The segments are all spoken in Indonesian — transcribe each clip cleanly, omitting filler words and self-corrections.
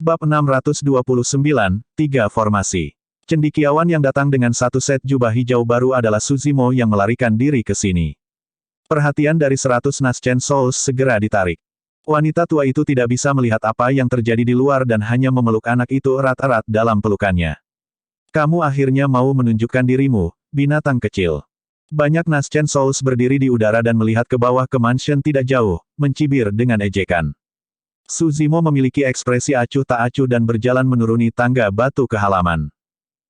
Bab 629, 3 Formasi. Cendekiawan yang datang dengan satu set jubah hijau baru adalah Suzimo yang melarikan diri ke sini. Perhatian dari 100 Naschen Souls segera ditarik. Wanita tua itu tidak bisa melihat apa yang terjadi di luar dan hanya memeluk anak itu erat-erat dalam pelukannya. Kamu akhirnya mau menunjukkan dirimu, binatang kecil. Banyak Naschen Souls berdiri di udara dan melihat ke bawah ke mansion tidak jauh, mencibir dengan ejekan. Suzimo memiliki ekspresi acuh tak acuh dan berjalan menuruni tangga batu ke halaman.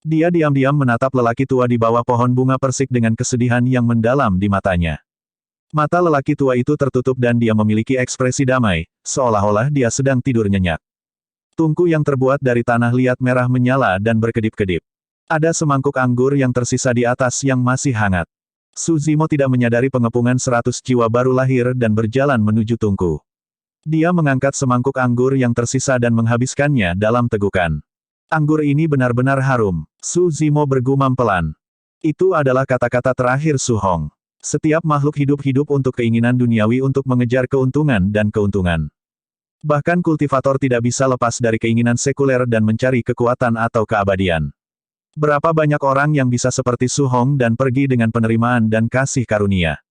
Dia diam-diam menatap lelaki tua di bawah pohon bunga persik dengan kesedihan yang mendalam di matanya. Mata lelaki tua itu tertutup dan dia memiliki ekspresi damai, seolah-olah dia sedang tidur nyenyak. Tungku yang terbuat dari tanah liat merah menyala dan berkedip-kedip. Ada semangkuk anggur yang tersisa di atas yang masih hangat. Suzimo tidak menyadari pengepungan 100 jiwa baru lahir dan berjalan menuju tungku. Dia mengangkat semangkuk anggur yang tersisa dan menghabiskannya dalam tegukan. Anggur ini benar-benar harum. Suzimo bergumam pelan. Itu adalah kata-kata terakhir Su Hong. Setiap makhluk hidup untuk keinginan duniawi untuk mengejar keuntungan dan keuntungan. Bahkan kultivator tidak bisa lepas dari keinginan sekuler dan mencari kekuatan atau keabadian. Berapa banyak orang yang bisa seperti Su Hong dan pergi dengan penerimaan dan kasih karunia.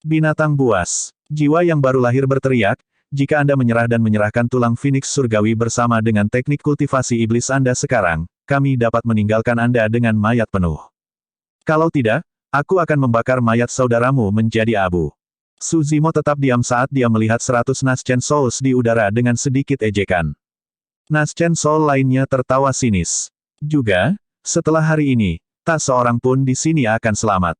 Binatang buas. Jiwa yang baru lahir berteriak, jika Anda menyerah dan menyerahkan tulang Phoenix surgawi bersama dengan teknik kultivasi iblis Anda sekarang, kami dapat meninggalkan Anda dengan mayat penuh. Kalau tidak, aku akan membakar mayat saudaramu menjadi abu. Suzimo tetap diam saat dia melihat 100 Naschen Souls di udara dengan sedikit ejekan. Naschen Soul lainnya tertawa sinis. Juga, setelah hari ini, tak seorang pun di sini akan selamat.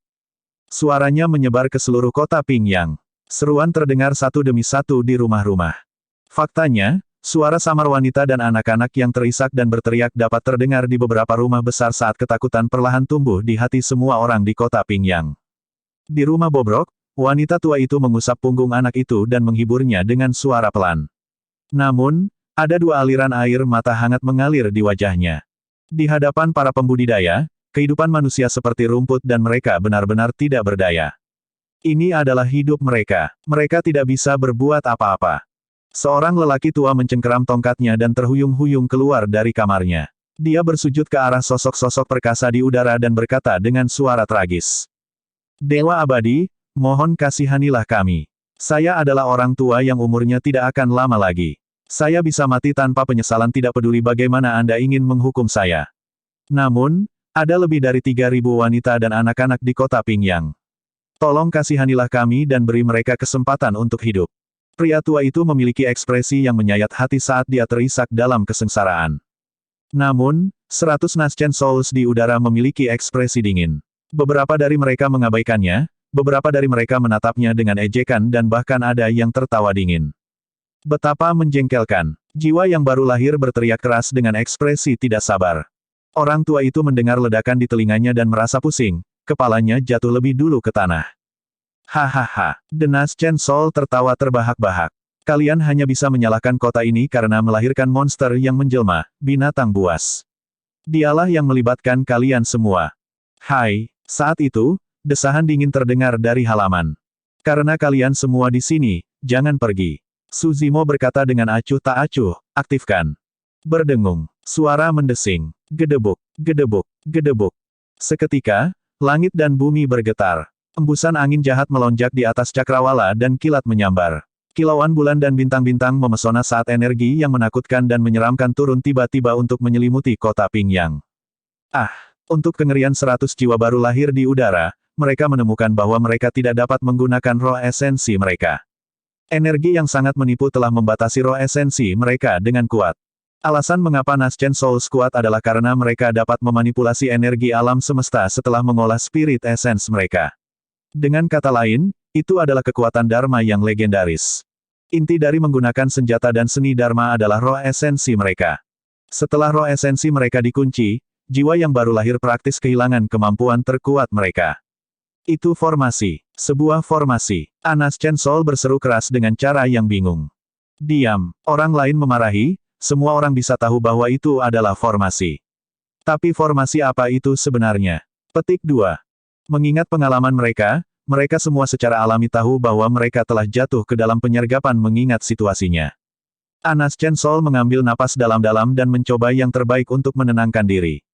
Suaranya menyebar ke seluruh kota Pingyang. Seruan terdengar satu demi satu di rumah-rumah. Faktanya, suara samar wanita dan anak-anak yang terisak dan berteriak dapat terdengar di beberapa rumah besar saat ketakutan perlahan tumbuh di hati semua orang di kota Pingyang. Di rumah bobrok, wanita tua itu mengusap punggung anak itu dan menghiburnya dengan suara pelan. Namun, ada dua aliran air mata hangat mengalir di wajahnya. Di hadapan para pembudidaya, kehidupan manusia seperti rumput dan mereka benar-benar tidak berdaya. Ini adalah hidup mereka. Mereka tidak bisa berbuat apa-apa. Seorang lelaki tua mencengkeram tongkatnya dan terhuyung-huyung keluar dari kamarnya. Dia bersujud ke arah sosok-sosok perkasa di udara dan berkata dengan suara tragis. Dewa abadi, mohon kasihanilah kami. Saya adalah orang tua yang umurnya tidak akan lama lagi. Saya bisa mati tanpa penyesalan tidak peduli bagaimana Anda ingin menghukum saya. Namun, ada lebih dari 3.000 wanita dan anak-anak di kota Pingyang. Tolong kasihanilah kami dan beri mereka kesempatan untuk hidup. Pria tua itu memiliki ekspresi yang menyayat hati saat dia terisak dalam kesengsaraan. Namun, 100 Naschen Souls di udara memiliki ekspresi dingin. Beberapa dari mereka mengabaikannya, beberapa dari mereka menatapnya dengan ejekan dan bahkan ada yang tertawa dingin. Betapa menjengkelkan. Jiwa yang baru lahir berteriak keras dengan ekspresi tidak sabar. Orang tua itu mendengar ledakan di telinganya dan merasa pusing. Kepalanya jatuh lebih dulu ke tanah. Hahaha, The Naschen Soul tertawa terbahak-bahak. Kalian hanya bisa menyalahkan kota ini karena melahirkan monster yang menjelma, binatang buas. Dialah yang melibatkan kalian semua. Hai, saat itu, desahan dingin terdengar dari halaman. Karena kalian semua di sini, jangan pergi. Suzimo berkata dengan acuh tak acuh, aktifkan. Berdengung, suara mendesing, gedebuk, gedebuk, gedebuk. Seketika, langit dan bumi bergetar. Embusan angin jahat melonjak di atas cakrawala dan kilat menyambar. Kilauan bulan dan bintang-bintang memesona saat energi yang menakutkan dan menyeramkan turun tiba-tiba untuk menyelimuti kota Pingyang. Untuk kengerian 100 jiwa baru lahir di udara, mereka menemukan bahwa mereka tidak dapat menggunakan roh esensi mereka. Energi yang sangat menipu telah membatasi roh esensi mereka dengan kuat. Alasan mengapa Naschen Souls kuat adalah karena mereka dapat memanipulasi energi alam semesta setelah mengolah spirit essence mereka. Dengan kata lain, itu adalah kekuatan Dharma yang legendaris. Inti dari menggunakan senjata dan seni Dharma adalah roh esensi mereka. Setelah roh esensi mereka dikunci, jiwa yang baru lahir praktis kehilangan kemampuan terkuat mereka. Itu formasi. Sebuah formasi. Naschen Soul berseru keras dengan cara yang bingung. Diam. Orang lain memarahi. Semua orang bisa tahu bahwa itu adalah formasi. Tapi formasi apa itu sebenarnya? Petik 2. Mengingat pengalaman mereka, mereka semua secara alami tahu bahwa mereka telah jatuh ke dalam penyergapan mengingat situasinya. Anas Chen Sol mengambil napas dalam-dalam dan mencoba yang terbaik untuk menenangkan diri.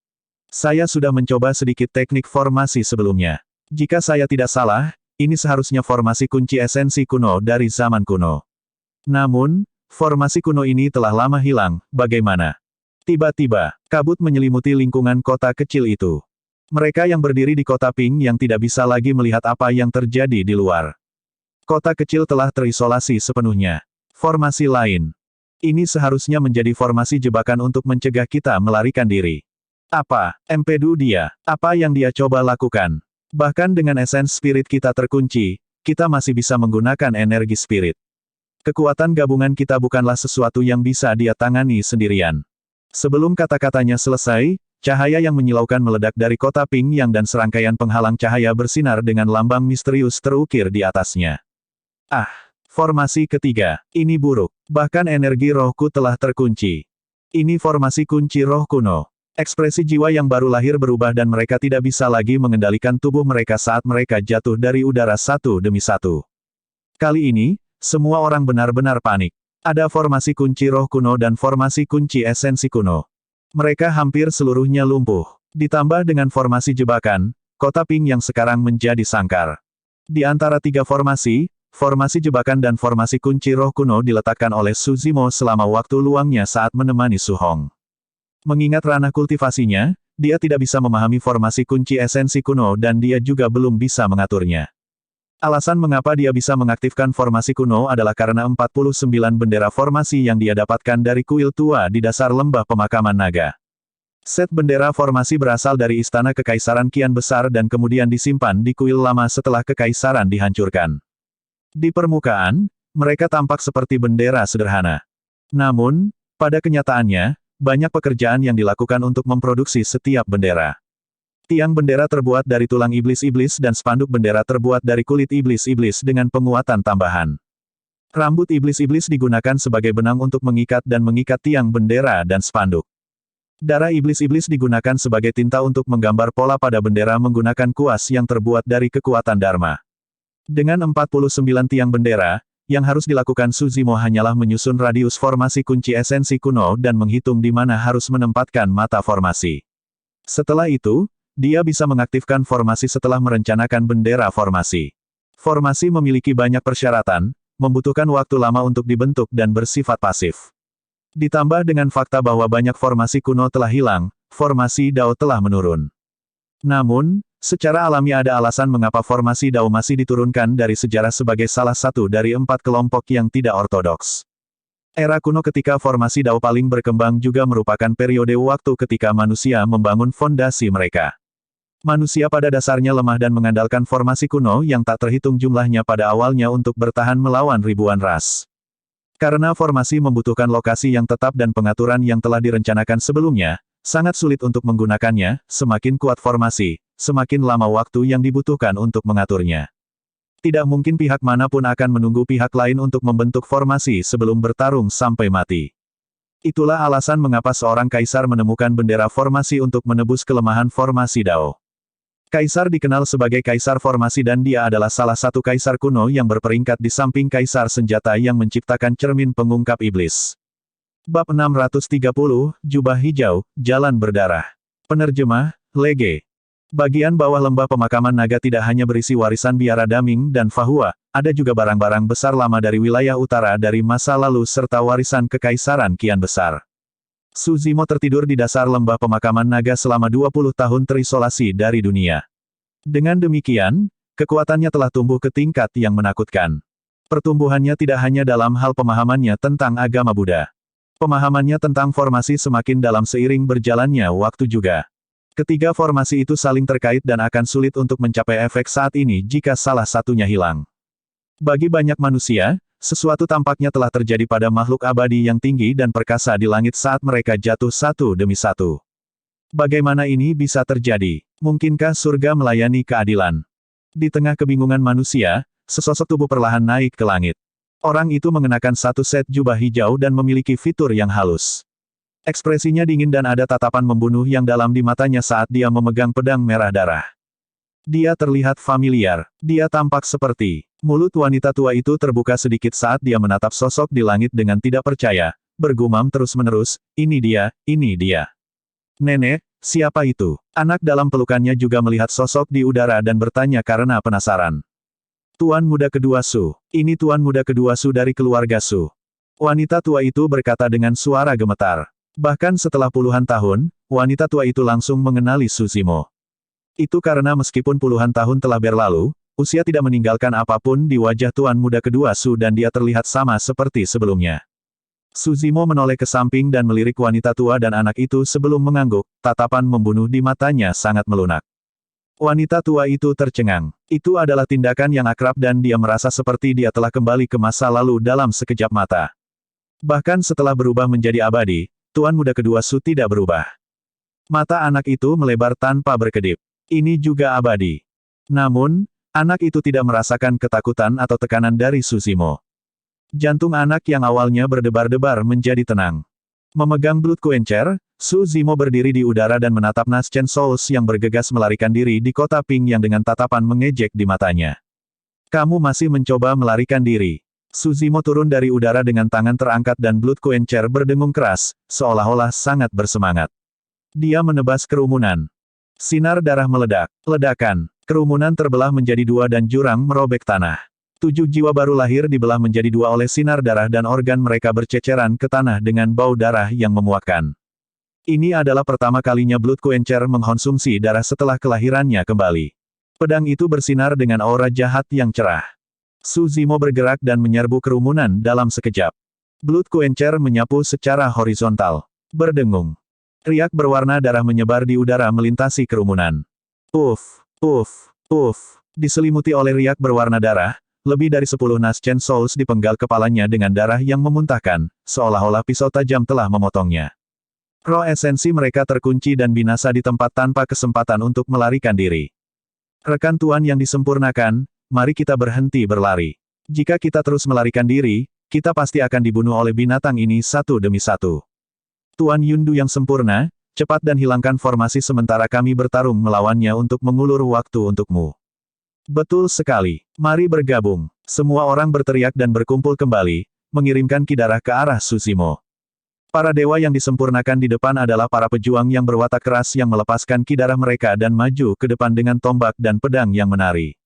Saya sudah mencoba sedikit teknik formasi sebelumnya. Jika saya tidak salah, ini seharusnya formasi kunci esensi kuno dari zaman kuno. Namun, formasi kuno ini telah lama hilang, bagaimana? Tiba-tiba, kabut menyelimuti lingkungan kota kecil itu. Mereka yang berdiri di kota Ping yang tidak bisa lagi melihat apa yang terjadi di luar. Kota kecil telah terisolasi sepenuhnya. Formasi lain. Ini seharusnya menjadi formasi jebakan untuk mencegah kita melarikan diri. Apa, empedu dia, apa yang dia coba lakukan? Bahkan dengan esens spirit kita terkunci, kita masih bisa menggunakan energi spirit. Kekuatan gabungan kita bukanlah sesuatu yang bisa dia tangani sendirian. Sebelum kata-katanya selesai, cahaya yang menyilaukan meledak dari kota Ping Yang dan serangkaian penghalang cahaya bersinar dengan lambang misterius terukir di atasnya. Ah, formasi ketiga, ini buruk. Bahkan energi rohku telah terkunci. Ini formasi kunci roh kuno. Ekspresi jiwa yang baru lahir berubah dan mereka tidak bisa lagi mengendalikan tubuh mereka saat mereka jatuh dari udara satu demi satu. Kali ini, semua orang benar-benar panik. Ada formasi kunci roh kuno dan formasi kunci esensi kuno. Mereka hampir seluruhnya lumpuh. Ditambah dengan formasi jebakan, kota Ping yang sekarang menjadi sangkar. Di antara tiga formasi jebakan dan formasi kunci roh kuno diletakkan oleh Su Zimo selama waktu luangnya saat menemani Su Hong. Mengingat ranah kultivasinya, dia tidak bisa memahami formasi kunci esensi kuno dan dia juga belum bisa mengaturnya. Alasan mengapa dia bisa mengaktifkan formasi kuno adalah karena 49 bendera formasi yang dia dapatkan dari kuil tua di dasar lembah pemakaman naga. Set bendera formasi berasal dari istana kekaisaran kian besar dan kemudian disimpan di kuil lama setelah kekaisaran dihancurkan. Di permukaan, mereka tampak seperti bendera sederhana. Namun, pada kenyataannya, banyak pekerjaan yang dilakukan untuk memproduksi setiap bendera. Tiang bendera terbuat dari tulang iblis-iblis dan spanduk bendera terbuat dari kulit iblis-iblis dengan penguatan tambahan. Rambut iblis-iblis digunakan sebagai benang untuk mengikat dan mengikat tiang bendera dan spanduk. Darah iblis-iblis digunakan sebagai tinta untuk menggambar pola pada bendera menggunakan kuas yang terbuat dari kekuatan Dharma. Dengan 49 tiang bendera, yang harus dilakukan Su Zimo hanyalah menyusun radius formasi kunci esensi kuno dan menghitung di mana harus menempatkan mata formasi. Setelah itu, dia bisa mengaktifkan formasi setelah merencanakan bendera formasi. Formasi memiliki banyak persyaratan, membutuhkan waktu lama untuk dibentuk dan bersifat pasif. Ditambah dengan fakta bahwa banyak formasi kuno telah hilang, formasi Dao telah menurun. Namun, secara alami ada alasan mengapa formasi Dao masih diturunkan dari sejarah sebagai salah satu dari 4 kelompok yang tidak ortodoks. Era kuno ketika formasi Dao paling berkembang juga merupakan periode waktu ketika manusia membangun fondasi mereka. Manusia pada dasarnya lemah dan mengandalkan formasi kuno yang tak terhitung jumlahnya pada awalnya untuk bertahan melawan ribuan ras. Karena formasi membutuhkan lokasi yang tetap dan pengaturan yang telah direncanakan sebelumnya, sangat sulit untuk menggunakannya, semakin kuat formasi, semakin lama waktu yang dibutuhkan untuk mengaturnya. Tidak mungkin pihak manapun akan menunggu pihak lain untuk membentuk formasi sebelum bertarung sampai mati. Itulah alasan mengapa seorang kaisar menemukan bendera formasi untuk menebus kelemahan formasi Dao. Kaisar dikenal sebagai kaisar formasi dan dia adalah salah satu kaisar kuno yang berperingkat di samping kaisar senjata yang menciptakan cermin pengungkap iblis. Bab 630, Jubah Hijau, Jalan Berdarah. Penerjemah, Lege. Bagian bawah lembah pemakaman naga tidak hanya berisi warisan biara Daming dan Fahua, ada juga barang-barang besar lama dari wilayah utara dari masa lalu serta warisan kekaisaran kian besar. Su Zimo tertidur di dasar lembah pemakaman naga selama 20 tahun terisolasi dari dunia. Dengan demikian, kekuatannya telah tumbuh ke tingkat yang menakutkan. Pertumbuhannya tidak hanya dalam hal pemahamannya tentang agama Buddha. Pemahamannya tentang formasi semakin dalam seiring berjalannya waktu juga. Ketiga formasi itu saling terkait dan akan sulit untuk mencapai efek saat ini jika salah satunya hilang. Bagi banyak manusia, sesuatu tampaknya telah terjadi pada makhluk abadi yang tinggi dan perkasa di langit saat mereka jatuh satu demi satu. Bagaimana ini bisa terjadi? Mungkinkah surga melayani keadilan? Di tengah kebingungan manusia, sesosok tubuh perlahan naik ke langit. Orang itu mengenakan satu set jubah hijau dan memiliki fitur yang halus. Ekspresinya dingin dan ada tatapan membunuh yang dalam di matanya saat dia memegang pedang merah darah. Dia terlihat familiar. Dia tampak seperti... Mulut wanita tua itu terbuka sedikit saat dia menatap sosok di langit dengan tidak percaya, bergumam terus-menerus, ini dia, ini dia. Nenek, siapa itu? Anak dalam pelukannya juga melihat sosok di udara dan bertanya karena penasaran. Tuan muda kedua Su. Ini tuan muda kedua Su dari keluarga Su. Wanita tua itu berkata dengan suara gemetar. Bahkan setelah puluhan tahun, wanita tua itu langsung mengenali Su Zimo. Itu karena meskipun puluhan tahun telah berlalu, usia tidak meninggalkan apapun di wajah tuan muda kedua Su dan dia terlihat sama seperti sebelumnya. Su Zimo menoleh ke samping dan melirik wanita tua dan anak itu sebelum mengangguk, tatapan membunuh di matanya sangat melunak. Wanita tua itu tercengang. Itu adalah tindakan yang akrab dan dia merasa seperti dia telah kembali ke masa lalu dalam sekejap mata. Bahkan setelah berubah menjadi abadi, tuan muda kedua Su tidak berubah. Mata anak itu melebar tanpa berkedip. Ini juga abadi. Namun, anak itu tidak merasakan ketakutan atau tekanan dari Su Zimo. Jantung anak yang awalnya berdebar-debar menjadi tenang. Memegang Blood Quencher, Su Zimo berdiri di udara dan menatap Naschen Souls yang bergegas melarikan diri di kota Ping yang dengan tatapan mengejek di matanya. Kamu masih mencoba melarikan diri. Su Zimo turun dari udara dengan tangan terangkat dan Blood Quencher berdengung keras, seolah-olah sangat bersemangat. Dia menebas kerumunan. Sinar darah meledak. Ledakan. Kerumunan terbelah menjadi dua dan jurang merobek tanah. 7 jiwa baru lahir dibelah menjadi dua oleh sinar darah dan organ mereka berceceran ke tanah dengan bau darah yang memuakkan. Ini adalah pertama kalinya Blood Quencher mengkonsumsi darah setelah kelahirannya kembali. Pedang itu bersinar dengan aura jahat yang cerah. Su Zimo bergerak dan menyerbu kerumunan dalam sekejap. Blood Quencher menyapu secara horizontal. Berdengung. Riak berwarna darah menyebar di udara melintasi kerumunan. Uff, uff, uff. Diselimuti oleh riak berwarna darah, lebih dari 10 Naschen Souls dipenggal kepalanya dengan darah yang memuntahkan, seolah-olah pisau tajam telah memotongnya. Roh esensi mereka terkunci dan binasa di tempat tanpa kesempatan untuk melarikan diri. Rekan tuan yang disempurnakan, mari kita berhenti berlari. Jika kita terus melarikan diri, kita pasti akan dibunuh oleh binatang ini satu demi satu. Tuan Yundu yang sempurna, cepat dan hilangkan formasi sementara kami bertarung melawannya untuk mengulur waktu untukmu. Betul sekali. Mari bergabung. Semua orang berteriak dan berkumpul kembali, mengirimkan ki darah ke arah Su Zimo. Para dewa yang disempurnakan di depan adalah para pejuang yang berwatak keras yang melepaskan ki darah mereka dan maju ke depan dengan tombak dan pedang yang menari.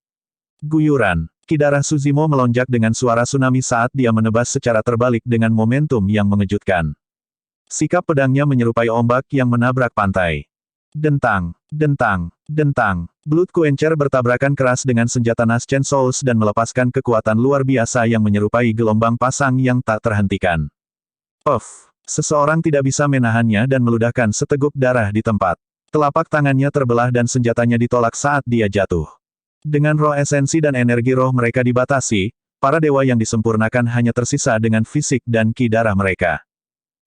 Guyuran. Ki darah Su Zimo melonjak dengan suara tsunami saat dia menebas secara terbalik dengan momentum yang mengejutkan. Sikap pedangnya menyerupai ombak yang menabrak pantai. Dentang, dentang, dentang. Blood Quencher bertabrakan keras dengan senjata Naschen Souls dan melepaskan kekuatan luar biasa yang menyerupai gelombang pasang yang tak terhentikan. Puff. Seseorang tidak bisa menahannya dan meludahkan seteguk darah di tempat. Telapak tangannya terbelah dan senjatanya ditolak saat dia jatuh. Dengan roh esensi dan energi roh mereka dibatasi, para dewa yang disempurnakan hanya tersisa dengan fisik dan ki darah mereka.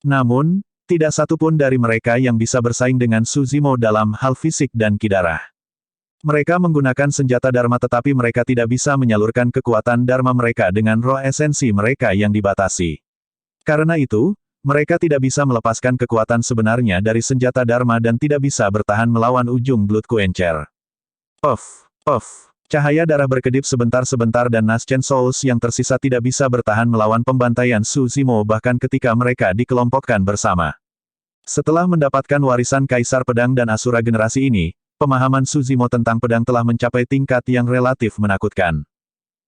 Namun, tidak satu pun dari mereka yang bisa bersaing dengan Su Zimo dalam hal fisik dan ki darah. Mereka menggunakan senjata Dharma tetapi mereka tidak bisa menyalurkan kekuatan Dharma mereka dengan roh esensi mereka yang dibatasi. Karena itu, mereka tidak bisa melepaskan kekuatan sebenarnya dari senjata Dharma dan tidak bisa bertahan melawan ujung Blood Quencher. Puff, puff. Cahaya darah berkedip sebentar-sebentar dan Naschen Souls yang tersisa tidak bisa bertahan melawan pembantaian Su Zimo bahkan ketika mereka dikelompokkan bersama. Setelah mendapatkan warisan Kaisar Pedang dan Asura generasi ini, pemahaman Su Zimo tentang pedang telah mencapai tingkat yang relatif menakutkan.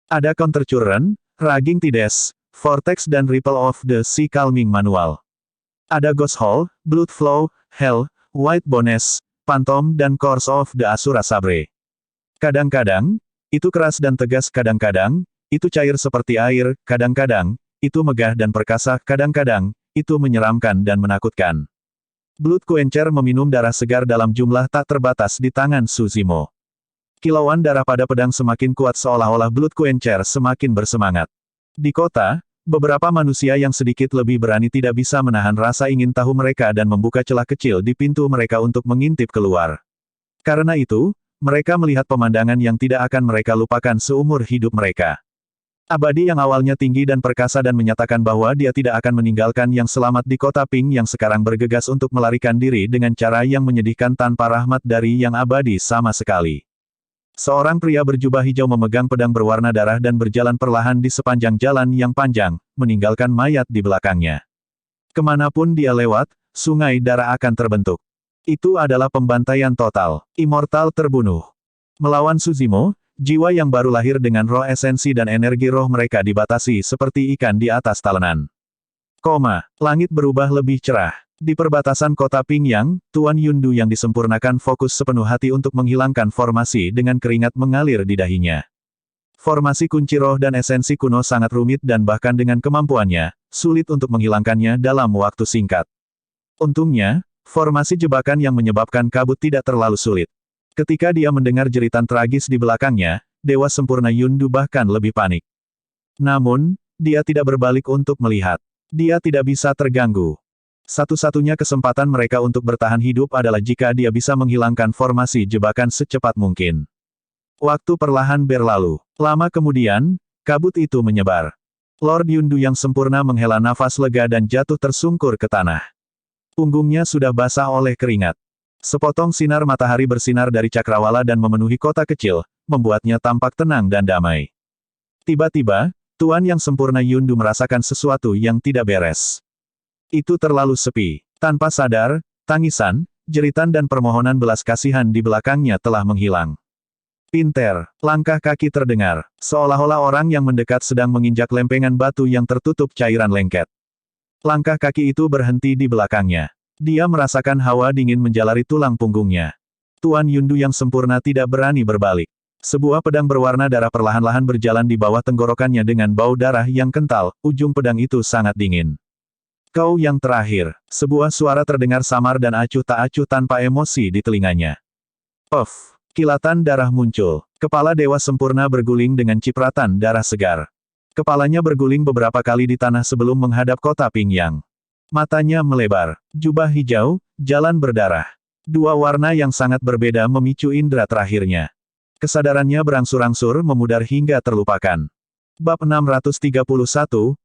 Ada Counter Current, Raging Tides, Vortex dan Ripple of the Sea Calming Manual. Ada Ghost Hall, Blood Flow, Hell, White Bones, Phantom dan Course of the Asura Sabre. Kadang-kadang, itu keras dan tegas kadang-kadang, itu cair seperti air, kadang-kadang, itu megah dan perkasa kadang-kadang, itu menyeramkan dan menakutkan. Blood Quencher meminum darah segar dalam jumlah tak terbatas di tangan Su Zimo. Kilauan darah pada pedang semakin kuat seolah-olah Blood Quencher semakin bersemangat. Di kota, beberapa manusia yang sedikit lebih berani tidak bisa menahan rasa ingin tahu mereka dan membuka celah kecil di pintu mereka untuk mengintip keluar. Karena itu, mereka melihat pemandangan yang tidak akan mereka lupakan seumur hidup mereka. Abadi yang awalnya tinggi dan perkasa dan menyatakan bahwa dia tidak akan meninggalkan yang selamat di kota Ping yang sekarang bergegas untuk melarikan diri dengan cara yang menyedihkan tanpa rahmat dari yang abadi sama sekali. Seorang pria berjubah hijau memegang pedang berwarna darah dan berjalan perlahan di sepanjang jalan yang panjang, meninggalkan mayat di belakangnya. Kemanapun dia lewat, sungai darah akan terbentuk. Itu adalah pembantaian total. Immortal terbunuh. Melawan Suzimo, jiwa yang baru lahir dengan roh esensi dan energi roh mereka dibatasi seperti ikan di atas talenan. Langit berubah lebih cerah. Di perbatasan kota Pingyang, Tuan Yundu yang disempurnakan fokus sepenuh hati untuk menghilangkan formasi dengan keringat mengalir di dahinya. Formasi kunci roh dan esensi kuno sangat rumit dan bahkan dengan kemampuannya, sulit untuk menghilangkannya dalam waktu singkat. Untungnya, formasi jebakan yang menyebabkan kabut tidak terlalu sulit. Ketika dia mendengar jeritan tragis di belakangnya, Dewa Sempurna Yundu bahkan lebih panik. Namun, dia tidak berbalik untuk melihat. Dia tidak bisa terganggu. Satu-satunya kesempatan mereka untuk bertahan hidup adalah jika dia bisa menghilangkan formasi jebakan secepat mungkin. Waktu perlahan berlalu. Lama kemudian, kabut itu menyebar. Lord Yundu yang sempurna menghela nafas lega dan jatuh tersungkur ke tanah. Punggungnya sudah basah oleh keringat. Sepotong sinar matahari bersinar dari cakrawala dan memenuhi kota kecil, membuatnya tampak tenang dan damai. Tiba-tiba, Tuan yang sempurna Yundu merasakan sesuatu yang tidak beres. Itu terlalu sepi. Tanpa sadar, tangisan, jeritan dan permohonan belas kasihan di belakangnya telah menghilang. Pinter, langkah kaki terdengar, seolah-olah orang yang mendekat sedang menginjak lempengan batu yang tertutup cairan lengket. Langkah kaki itu berhenti di belakangnya. Dia merasakan hawa dingin menjalari tulang punggungnya. Tuan Yundu yang sempurna tidak berani berbalik. Sebuah pedang berwarna darah perlahan-lahan berjalan di bawah tenggorokannya dengan bau darah yang kental, ujung pedang itu sangat dingin. Kau yang terakhir, sebuah suara terdengar samar dan acuh tak acuh tanpa emosi di telinganya. Puff, kilatan darah muncul. Kepala Dewa Sempurna berguling dengan cipratan darah segar. Kepalanya berguling beberapa kali di tanah sebelum menghadap kota Pingyang. Matanya melebar. Jubah hijau, jalan berdarah. Dua warna yang sangat berbeda memicu indera terakhirnya. Kesadarannya berangsur-angsur memudar hingga terlupakan. Bab 631,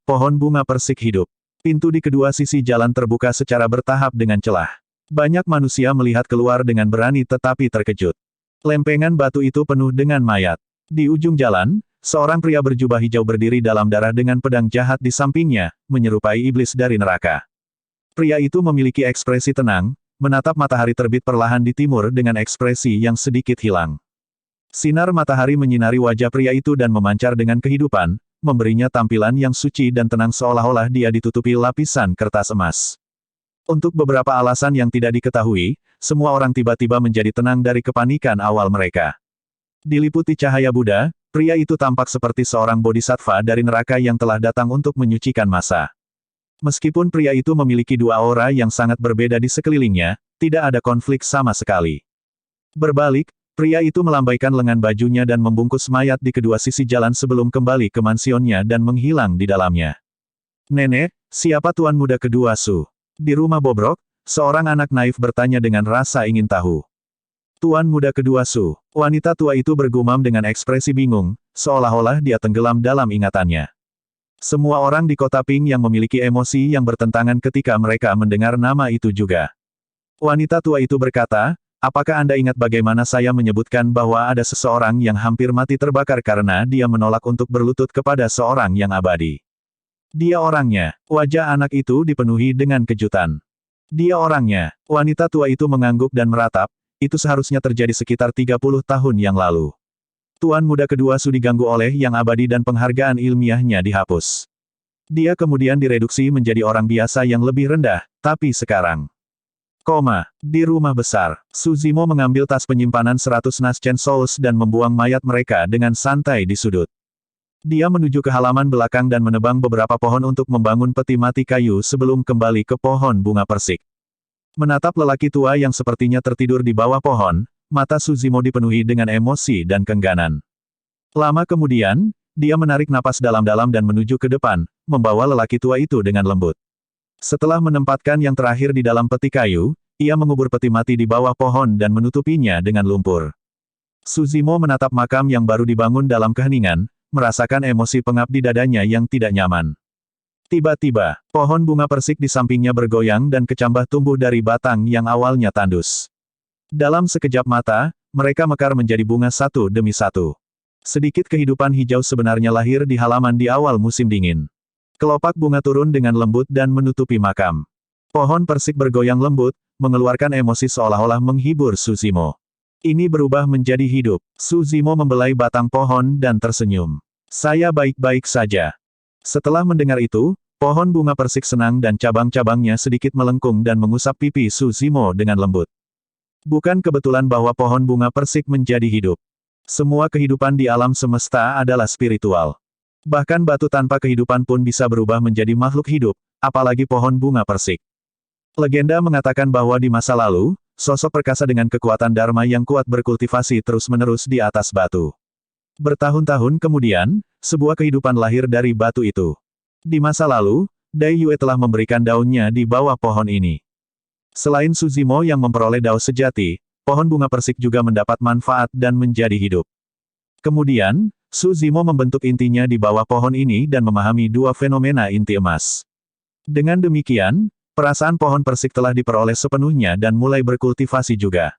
Pohon Bunga Persik Hidup. Pintu di kedua sisi jalan terbuka secara bertahap dengan celah. Banyak manusia melihat keluar dengan berani tetapi terkejut. Lempengan batu itu penuh dengan mayat. Di ujung jalan, seorang pria berjubah hijau berdiri dalam darah dengan pedang jahat di sampingnya, menyerupai iblis dari neraka. Pria itu memiliki ekspresi tenang, menatap matahari terbit perlahan di timur dengan ekspresi yang sedikit hilang. Sinar matahari menyinari wajah pria itu dan memancar dengan kehidupan, memberinya tampilan yang suci dan tenang seolah-olah dia ditutupi lapisan kertas emas. Untuk beberapa alasan yang tidak diketahui, semua orang tiba-tiba menjadi tenang dari kepanikan awal mereka. Diliputi cahaya Buddha, pria itu tampak seperti seorang bodhisattva dari neraka yang telah datang untuk menyucikan massa. Meskipun pria itu memiliki dua aura yang sangat berbeda di sekelilingnya, tidak ada konflik sama sekali. Berbalik, pria itu melambaikan lengan bajunya dan membungkus mayat di kedua sisi jalan sebelum kembali ke mansionnya dan menghilang di dalamnya. Nenek, siapa tuan muda kedua Su? Di rumah bobrok, seorang anak naif bertanya dengan rasa ingin tahu. Tuan muda kedua Su. Wanita tua itu bergumam dengan ekspresi bingung, seolah-olah dia tenggelam dalam ingatannya. Semua orang di kota Ping yang memiliki emosi yang bertentangan ketika mereka mendengar nama itu juga. Wanita tua itu berkata, apakah Anda ingat bagaimana saya menyebutkan bahwa ada seseorang yang hampir mati terbakar karena dia menolak untuk berlutut kepada seorang yang abadi? Dia orangnya. Wajah anak itu dipenuhi dengan kejutan. Dia orangnya. Wanita tua itu mengangguk dan meratap, itu seharusnya terjadi sekitar 30 tahun yang lalu. Tuan muda kedua Su diganggu oleh yang abadi dan penghargaan ilmiahnya dihapus. Dia kemudian direduksi menjadi orang biasa yang lebih rendah, tapi sekarang. Di rumah besar, Su Zimo mengambil tas penyimpanan 100 Naschen Souls dan membuang mayat mereka dengan santai di sudut. Dia menuju ke halaman belakang dan menebang beberapa pohon untuk membangun peti mati kayu sebelum kembali ke pohon bunga persik. Menatap lelaki tua yang sepertinya tertidur di bawah pohon, mata Su Zimo dipenuhi dengan emosi dan kengganan. Lama kemudian, dia menarik napas dalam-dalam dan menuju ke depan, membawa lelaki tua itu dengan lembut. Setelah menempatkan yang terakhir di dalam peti kayu, ia mengubur peti mati di bawah pohon dan menutupinya dengan lumpur. Su Zimo menatap makam yang baru dibangun dalam keheningan, merasakan emosi pengap di dadanya yang tidak nyaman. Tiba-tiba, pohon bunga persik di sampingnya bergoyang dan kecambah tumbuh dari batang yang awalnya tandus. Dalam sekejap mata, mereka mekar menjadi bunga satu demi satu. Sedikit kehidupan hijau sebenarnya lahir di halaman di awal musim dingin. Kelopak bunga turun dengan lembut dan menutupi makam. Pohon persik bergoyang lembut, mengeluarkan emosi seolah-olah menghibur Suzimo. Ini berubah menjadi hidup. Suzimo membelai batang pohon dan tersenyum. Saya baik-baik saja. Setelah mendengar itu, pohon bunga persik senang dan cabang-cabangnya sedikit melengkung dan mengusap pipi Suzimo dengan lembut. Bukan kebetulan bahwa pohon bunga persik menjadi hidup. Semua kehidupan di alam semesta adalah spiritual. Bahkan batu tanpa kehidupan pun bisa berubah menjadi makhluk hidup, apalagi pohon bunga persik. Legenda mengatakan bahwa di masa lalu, sosok perkasa dengan kekuatan Dharma yang kuat berkultivasi terus-menerus di atas batu. Bertahun-tahun kemudian, sebuah kehidupan lahir dari batu itu. Di masa lalu, Dai Yue telah memberikan daunnya di bawah pohon ini. Selain Suzimo yang memperoleh dao sejati, pohon bunga persik juga mendapat manfaat dan menjadi hidup. Kemudian, Suzimo membentuk intinya di bawah pohon ini dan memahami dua fenomena inti emas. Dengan demikian, perasaan pohon persik telah diperoleh sepenuhnya dan mulai berkultivasi juga.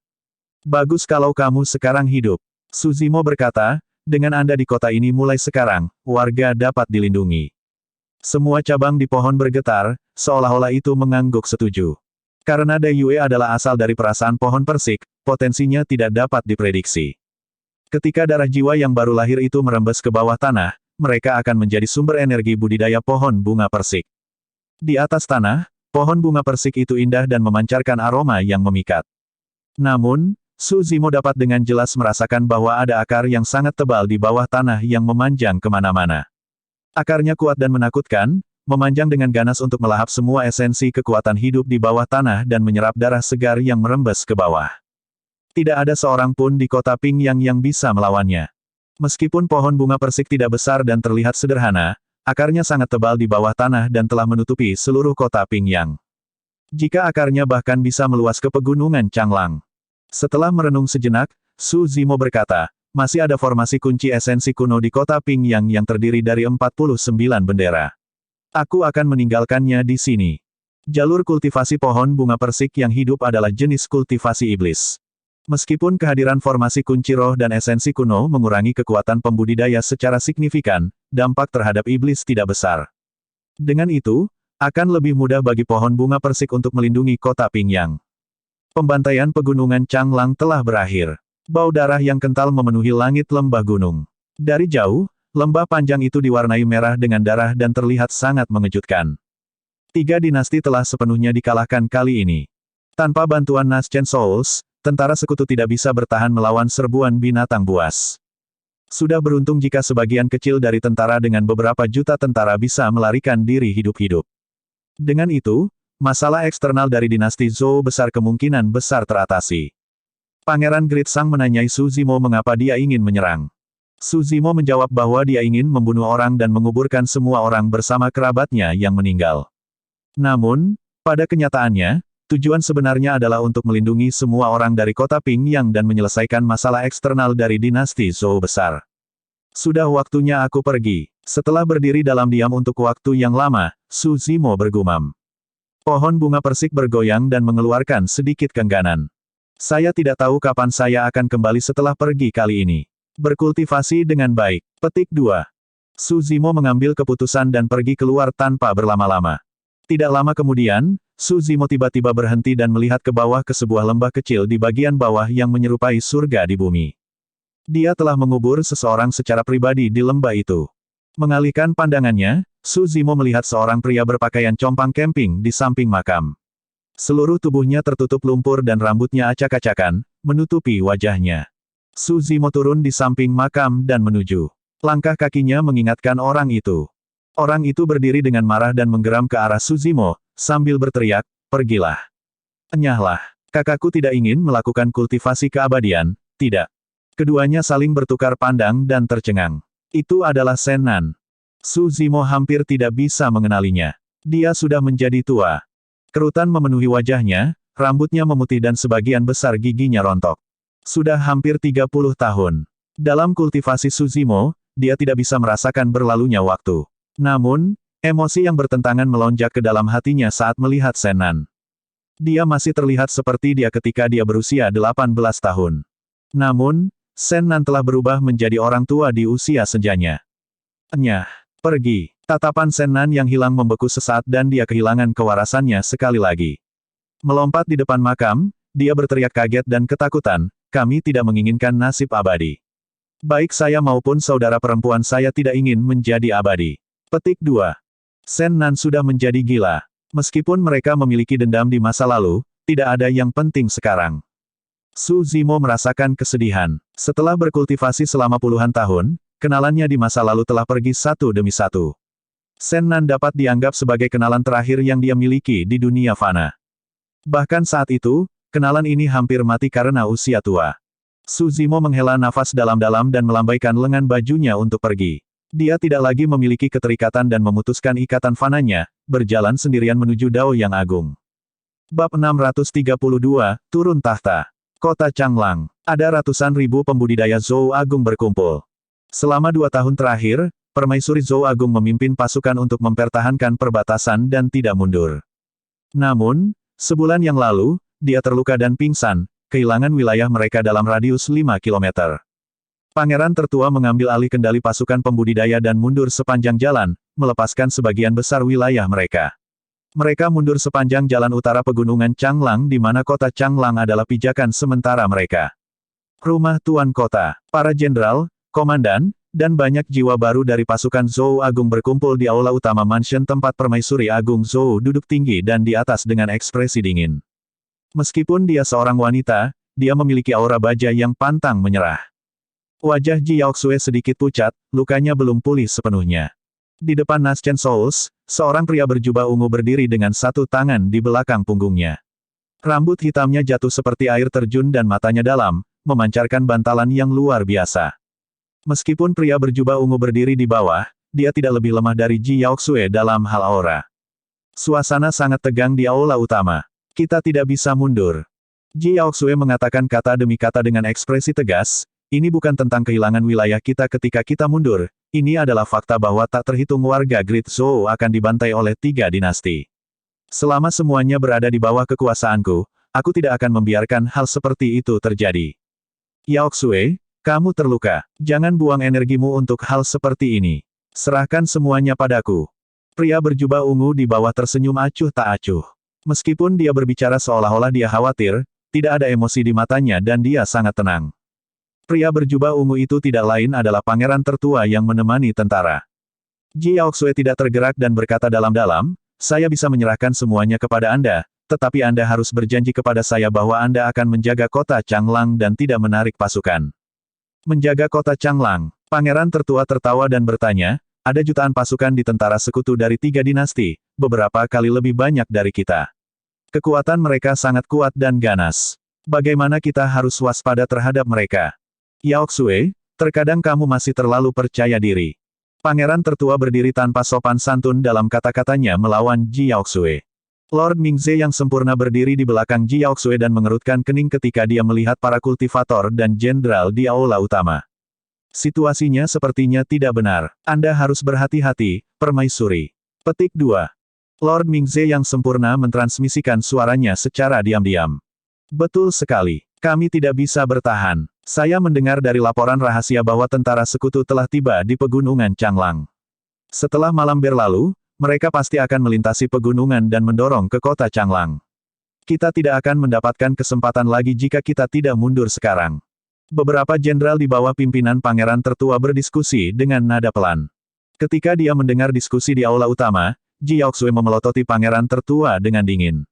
Bagus kalau kamu sekarang hidup. Suzimo berkata, dengan Anda di kota ini mulai sekarang, warga dapat dilindungi. Semua cabang di pohon bergetar, seolah-olah itu mengangguk setuju. Karena Dai Yue adalah asal dari perasaan pohon persik, potensinya tidak dapat diprediksi. Ketika darah jiwa yang baru lahir itu merembes ke bawah tanah, mereka akan menjadi sumber energi budidaya pohon bunga persik. Di atas tanah, pohon bunga persik itu indah dan memancarkan aroma yang memikat. Namun, Suzimo dapat dengan jelas merasakan bahwa ada akar yang sangat tebal di bawah tanah yang memanjang kemana-mana. Akarnya kuat dan menakutkan, memanjang dengan ganas untuk melahap semua esensi kekuatan hidup di bawah tanah dan menyerap darah segar yang merembes ke bawah. Tidak ada seorang pun di kota Pingyang yang bisa melawannya. Meskipun pohon bunga persik tidak besar dan terlihat sederhana, akarnya sangat tebal di bawah tanah dan telah menutupi seluruh kota Pingyang. Jika akarnya bahkan bisa meluas ke pegunungan Changlang. Setelah merenung sejenak, Suzimo berkata, masih ada formasi kunci esensi kuno di kota Pingyang yang terdiri dari 49 bendera. Aku akan meninggalkannya di sini. Jalur kultivasi pohon bunga persik yang hidup adalah jenis kultivasi iblis. Meskipun kehadiran formasi kunci roh dan esensi kuno mengurangi kekuatan pembudidaya secara signifikan, dampak terhadap iblis tidak besar. Dengan itu, akan lebih mudah bagi pohon bunga persik untuk melindungi kota Pingyang. Pembantaian pegunungan Changlang telah berakhir. Bau darah yang kental memenuhi langit lembah gunung. Dari jauh, lembah panjang itu diwarnai merah dengan darah dan terlihat sangat mengejutkan. 3 dinasti telah sepenuhnya dikalahkan kali ini. Tanpa bantuan Naschen Souls, tentara sekutu tidak bisa bertahan melawan serbuan binatang buas. Sudah beruntung jika sebagian kecil dari tentara dengan beberapa juta tentara bisa melarikan diri hidup-hidup. Dengan itu, masalah eksternal dari dinasti Zhou besar kemungkinan besar teratasi. Pangeran Gritsang menanyai Suzimo mengapa dia ingin menyerang. Suzimo menjawab bahwa dia ingin membunuh orang dan menguburkan semua orang bersama kerabatnya yang meninggal. Namun, pada kenyataannya, tujuan sebenarnya adalah untuk melindungi semua orang dari kota Pingyang dan menyelesaikan masalah eksternal dari dinasti Zhou besar. Sudah waktunya aku pergi. Setelah berdiri dalam diam untuk waktu yang lama, Suzimo bergumam. Pohon bunga persik bergoyang dan mengeluarkan sedikit kengganan. Saya tidak tahu kapan saya akan kembali setelah pergi kali ini. Berkultivasi dengan baik. Petik 2. Suzimo mengambil keputusan dan pergi keluar tanpa berlama-lama. Tidak lama kemudian, Suzimo tiba-tiba berhenti dan melihat ke bawah ke sebuah lembah kecil di bagian bawah yang menyerupai surga di bumi. Dia telah mengubur seseorang secara pribadi di lembah itu. Mengalihkan pandangannya, Suzimo melihat seorang pria berpakaian compang camping di samping makam. Seluruh tubuhnya tertutup lumpur dan rambutnya acak-acakan, menutupi wajahnya. Suzimo turun di samping makam dan menuju. Langkah kakinya mengingatkan orang itu. Orang itu berdiri dengan marah dan menggeram ke arah Suzimo, sambil berteriak, pergilah. Enyahlah. Kakakku tidak ingin melakukan kultivasi keabadian, tidak. Keduanya saling bertukar pandang dan tercengang. Itu adalah Sennan. Suzimo hampir tidak bisa mengenalinya. Dia sudah menjadi tua. Kerutan memenuhi wajahnya, rambutnya memutih dan sebagian besar giginya rontok. Sudah hampir 30 tahun. Dalam kultivasi Suzimo, dia tidak bisa merasakan berlalunya waktu. Namun, emosi yang bertentangan melonjak ke dalam hatinya saat melihat Sennan. Dia masih terlihat seperti dia ketika dia berusia 18 tahun. Namun, Sennan telah berubah menjadi orang tua di usia senjanya. Enyah, pergi. Tatapan Sen Nan yang hilang membeku sesaat dan dia kehilangan kewarasannya sekali lagi. Melompat di depan makam, dia berteriak kaget dan ketakutan, kami tidak menginginkan nasib abadi. Baik saya maupun saudara perempuan saya tidak ingin menjadi abadi. Petik 2. Sen Nan sudah menjadi gila. Meskipun mereka memiliki dendam di masa lalu, tidak ada yang penting sekarang. Su Zimo merasakan kesedihan. Setelah berkultivasi selama puluhan tahun, kenalannya di masa lalu telah pergi satu demi satu. Sen Nan dapat dianggap sebagai kenalan terakhir yang dia miliki di dunia fana. Bahkan saat itu, kenalan ini hampir mati karena usia tua. Su Zimo menghela nafas dalam-dalam dan melambaikan lengan bajunya untuk pergi. Dia tidak lagi memiliki keterikatan dan memutuskan ikatan fananya, berjalan sendirian menuju Dao yang agung. Bab 632, Turun Tahta. Kota Changlang. Ada ratusan ribu pembudidaya Zhou Agung berkumpul. Selama 2 tahun terakhir, Permaisuri Zhou Agung memimpin pasukan untuk mempertahankan perbatasan dan tidak mundur. Namun, sebulan yang lalu, dia terluka dan pingsan, kehilangan wilayah mereka dalam radius 5 km. Pangeran tertua mengambil alih kendali pasukan pembudidaya dan mundur sepanjang jalan, melepaskan sebagian besar wilayah mereka. Mereka mundur sepanjang jalan utara pegunungan Changlang di mana kota Changlang adalah pijakan sementara mereka. Rumah Tuan Kota, para jenderal, komandan, dan banyak jiwa baru dari pasukan Zhou Agung berkumpul di aula utama mansion tempat Permaisuri Agung Zhou duduk tinggi dan di atas dengan ekspresi dingin. Meskipun dia seorang wanita, dia memiliki aura baja yang pantang menyerah. Wajah Ji Yaoxue sedikit pucat, lukanya belum pulih sepenuhnya. Di depan Naschen Souls, seorang pria berjubah ungu berdiri dengan satu tangan di belakang punggungnya. Rambut hitamnya jatuh seperti air terjun dan matanya dalam, memancarkan bantalan yang luar biasa. Meskipun pria berjubah ungu berdiri di bawah, dia tidak lebih lemah dari Ji Yaoxue dalam hal aura. Suasana sangat tegang di aula utama. Kita tidak bisa mundur. Ji Yaoxue mengatakan kata demi kata dengan ekspresi tegas, ini bukan tentang kehilangan wilayah kita ketika kita mundur, ini adalah fakta bahwa tak terhitung warga Great Zhou akan dibantai oleh 3 dinasti. Selama semuanya berada di bawah kekuasaanku, aku tidak akan membiarkan hal seperti itu terjadi. Yaoxue, kamu terluka. Jangan buang energimu untuk hal seperti ini. Serahkan semuanya padaku. Pria berjubah ungu di bawah tersenyum acuh tak acuh. Meskipun dia berbicara seolah-olah dia khawatir, tidak ada emosi di matanya dan dia sangat tenang. Pria berjubah ungu itu tidak lain adalah pangeran tertua yang menemani tentara. Ji Yaoxue tidak tergerak dan berkata dalam-dalam, saya bisa menyerahkan semuanya kepada Anda, tetapi Anda harus berjanji kepada saya bahwa Anda akan menjaga kota Changlang dan tidak menarik pasukan. Menjaga kota Changlang. Pangeran tertua tertawa dan bertanya, ada jutaan pasukan di tentara sekutu dari 3 dinasti, beberapa kali lebih banyak dari kita. Kekuatan mereka sangat kuat dan ganas. Bagaimana kita harus waspada terhadap mereka? Yaoxue, terkadang kamu masih terlalu percaya diri. Pangeran tertua berdiri tanpa sopan santun dalam kata-katanya melawan Ji Yaoxue. Lord Mingze yang sempurna berdiri di belakang Ji Yaoxue dan mengerutkan kening ketika dia melihat para kultivator dan jenderal di aula utama. Situasinya sepertinya tidak benar. Anda harus berhati-hati, Permaisuri. Petik 2. Lord Mingze yang sempurna mentransmisikan suaranya secara diam-diam. Betul sekali. Kami tidak bisa bertahan. Saya mendengar dari laporan rahasia bahwa tentara sekutu telah tiba di pegunungan Changlang. Setelah malam berlalu, mereka pasti akan melintasi pegunungan dan mendorong ke kota Changlang. Kita tidak akan mendapatkan kesempatan lagi jika kita tidak mundur sekarang. Beberapa jenderal di bawah pimpinan pangeran tertua berdiskusi dengan nada pelan. Ketika dia mendengar diskusi di aula utama, Ji Yaoxue memelototi pangeran tertua dengan dingin.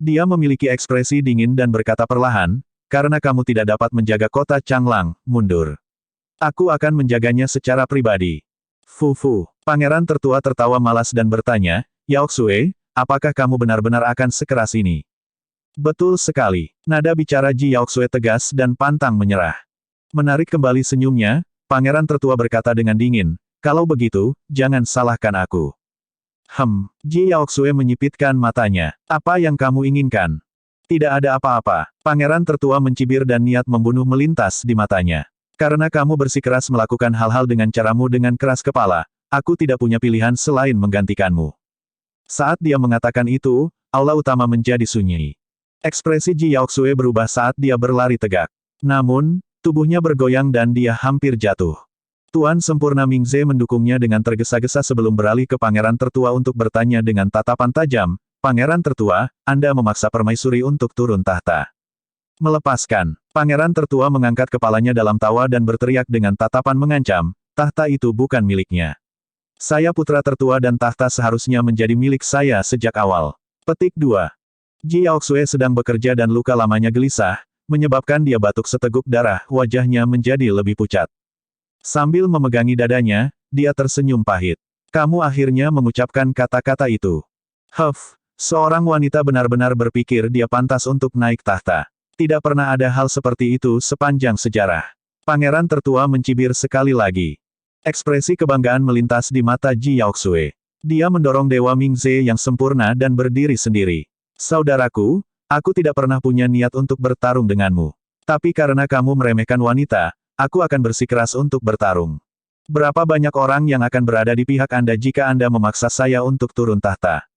Dia memiliki ekspresi dingin dan berkata perlahan, karena kamu tidak dapat menjaga kota Changlang, mundur. Aku akan menjaganya secara pribadi. Fu. Pangeran tertua tertawa malas dan bertanya, Yaoxue, apakah kamu benar-benar akan sekeras ini? Betul sekali. Nada bicara Ji Yaoxue tegas dan pantang menyerah. Menarik kembali senyumnya, pangeran tertua berkata dengan dingin, kalau begitu, jangan salahkan aku. Ji Yaoxue menyipitkan matanya. Apa yang kamu inginkan? Tidak ada apa-apa. Pangeran tertua mencibir dan niat membunuh melintas di matanya. Karena kamu bersikeras melakukan hal-hal dengan caramu dengan keras kepala, aku tidak punya pilihan selain menggantikanmu. Saat dia mengatakan itu, aula utama menjadi sunyi. Ekspresi Ji Yaoxue berubah saat dia berlari tegak. Namun, tubuhnya bergoyang dan dia hampir jatuh. Tuan Sempurna Mingze mendukungnya dengan tergesa-gesa sebelum beralih ke pangeran tertua untuk bertanya dengan tatapan tajam, "Pangeran tertua, Anda memaksa permaisuri untuk turun tahta." Melepaskan. Pangeran tertua mengangkat kepalanya dalam tawa dan berteriak dengan tatapan mengancam, "Tahta itu bukan miliknya. Saya putra tertua dan tahta seharusnya menjadi milik saya sejak awal." Petik 2. Ji Yaoxue sedang bekerja dan luka lamanya gelisah, menyebabkan dia batuk seteguk darah, wajahnya menjadi lebih pucat. Sambil memegangi dadanya, dia tersenyum pahit. "Kamu akhirnya mengucapkan kata-kata itu." Seorang wanita benar-benar berpikir dia pantas untuk naik tahta. Tidak pernah ada hal seperti itu sepanjang sejarah. Pangeran tertua mencibir sekali lagi. Ekspresi kebanggaan melintas di mata Ji Yaoxue. Dia mendorong Dewa Mingze yang sempurna dan berdiri sendiri. "Saudaraku, aku tidak pernah punya niat untuk bertarung denganmu. Tapi karena kamu meremehkan wanita, aku akan bersikeras untuk bertarung. Berapa banyak orang yang akan berada di pihak Anda jika Anda memaksa saya untuk turun tahta?"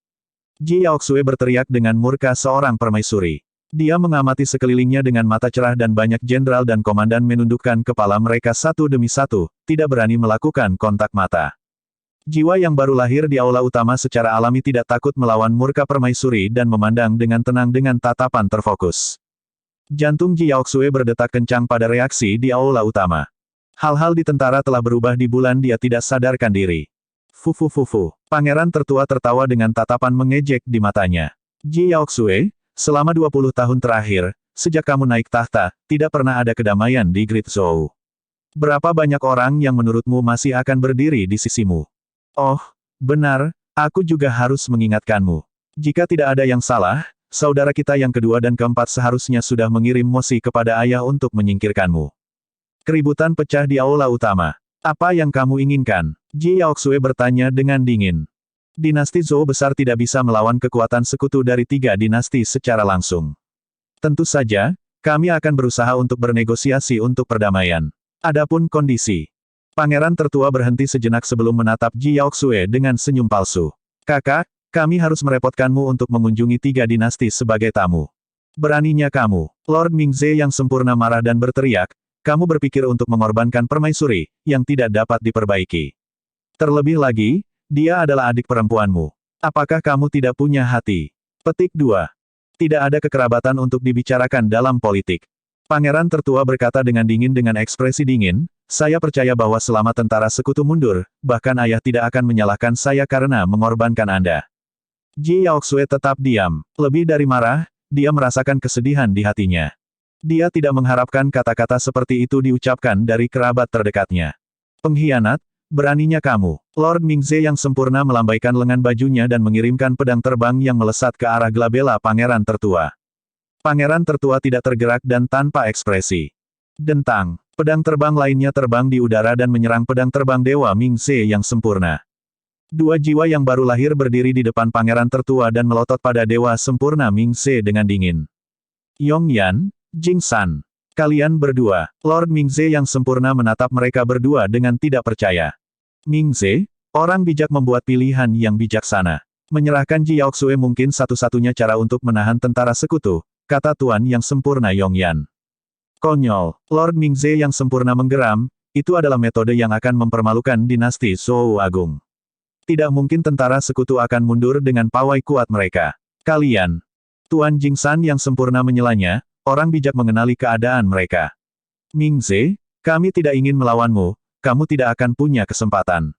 Ji Yaoxue berteriak dengan murka seorang permaisuri. Dia mengamati sekelilingnya dengan mata cerah dan banyak jenderal dan komandan menundukkan kepala mereka satu demi satu, tidak berani melakukan kontak mata. Jiwa yang baru lahir di aula utama secara alami tidak takut melawan murka permaisuri dan memandang dengan tenang dengan tatapan terfokus. Jantung Ji Yaoxue berdetak kencang pada reaksi di aula utama. Hal-hal di tentara telah berubah di bulan dia tidak sadarkan diri. Fufu. Pangeran tertua tertawa dengan tatapan mengejek di matanya. "Ji Yaoxue, selama 20 tahun terakhir, sejak kamu naik tahta, tidak pernah ada kedamaian di Great Zhou. Berapa banyak orang yang menurutmu masih akan berdiri di sisimu?" "Oh, benar, aku juga harus mengingatkanmu. Jika tidak ada yang salah, saudara kita yang kedua dan keempat seharusnya sudah mengirim mosi kepada ayah untuk menyingkirkanmu." Keributan pecah di aula utama. "Apa yang kamu inginkan?" Ji Yaoxue bertanya dengan dingin. Dinasti Zhou besar tidak bisa melawan kekuatan sekutu dari 3 dinasti secara langsung. "Tentu saja, kami akan berusaha untuk bernegosiasi untuk perdamaian. Adapun kondisi." Pangeran tertua berhenti sejenak sebelum menatap Ji Yaoxue dengan senyum palsu. "Kakak, kami harus merepotkanmu untuk mengunjungi 3 dinasti sebagai tamu. Beraninya kamu." Lord Mingze yang sempurna marah dan berteriak, "Kamu berpikir untuk mengorbankan permaisuri, yang tidak dapat diperbaiki. Terlebih lagi, dia adalah adik perempuanmu. Apakah kamu tidak punya hati?" Petik 2. Tidak ada kekerabatan untuk dibicarakan dalam politik. Pangeran tertua berkata dengan dingin dengan ekspresi dingin, "Saya percaya bahwa selama tentara sekutu mundur, bahkan ayah tidak akan menyalahkan saya karena mengorbankan Anda." Ji Yaoxue tetap diam. Lebih dari marah, dia merasakan kesedihan di hatinya. Dia tidak mengharapkan kata-kata seperti itu diucapkan dari kerabat terdekatnya. "Pengkhianat, beraninya kamu." Lord Mingze yang sempurna melambaikan lengan bajunya dan mengirimkan pedang terbang yang melesat ke arah glabella pangeran tertua. Pangeran tertua tidak tergerak dan tanpa ekspresi. Dentang. Pedang terbang lainnya terbang di udara dan menyerang pedang terbang Dewa Mingze yang sempurna. 2 jiwa yang baru lahir berdiri di depan pangeran tertua dan melotot pada Dewa sempurna Mingze dengan dingin. "Yongyan, Jing San. Kalian berdua." Lord Mingze yang sempurna menatap mereka berdua dengan tidak percaya. "Mingze, orang bijak membuat pilihan yang bijaksana. Menyerahkan Ji Yaoxue mungkin satu-satunya cara untuk menahan tentara sekutu," kata Tuan yang sempurna Yongyan. "Konyol." Lord Mingze yang sempurna menggeram, "Itu adalah metode yang akan mempermalukan dinasti Zhou Agung. Tidak mungkin tentara sekutu akan mundur dengan pawai kuat mereka. Kalian." Tuan Jingsan yang sempurna menyelanya, "Orang bijak mengenali keadaan mereka. Mingze, kami tidak ingin melawanmu, kamu tidak akan punya kesempatan.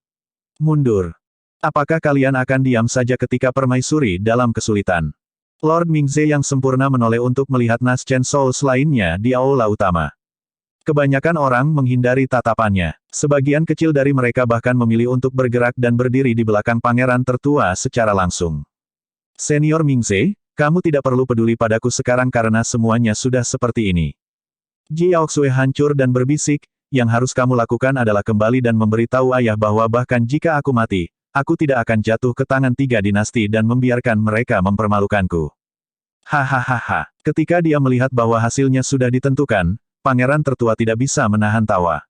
Mundur. Apakah kalian akan diam saja ketika permaisuri dalam kesulitan?" Lord Mingze yang sempurna menoleh untuk melihat Naschen Souls lainnya di aula utama. Kebanyakan orang menghindari tatapannya. Sebagian kecil dari mereka bahkan memilih untuk bergerak dan berdiri di belakang pangeran tertua secara langsung. "Senior Mingze, kamu tidak perlu peduli padaku sekarang karena semuanya sudah seperti ini." Ji Yaoxue hancur dan berbisik, "Yang harus kamu lakukan adalah kembali dan memberitahu ayah bahwa bahkan jika aku mati, aku tidak akan jatuh ke tangan 3 dinasti dan membiarkan mereka mempermalukanku." Hahaha. Ketika dia melihat bahwa hasilnya sudah ditentukan, pangeran tertua tidak bisa menahan tawa.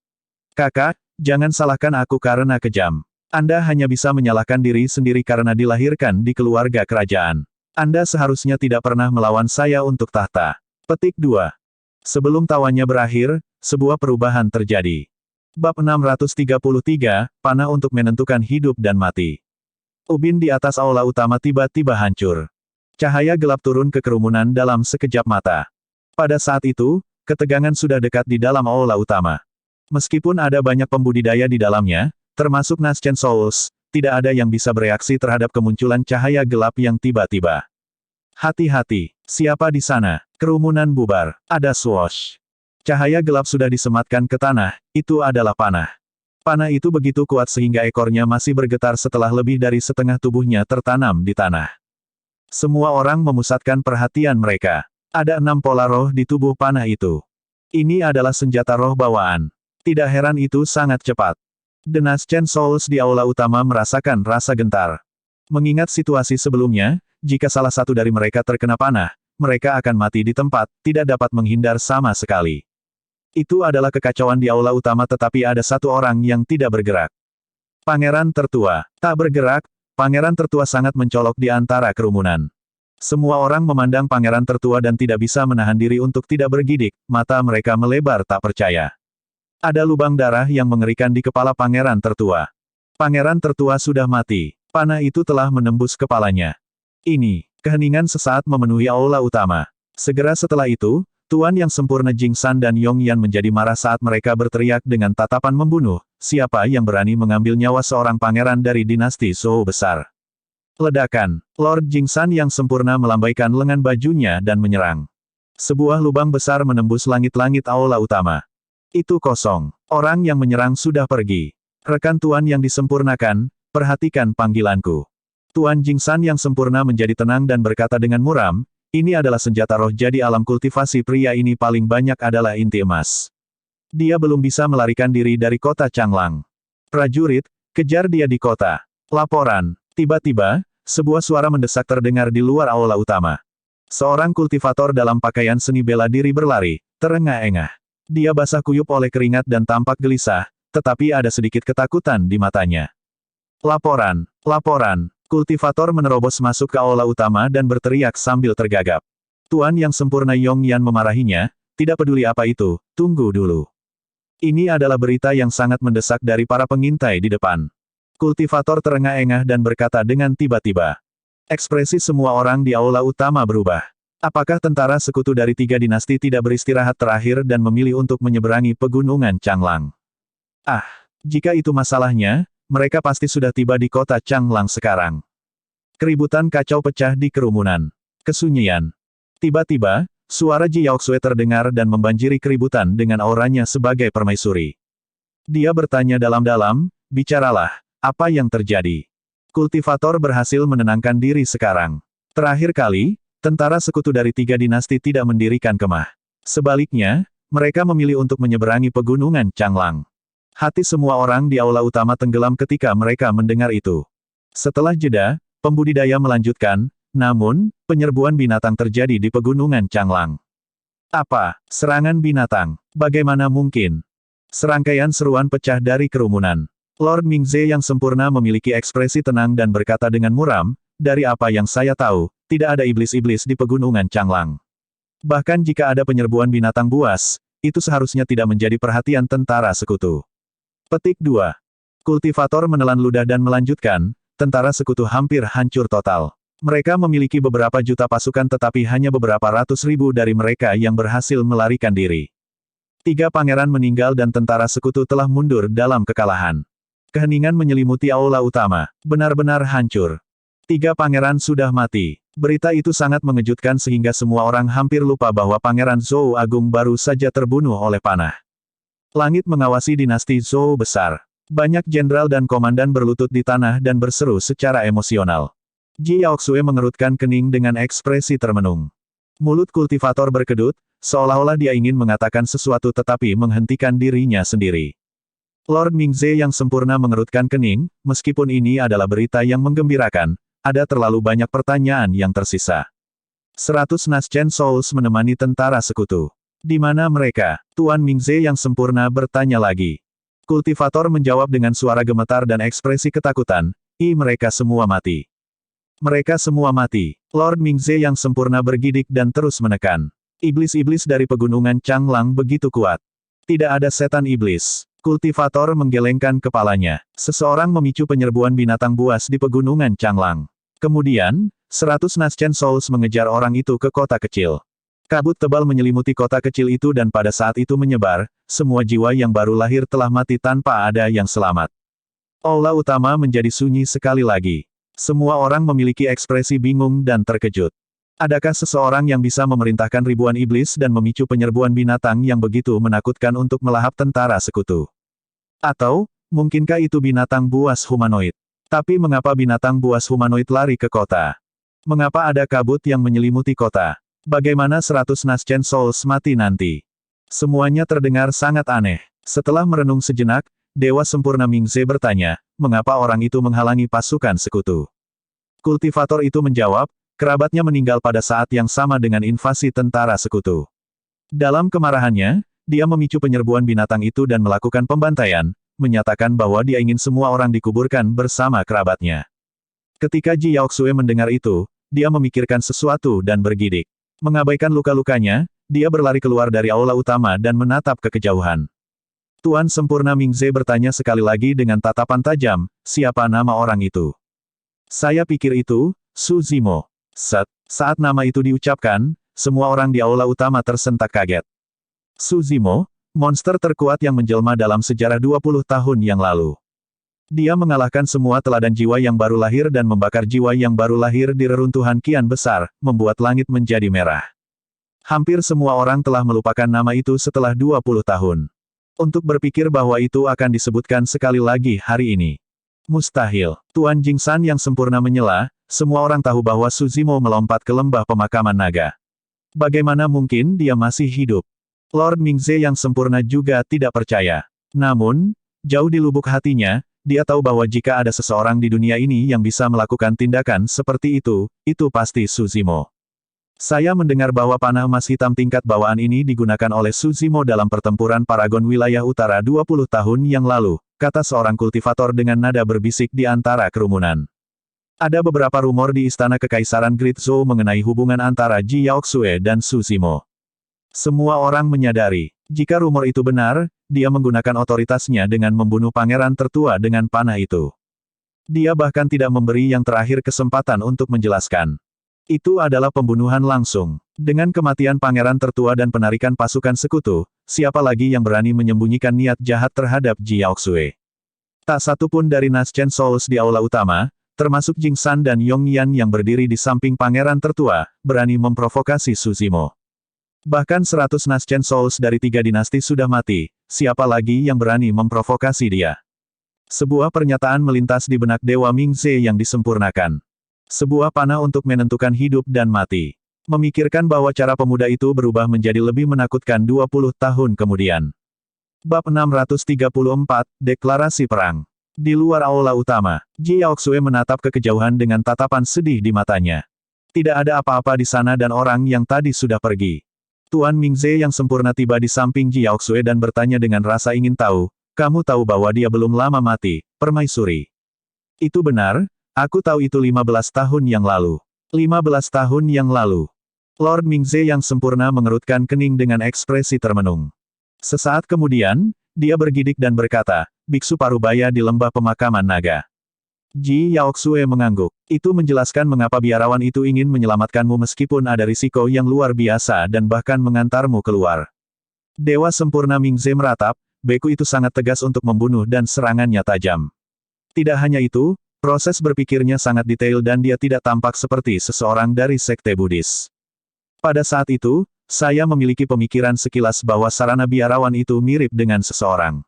"Kakak, jangan salahkan aku karena kejam. Anda hanya bisa menyalahkan diri sendiri karena dilahirkan di keluarga kerajaan. Anda seharusnya tidak pernah melawan saya untuk tahta." Petik 2. Sebelum tawanya berakhir, sebuah perubahan terjadi. Bab 633, Panah untuk menentukan hidup dan mati. Ubin di atas aula utama tiba-tiba hancur. Cahaya gelap turun ke kerumunan dalam sekejap mata. Pada saat itu, ketegangan sudah dekat di dalam aula utama. Meskipun ada banyak pembudidaya di dalamnya, termasuk Naschen Souls, tidak ada yang bisa bereaksi terhadap kemunculan cahaya gelap yang tiba-tiba. Hati-hati, siapa di sana? Kerumunan bubar, ada swoosh. Cahaya gelap sudah disematkan ke tanah, itu adalah panah. Panah itu begitu kuat sehingga ekornya masih bergetar setelah lebih dari setengah tubuhnya tertanam di tanah. Semua orang memusatkan perhatian mereka. Ada 6 pola roh di tubuh panah itu. Ini adalah senjata roh bawaan. Tidak heran itu sangat cepat. The Naschen Souls di aula utama merasakan rasa gentar. Mengingat situasi sebelumnya, jika salah satu dari mereka terkena panah, mereka akan mati di tempat, tidak dapat menghindar sama sekali. Itu adalah kekacauan di aula utama tetapi ada satu orang yang tidak bergerak. Pangeran tertua, tak bergerak, pangeran tertua sangat mencolok di antara kerumunan. Semua orang memandang pangeran tertua dan tidak bisa menahan diri untuk tidak bergidik, mata mereka melebar tak percaya. Ada lubang darah yang mengerikan di kepala pangeran tertua. Pangeran tertua sudah mati, panah itu telah menembus kepalanya. Ini, keheningan sesaat memenuhi aula utama. Segera setelah itu, Tuan yang sempurna Jing San dan Yong Yan menjadi marah saat mereka berteriak dengan tatapan membunuh, siapa yang berani mengambil nyawa seorang pangeran dari dinasti Zhou besar. Ledakan, Lord Jing San yang sempurna melambaikan lengan bajunya dan menyerang. Sebuah lubang besar menembus langit-langit aula utama. Itu kosong, orang yang menyerang sudah pergi. Rekan Tuan yang disempurnakan, perhatikan panggilanku. Tuan Jing San yang sempurna menjadi tenang dan berkata dengan muram, ini adalah senjata roh jadi alam kultivasi pria ini paling banyak adalah inti emas. Dia belum bisa melarikan diri dari kota Changlang. Prajurit, kejar dia di kota. Laporan. Tiba-tiba, sebuah suara mendesak terdengar di luar aula utama. Seorang kultivator dalam pakaian seni bela diri berlari, terengah-engah. Dia basah kuyup oleh keringat dan tampak gelisah, tetapi ada sedikit ketakutan di matanya. Laporan. Laporan. Kultivator menerobos masuk ke aula utama dan berteriak sambil tergagap. Tuan yang sempurna Yong Yan memarahinya, tidak peduli apa itu, tunggu dulu. Ini adalah berita yang sangat mendesak dari para pengintai di depan. Kultivator terengah-engah dan berkata dengan tiba-tiba. Ekspresi semua orang di aula utama berubah. Apakah tentara sekutu dari 3 dinasti tidak beristirahat terakhir dan memilih untuk menyeberangi pegunungan Changlang? Ah, jika itu masalahnya, mereka pasti sudah tiba di kota Changlang sekarang. Keributan kacau pecah di kerumunan. Kesunyian. Tiba-tiba, suara Ji Yaoxue terdengar dan membanjiri keributan dengan auranya sebagai permaisuri. Dia bertanya dalam-dalam, bicaralah, apa yang terjadi? Kultivator berhasil menenangkan diri sekarang. Terakhir kali, tentara sekutu dari 3 dinasti tidak mendirikan kemah. Sebaliknya, mereka memilih untuk menyeberangi pegunungan Changlang. Hati semua orang di aula utama tenggelam ketika mereka mendengar itu. Setelah jeda, pembudidaya melanjutkan, namun, penyerbuan binatang terjadi di pegunungan Changlang. Apa? Serangan binatang? Bagaimana mungkin? Serangkaian seruan pecah dari kerumunan. Lord Mingze yang sempurna memiliki ekspresi tenang dan berkata dengan muram, dari apa yang saya tahu, tidak ada iblis-iblis di pegunungan Changlang. Bahkan jika ada penyerbuan binatang buas, itu seharusnya tidak menjadi perhatian tentara sekutu. Petik 2. Kultivator menelan ludah dan melanjutkan, tentara sekutu hampir hancur total. Mereka memiliki beberapa juta pasukan tetapi hanya beberapa ratus ribu dari mereka yang berhasil melarikan diri. 3 pangeran meninggal dan tentara sekutu telah mundur dalam kekalahan. Keheningan menyelimuti aula utama, benar-benar hancur. 3 pangeran sudah mati. Berita itu sangat mengejutkan sehingga semua orang hampir lupa bahwa Pangeran Zhou Agung baru saja terbunuh oleh panah. Langit mengawasi dinasti Zhou besar. Banyak jenderal dan komandan berlutut di tanah dan berseru secara emosional. Ji Yaoxue mengerutkan kening dengan ekspresi termenung. Mulut kultivator berkedut, seolah-olah dia ingin mengatakan sesuatu tetapi menghentikan dirinya sendiri. Lord Mingze yang sempurna mengerutkan kening, meskipun ini adalah berita yang menggembirakan, ada terlalu banyak pertanyaan yang tersisa. 100 Naschen Souls menemani tentara sekutu. Di mana mereka? Tuan Mingze yang sempurna bertanya lagi. Kultivator menjawab dengan suara gemetar dan ekspresi ketakutan, mereka semua mati. Mereka semua mati. Lord Mingze yang sempurna bergidik dan terus menekan. Iblis-iblis dari pegunungan Changlang begitu kuat. Tidak ada setan iblis. Kultivator menggelengkan kepalanya. Seseorang memicu penyerbuan binatang buas di pegunungan Changlang. Kemudian, 100 Naschen Souls mengejar orang itu ke kota kecil. Kabut tebal menyelimuti kota kecil itu dan pada saat itu menyebar, semua jiwa yang baru lahir telah mati tanpa ada yang selamat. Aula utama menjadi sunyi sekali lagi. Semua orang memiliki ekspresi bingung dan terkejut. Adakah seseorang yang bisa memerintahkan ribuan iblis dan memicu penyerbuan binatang yang begitu menakutkan untuk melahap tentara sekutu? Atau, mungkinkah itu binatang buas humanoid? Tapi mengapa binatang buas humanoid lari ke kota? Mengapa ada kabut yang menyelimuti kota? Bagaimana 100 Naschen Souls mati nanti? Semuanya terdengar sangat aneh. Setelah merenung sejenak, Dewa Sempurna Mingze bertanya, mengapa orang itu menghalangi pasukan sekutu? Kultivator itu menjawab, kerabatnya meninggal pada saat yang sama dengan invasi tentara sekutu. Dalam kemarahannya, dia memicu penyerbuan binatang itu dan melakukan pembantaian, menyatakan bahwa dia ingin semua orang dikuburkan bersama kerabatnya. Ketika Ji Yaoxue mendengar itu, dia memikirkan sesuatu dan bergidik. Mengabaikan luka-lukanya, dia berlari keluar dari aula utama dan menatap ke kejauhan. Tuan Sempurna Mingze bertanya sekali lagi dengan tatapan tajam, siapa nama orang itu? Saya pikir itu, Su Zimo. Saat nama itu diucapkan, semua orang di aula utama tersentak kaget. Su Zimo, monster terkuat yang menjelma dalam sejarah 20 tahun yang lalu. Dia mengalahkan semua teladan jiwa yang baru lahir dan membakar jiwa yang baru lahir di reruntuhan kian besar, membuat langit menjadi merah. Hampir semua orang telah melupakan nama itu setelah 20 tahun. Untuk berpikir bahwa itu akan disebutkan sekali lagi hari ini. Mustahil. Tuan Jingsan yang sempurna menyela, semua orang tahu bahwa Su Zimo melompat ke lembah pemakaman naga. Bagaimana mungkin dia masih hidup? Lord Mingze yang sempurna juga tidak percaya. Namun, jauh di lubuk hatinya, dia tahu bahwa jika ada seseorang di dunia ini yang bisa melakukan tindakan seperti itu pasti Su Zimo. Saya mendengar bahwa panah emas hitam tingkat bawaan ini digunakan oleh Su Zimo dalam pertempuran Paragon Wilayah Utara 20 tahun yang lalu, kata seorang kultivator dengan nada berbisik di antara kerumunan. Ada beberapa rumor di Istana Kekaisaran Great Zhou mengenai hubungan antara Ji Yaoxue dan Su Zimo. Semua orang menyadari, jika rumor itu benar, dia menggunakan otoritasnya dengan membunuh pangeran tertua dengan panah itu. Dia bahkan tidak memberi yang terakhir kesempatan untuk menjelaskan. Itu adalah pembunuhan langsung. Dengan kematian pangeran tertua dan penarikan pasukan sekutu, siapa lagi yang berani menyembunyikan niat jahat terhadap Ji Yaoxue? Tak satu pun dari Naschen Souls di aula utama, termasuk Jingsan dan Yongyan yang berdiri di samping pangeran tertua, berani memprovokasi Su Zimo. Bahkan 100 Naschen Souls dari 3 dinasti sudah mati, siapa lagi yang berani memprovokasi dia? Sebuah pernyataan melintas di benak Dewa Mingze yang disempurnakan. Sebuah panah untuk menentukan hidup dan mati. Memikirkan bahwa cara pemuda itu berubah menjadi lebih menakutkan 20 tahun kemudian. Bab 634, Deklarasi Perang. Di luar aula utama, Ji Yaoxue menatap ke kejauhan dengan tatapan sedih di matanya. Tidak ada apa-apa di sana dan orang yang tadi sudah pergi. Tuan Mingze yang sempurna tiba di samping Ji Yaoxue dan bertanya dengan rasa ingin tahu, kamu tahu bahwa dia belum lama mati, Permaisuri. Itu benar, aku tahu itu 15 tahun yang lalu. 15 tahun yang lalu. Lord Mingze yang sempurna mengerutkan kening dengan ekspresi termenung. Sesaat kemudian, dia bergidik dan berkata, Biksu Parubaya di lembah pemakaman naga. Ji Yaoxue mengangguk. Itu menjelaskan mengapa biarawan itu ingin menyelamatkanmu meskipun ada risiko yang luar biasa dan bahkan mengantarmu keluar. Dewa Sempurna Mingze meratap, beku itu sangat tegas untuk membunuh dan serangannya tajam. Tidak hanya itu, proses berpikirnya sangat detail dan dia tidak tampak seperti seseorang dari sekte Buddhis. Pada saat itu, saya memiliki pemikiran sekilas bahwa sarana biarawan itu mirip dengan seseorang.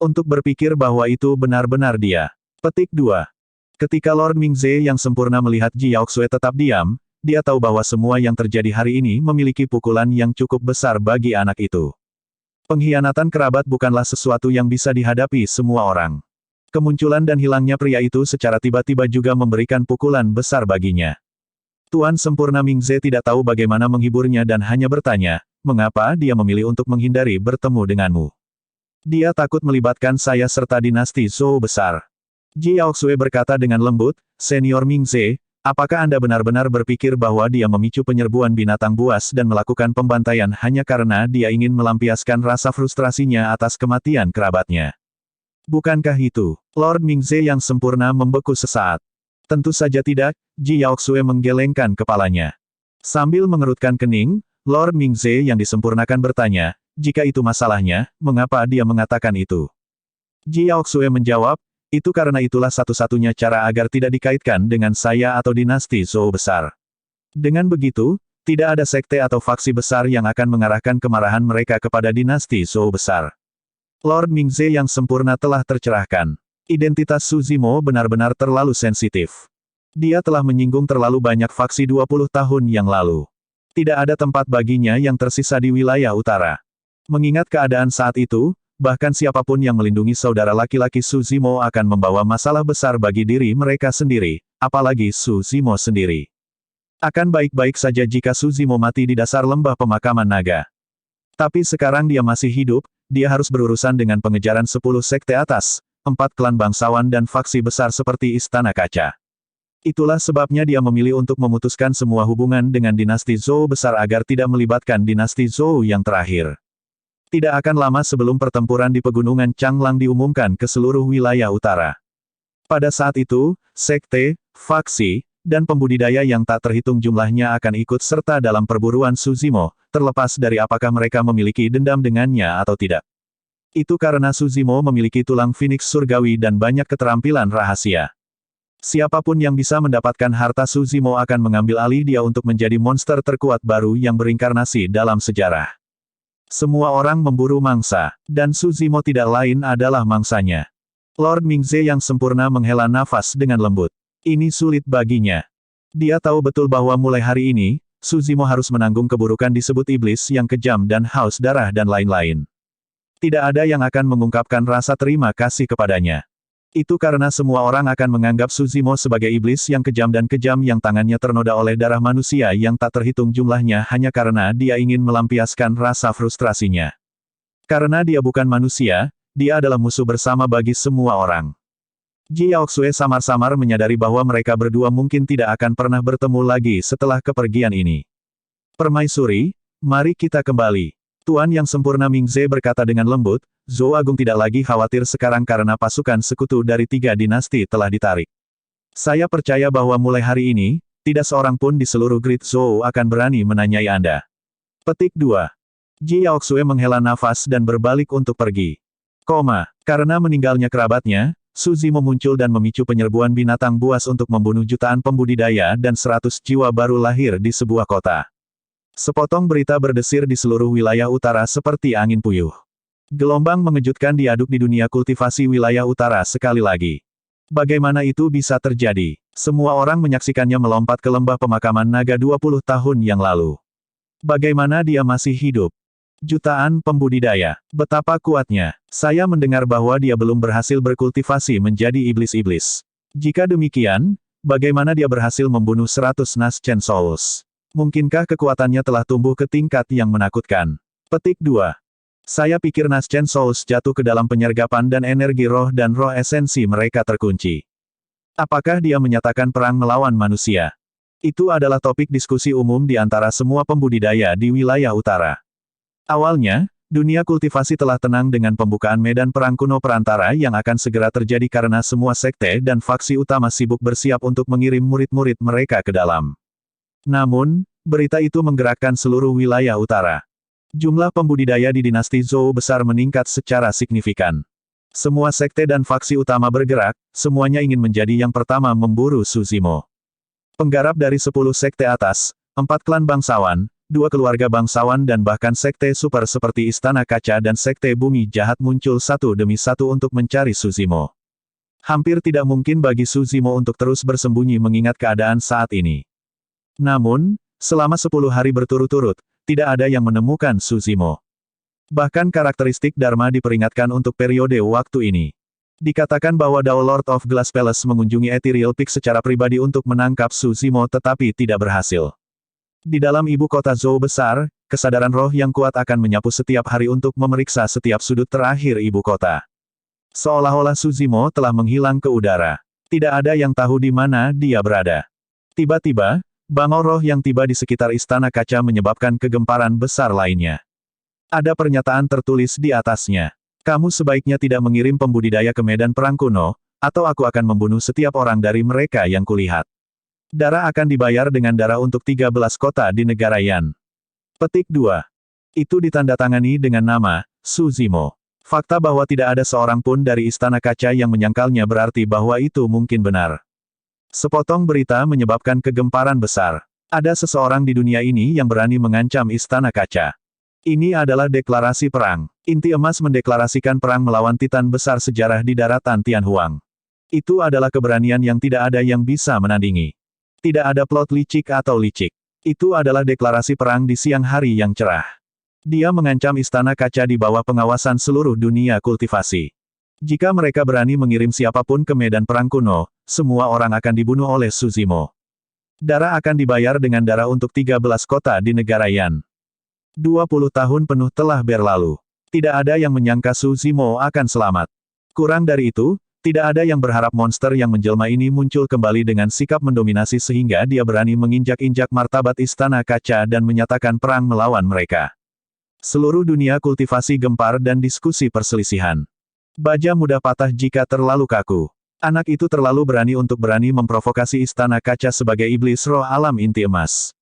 Untuk berpikir bahwa itu benar-benar dia. Petik 2. Ketika Lord Mingze yang sempurna melihat Ji Yaoxue tetap diam, dia tahu bahwa semua yang terjadi hari ini memiliki pukulan yang cukup besar bagi anak itu. Pengkhianatan kerabat bukanlah sesuatu yang bisa dihadapi semua orang. Kemunculan dan hilangnya pria itu secara tiba-tiba juga memberikan pukulan besar baginya. Tuan Sempurna Mingze tidak tahu bagaimana menghiburnya dan hanya bertanya, mengapa dia memilih untuk menghindari bertemu denganmu. Dia takut melibatkan saya serta dinasti Zhou besar. Ji Yaoxue berkata dengan lembut, Senior Mingze, Apakah Anda benar-benar berpikir bahwa dia memicu penyerbuan binatang buas dan melakukan pembantaian hanya karena dia ingin melampiaskan rasa frustrasinya atas kematian kerabatnya? Bukankah itu, Lord Mingze yang sempurna membeku sesaat? Tentu saja tidak, Ji Yaoxue menggelengkan kepalanya. Sambil mengerutkan kening, Lord Mingze yang disempurnakan bertanya, jika itu masalahnya, mengapa dia mengatakan itu? Ji Yaoxue menjawab, itu karena itulah satu-satunya cara agar tidak dikaitkan dengan saya atau dinasti Zhou besar. Dengan begitu, tidak ada sekte atau faksi besar yang akan mengarahkan kemarahan mereka kepada dinasti Zhou besar. Lord Mingze yang sempurna telah tercerahkan. Identitas Su Zimo benar-benar terlalu sensitif. Dia telah menyinggung terlalu banyak faksi 20 tahun yang lalu. Tidak ada tempat baginya yang tersisa di wilayah utara. Mengingat keadaan saat itu, bahkan siapapun yang melindungi saudara laki-laki Su Zimo akan membawa masalah besar bagi diri mereka sendiri, apalagi Su Zimo sendiri. Akan baik-baik saja jika Su Zimo mati di dasar lembah pemakaman naga. Tapi sekarang dia masih hidup, dia harus berurusan dengan pengejaran 10 sekte atas, 4 klan bangsawan dan faksi besar seperti Istana Kaca. Itulah sebabnya dia memilih untuk memutuskan semua hubungan dengan dinasti Zhou besar agar tidak melibatkan dinasti Zhou yang terakhir. Tidak akan lama sebelum pertempuran di pegunungan Changlang diumumkan ke seluruh wilayah utara. Pada saat itu, sekte, faksi, dan pembudidaya yang tak terhitung jumlahnya akan ikut serta dalam perburuan Su Zimo, terlepas dari apakah mereka memiliki dendam dengannya atau tidak. Itu karena Su Zimo memiliki tulang Phoenix surgawi dan banyak keterampilan rahasia. Siapapun yang bisa mendapatkan harta Su Zimo akan mengambil alih dia untuk menjadi monster terkuat baru yang berinkarnasi dalam sejarah. Semua orang memburu mangsa, dan Su Zimo tidak lain adalah mangsanya. Lord Mingze yang sempurna menghela nafas dengan lembut. Ini sulit baginya. Dia tahu betul bahwa mulai hari ini, Su Zimo harus menanggung keburukan disebut iblis yang kejam dan haus darah dan lain-lain. Tidak ada yang akan mengungkapkan rasa terima kasih kepadanya. Itu karena semua orang akan menganggap Su Zimo sebagai iblis yang kejam yang tangannya ternoda oleh darah manusia yang tak terhitung jumlahnya hanya karena dia ingin melampiaskan rasa frustrasinya. Karena dia bukan manusia, dia adalah musuh bersama bagi semua orang. Ji Yaoxue samar-samar menyadari bahwa mereka berdua mungkin tidak akan pernah bertemu lagi setelah kepergian ini. Permaisuri, mari kita kembali. Tuan yang sempurna Mingze berkata dengan lembut, Zhou Agung tidak lagi khawatir sekarang karena pasukan sekutu dari 3 dinasti telah ditarik. Saya percaya bahwa mulai hari ini, tidak seorang pun di seluruh Great Zhou akan berani menanyai Anda. Petik 2. Ji Yaoxue menghela nafas dan berbalik untuk pergi. Karena meninggalnya kerabatnya, Su Zimo muncul dan memicu penyerbuan binatang buas untuk membunuh jutaan pembudidaya dan 100 jiwa baru lahir di sebuah kota. Sepotong berita berdesir di seluruh wilayah utara seperti angin puyuh. Gelombang mengejutkan diaduk di dunia kultivasi wilayah utara sekali lagi. Bagaimana itu bisa terjadi? Semua orang menyaksikannya melompat ke lembah pemakaman naga 20 tahun yang lalu. Bagaimana dia masih hidup? Jutaan pembudidaya. Betapa kuatnya. Saya mendengar bahwa dia belum berhasil berkultivasi menjadi iblis-iblis. Jika demikian, bagaimana dia berhasil membunuh 100 Naschen Souls? Mungkinkah kekuatannya telah tumbuh ke tingkat yang menakutkan? Petik 2. Saya pikir Naschen Souls jatuh ke dalam penyergapan dan energi roh dan roh esensi mereka terkunci. Apakah dia menyatakan perang melawan manusia? Itu adalah topik diskusi umum di antara semua pembudidaya di wilayah utara. Awalnya, dunia kultivasi telah tenang dengan pembukaan medan perang kuno perantara yang akan segera terjadi karena semua sekte dan faksi utama sibuk bersiap untuk mengirim murid-murid mereka ke dalam. Namun, berita itu menggerakkan seluruh wilayah utara. Jumlah pembudidaya di dinasti Zhou besar meningkat secara signifikan. Semua sekte dan faksi utama bergerak, semuanya ingin menjadi yang pertama memburu Su Zimo. Penggarap dari 10 sekte atas, 4 klan bangsawan, 2 keluarga bangsawan dan bahkan sekte super seperti Istana Kaca dan sekte Bumi Jahat muncul satu demi satu untuk mencari Su Zimo. Hampir tidak mungkin bagi Su Zimo untuk terus bersembunyi mengingat keadaan saat ini. Namun, selama 10 hari berturut-turut, tidak ada yang menemukan Su Zimo. Bahkan karakteristik Dharma diperingatkan untuk periode waktu ini. Dikatakan bahwa Dao Lord of Glass Palace mengunjungi Ethereal Peak secara pribadi untuk menangkap Su Zimo tetapi tidak berhasil. Di dalam ibu kota Zhou besar, kesadaran roh yang kuat akan menyapu setiap hari untuk memeriksa setiap sudut terakhir ibu kota. Seolah-olah Su Zimo telah menghilang ke udara. Tidak ada yang tahu di mana dia berada. Tiba-tiba, bangau roh yang tiba di sekitar istana kaca menyebabkan kegemparan besar lainnya. Ada pernyataan tertulis di atasnya. Kamu sebaiknya tidak mengirim pembudidaya ke medan perang kuno, atau aku akan membunuh setiap orang dari mereka yang kulihat. Darah akan dibayar dengan darah untuk 13 kota di negara Yan. Petik 2. Itu ditandatangani dengan nama, Su Zimo. Fakta bahwa tidak ada seorang pun dari istana kaca yang menyangkalnya berarti bahwa itu mungkin benar. Sepotong berita menyebabkan kegemparan besar. Ada seseorang di dunia ini yang berani mengancam istana kaca. Ini adalah deklarasi perang. Inti emas mendeklarasikan perang melawan Titan besar sejarah di daratan Tianhuang. Itu adalah keberanian yang tidak ada yang bisa menandingi. Tidak ada plot licik atau licik. Itu adalah deklarasi perang di siang hari yang cerah. Dia mengancam istana kaca di bawah pengawasan seluruh dunia kultivasi. Jika mereka berani mengirim siapapun ke medan perang kuno, semua orang akan dibunuh oleh Su Zimo. Darah akan dibayar dengan darah untuk 13 kota di negara Yan. 20 tahun penuh telah berlalu. Tidak ada yang menyangka Su Zimo akan selamat. Kurang dari itu, tidak ada yang berharap monster yang menjelma ini muncul kembali dengan sikap mendominasi sehingga dia berani menginjak-injak martabat istana kaca dan menyatakan perang melawan mereka. Seluruh dunia kultivasi gempar dan diskusi perselisihan. Baja mudah patah jika terlalu kaku. Anak itu terlalu berani untuk berani memprovokasi istana kaca sebagai iblis roh alam inti emas.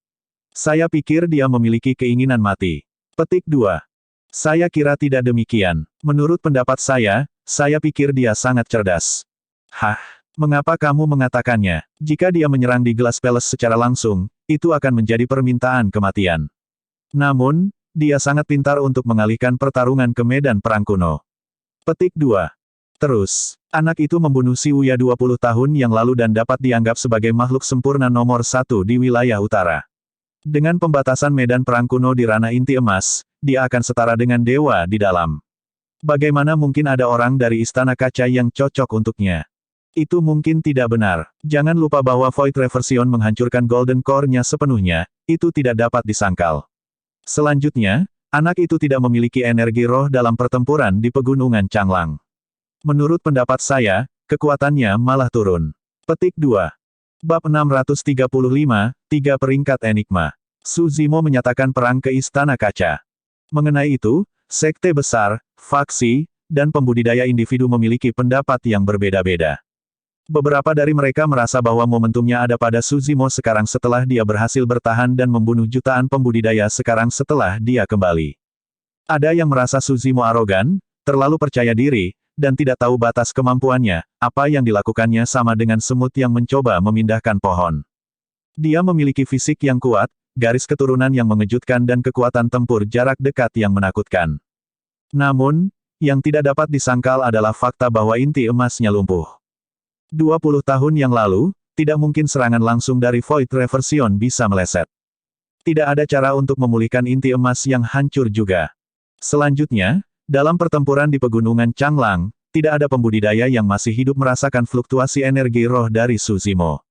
Saya pikir dia memiliki keinginan mati. Petik 2. Saya kira tidak demikian. Menurut pendapat saya pikir dia sangat cerdas. Hah? Mengapa kamu mengatakannya? Jika dia menyerang di Glass Palace secara langsung, itu akan menjadi permintaan kematian. Namun, dia sangat pintar untuk mengalihkan pertarungan ke medan perang kuno. Petik 2. Terus, anak itu membunuh Si Wuya 20 tahun yang lalu dan dapat dianggap sebagai makhluk sempurna nomor 1 di wilayah utara. Dengan pembatasan medan perang kuno di ranah inti emas, dia akan setara dengan dewa di dalam. Bagaimana mungkin ada orang dari istana kaca yang cocok untuknya? Itu mungkin tidak benar. Jangan lupa bahwa Void Reversion menghancurkan Golden Core-nya sepenuhnya, itu tidak dapat disangkal. Selanjutnya, anak itu tidak memiliki energi roh dalam pertempuran di pegunungan Changlang. Menurut pendapat saya, kekuatannya malah turun. Petik 2. Bab 635, 3 peringkat enigma. Su Zimo menyatakan perang ke istana kaca. Mengenai itu, sekte besar, faksi, dan pembudidaya individu memiliki pendapat yang berbeda-beda. Beberapa dari mereka merasa bahwa momentumnya ada pada Su Zimo sekarang setelah dia berhasil bertahan dan membunuh jutaan pembudidaya sekarang setelah dia kembali. Ada yang merasa Su Zimo arogan, terlalu percaya diri, dan tidak tahu batas kemampuannya, apa yang dilakukannya sama dengan semut yang mencoba memindahkan pohon. Dia memiliki fisik yang kuat, garis keturunan yang mengejutkan dan kekuatan tempur jarak dekat yang menakutkan. Namun, yang tidak dapat disangkal adalah fakta bahwa inti emasnya lumpuh. 20 tahun yang lalu, tidak mungkin serangan langsung dari Void Reversion bisa meleset. Tidak ada cara untuk memulihkan inti emas yang hancur juga. Selanjutnya, dalam pertempuran di pegunungan Changlang, tidak ada pembudidaya yang masih hidup merasakan fluktuasi energi roh dari Su Zimo.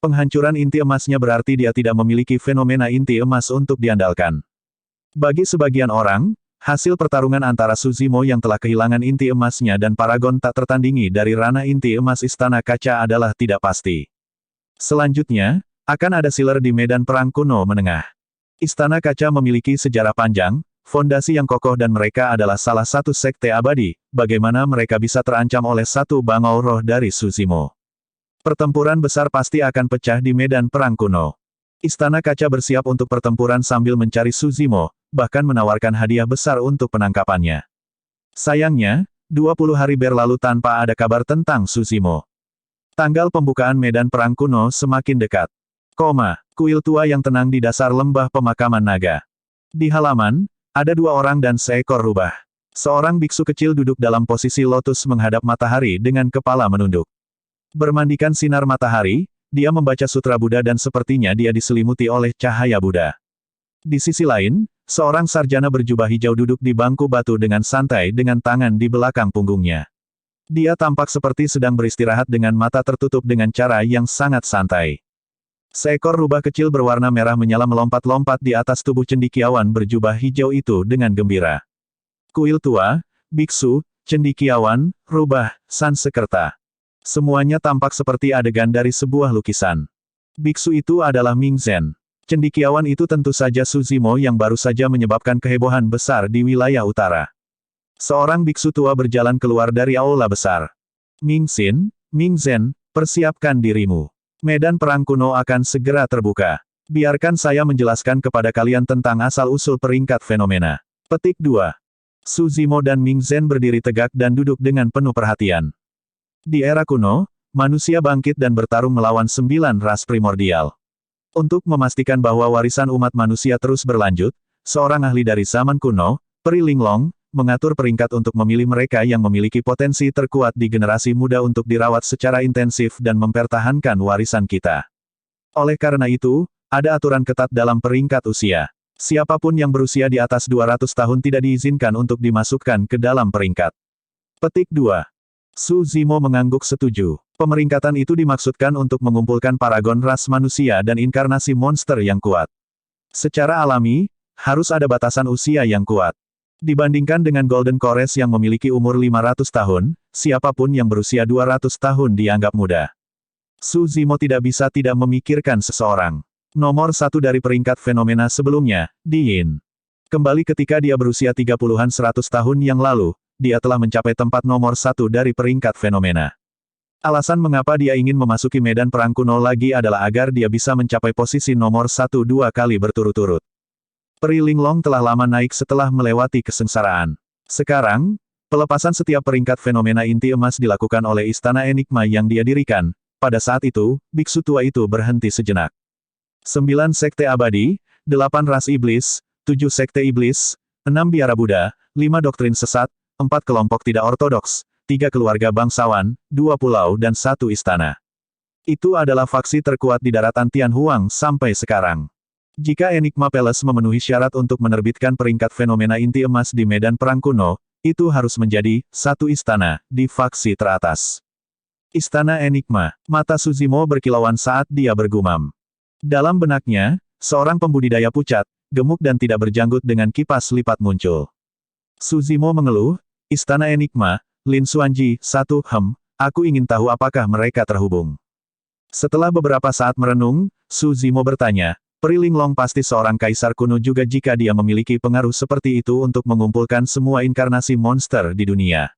Penghancuran inti emasnya berarti dia tidak memiliki fenomena inti emas untuk diandalkan. Bagi sebagian orang, hasil pertarungan antara Su Zimo yang telah kehilangan inti emasnya dan paragon tak tertandingi dari ranah inti emas istana kaca adalah tidak pasti. Selanjutnya, akan ada Sealer di medan perang kuno menengah. Istana kaca memiliki sejarah panjang, fondasi yang kokoh dan mereka adalah salah satu sekte abadi, bagaimana mereka bisa terancam oleh satu bangau roh dari Su Zimo. Pertempuran besar pasti akan pecah di medan perang kuno. Istana kaca bersiap untuk pertempuran sambil mencari Su Zimo, bahkan menawarkan hadiah besar untuk penangkapannya. Sayangnya, 20 hari berlalu tanpa ada kabar tentang Su Zimo. Tanggal pembukaan medan perang kuno semakin dekat. Kuil tua yang tenang di dasar lembah pemakaman naga. Di halaman, ada 2 orang dan seekor rubah. Seorang biksu kecil duduk dalam posisi lotus menghadap matahari dengan kepala menunduk. Bermandikan sinar matahari, dia membaca sutra Buddha dan sepertinya dia diselimuti oleh cahaya Buddha. Di sisi lain, seorang sarjana berjubah hijau duduk di bangku batu dengan santai dengan tangan di belakang punggungnya. Dia tampak seperti sedang beristirahat dengan mata tertutup dengan cara yang sangat santai. Seekor rubah kecil berwarna merah menyala melompat-lompat di atas tubuh cendekiawan berjubah hijau itu dengan gembira. Kuil tua, biksu, cendekiawan, rubah, Sansekerta. Semuanya tampak seperti adegan dari sebuah lukisan. Biksu itu adalah Ming Zhen. Cendekiawan itu tentu saja Suzimo yang baru saja menyebabkan kehebohan besar di wilayah utara. Seorang biksu tua berjalan keluar dari aula besar. Ming Xin, Ming Zhen, persiapkan dirimu. Medan perang kuno akan segera terbuka. Biarkan saya menjelaskan kepada kalian tentang asal-usul peringkat fenomena. Petik 2. Suzimo dan Ming Zhen berdiri tegak dan duduk dengan penuh perhatian. Di era kuno, manusia bangkit dan bertarung melawan 9 ras primordial. Untuk memastikan bahwa warisan umat manusia terus berlanjut, seorang ahli dari zaman kuno, Pri Linglong, mengatur peringkat untuk memilih mereka yang memiliki potensi terkuat di generasi muda untuk dirawat secara intensif dan mempertahankan warisan kita. Oleh karena itu, ada aturan ketat dalam peringkat usia. Siapapun yang berusia di atas 200 tahun tidak diizinkan untuk dimasukkan ke dalam peringkat. Petik 2. Suzimo mengangguk setuju. Pemeringkatan itu dimaksudkan untuk mengumpulkan paragon ras manusia dan inkarnasi monster yang kuat. Secara alami, harus ada batasan usia yang kuat. Dibandingkan dengan Golden Chorus yang memiliki umur 500 tahun, siapapun yang berusia 200 tahun dianggap muda. Suzimo tidak bisa tidak memikirkan seseorang. Nomor 1 dari peringkat fenomena sebelumnya, Diin. Kembali ketika dia berusia 30-an 100 tahun yang lalu, dia telah mencapai tempat nomor 1 dari peringkat fenomena. Alasan mengapa dia ingin memasuki medan perang kuno lagi adalah agar dia bisa mencapai posisi nomor 1 2 kali berturut-turut. Pri Linglong telah lama naik setelah melewati kesengsaraan. Sekarang, pelepasan setiap peringkat fenomena inti emas dilakukan oleh Istana Enigma yang dia dirikan. Pada saat itu, biksu tua itu berhenti sejenak. 9 sekte abadi, 8 ras iblis, 7 sekte iblis, 6 biara Buddha, 5 doktrin sesat, 4 kelompok tidak ortodoks, 3 keluarga bangsawan, 2 pulau dan 1 istana. Itu adalah faksi terkuat di daratan Tianhuang sampai sekarang. Jika Enigma Palace memenuhi syarat untuk menerbitkan peringkat fenomena inti emas di medan perang kuno, itu harus menjadi 1 istana di faksi teratas. Istana Enigma. Mata Suzimo berkilauan saat dia bergumam. Dalam benaknya, seorang pembudidaya pucat, gemuk dan tidak berjanggut dengan kipas lipat muncul. Suzimo mengeluh, Istana Enigma, Lin Xuanji, 1, aku ingin tahu apakah mereka terhubung. Setelah beberapa saat merenung, Suzimo bertanya, Pri Linglong pasti seorang kaisar kuno juga jika dia memiliki pengaruh seperti itu untuk mengumpulkan semua inkarnasi monster di dunia.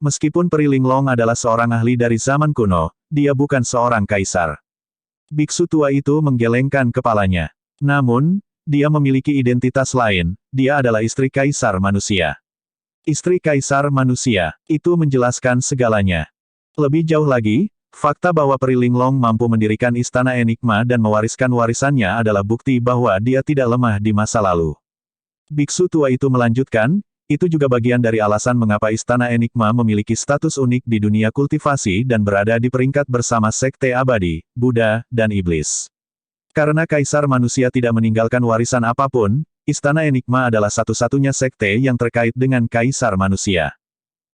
Meskipun Pri Linglong adalah seorang ahli dari zaman kuno, dia bukan seorang kaisar. Biksu tua itu menggelengkan kepalanya. Namun, dia memiliki identitas lain, dia adalah istri kaisar manusia. Istri kaisar manusia, itu menjelaskan segalanya. Lebih jauh lagi, fakta bahwa Pri Linglong mampu mendirikan Istana Enigma dan mewariskan warisannya adalah bukti bahwa dia tidak lemah di masa lalu. Biksu tua itu melanjutkan, itu juga bagian dari alasan mengapa Istana Enigma memiliki status unik di dunia kultivasi dan berada di peringkat bersama Sekte Abadi, Buddha, dan Iblis. Karena Kaisar Manusia tidak meninggalkan warisan apapun, Istana Enigma adalah satu-satunya sekte yang terkait dengan Kaisar Manusia.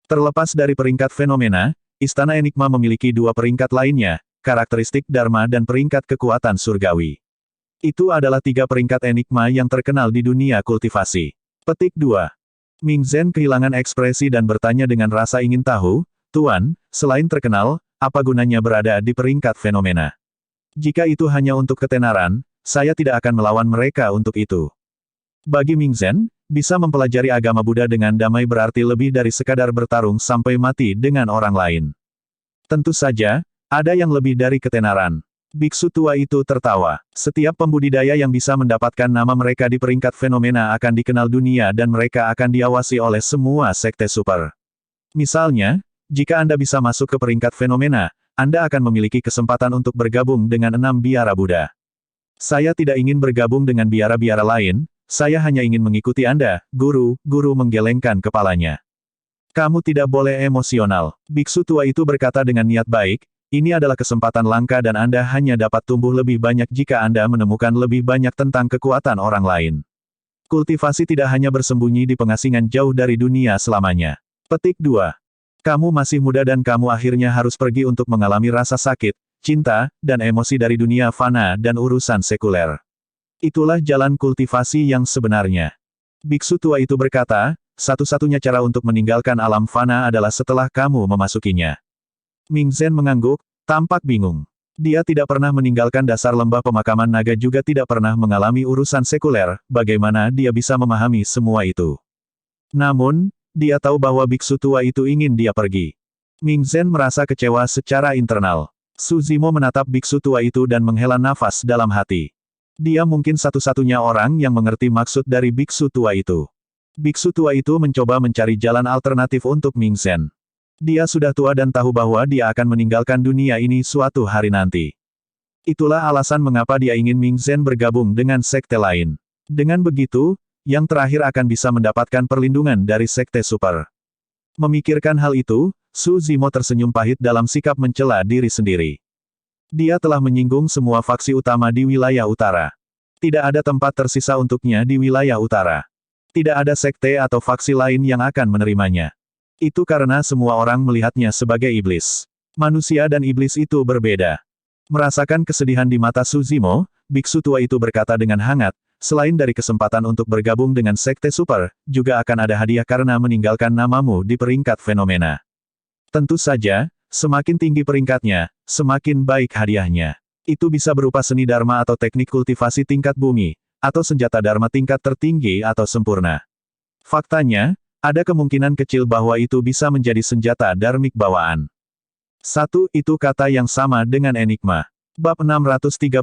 Terlepas dari peringkat fenomena, Istana Enigma memiliki 2 peringkat lainnya, karakteristik Dharma dan peringkat kekuatan surgawi. Itu adalah 3 peringkat Enigma yang terkenal di dunia kultivasi. Petik 2. Ming Zhen kehilangan ekspresi dan bertanya dengan rasa ingin tahu, Tuan, selain terkenal, apa gunanya berada di peringkat fenomena? Jika itu hanya untuk ketenaran, saya tidak akan melawan mereka untuk itu. Bagi Ming Zhen, bisa mempelajari agama Buddha dengan damai berarti lebih dari sekadar bertarung sampai mati dengan orang lain. Tentu saja, ada yang lebih dari ketenaran. Biksu tua itu tertawa. Setiap pembudidaya yang bisa mendapatkan nama mereka di peringkat fenomena akan dikenal dunia dan mereka akan diawasi oleh semua sekte super. Misalnya, jika Anda bisa masuk ke peringkat fenomena, Anda akan memiliki kesempatan untuk bergabung dengan 6 biara Buddha. Saya tidak ingin bergabung dengan biara-biara lain, saya hanya ingin mengikuti Anda, Guru. Guru menggelengkan kepalanya. Kamu tidak boleh emosional. Biksu tua itu berkata dengan niat baik, ini adalah kesempatan langka dan Anda hanya dapat tumbuh lebih banyak jika Anda menemukan lebih banyak tentang kekuatan orang lain. Kultivasi tidak hanya bersembunyi di pengasingan jauh dari dunia selamanya. Petik 2. Kamu masih muda dan kamu akhirnya harus pergi untuk mengalami rasa sakit, cinta, dan emosi dari dunia fana dan urusan sekuler. Itulah jalan kultivasi yang sebenarnya. Biksu tua itu berkata, satu-satunya cara untuk meninggalkan alam fana adalah setelah kamu memasukinya. Ming Zhen mengangguk, tampak bingung. Dia tidak pernah meninggalkan dasar lembah pemakaman naga juga tidak pernah mengalami urusan sekuler, bagaimana dia bisa memahami semua itu. Namun, dia tahu bahwa biksu tua itu ingin dia pergi. Ming Zhen merasa kecewa secara internal. Su Zimo menatap biksu tua itu dan menghela nafas dalam hati. Dia mungkin satu-satunya orang yang mengerti maksud dari biksu tua itu. Biksu tua itu mencoba mencari jalan alternatif untuk Ming Zhen. Dia sudah tua dan tahu bahwa dia akan meninggalkan dunia ini suatu hari nanti. Itulah alasan mengapa dia ingin Ming Zhen bergabung dengan sekte lain. Dengan begitu, yang terakhir akan bisa mendapatkan perlindungan dari sekte super. Memikirkan hal itu, Su Zimo tersenyum pahit dalam sikap mencela diri sendiri. Dia telah menyinggung semua faksi utama di wilayah utara. Tidak ada tempat tersisa untuknya di wilayah utara. Tidak ada sekte atau faksi lain yang akan menerimanya. Itu karena semua orang melihatnya sebagai iblis. Manusia dan iblis itu berbeda. Merasakan kesedihan di mata Su Zimo, biksu tua itu berkata dengan hangat, selain dari kesempatan untuk bergabung dengan sekte super, juga akan ada hadiah karena meninggalkan namamu di peringkat fenomena. Tentu saja, semakin tinggi peringkatnya, semakin baik hadiahnya. Itu bisa berupa seni dharma atau teknik kultivasi tingkat bumi, atau senjata dharma tingkat tertinggi atau sempurna. Faktanya, ada kemungkinan kecil bahwa itu bisa menjadi senjata dharmik bawaan. Itu kata yang sama dengan enigma. Bab 636,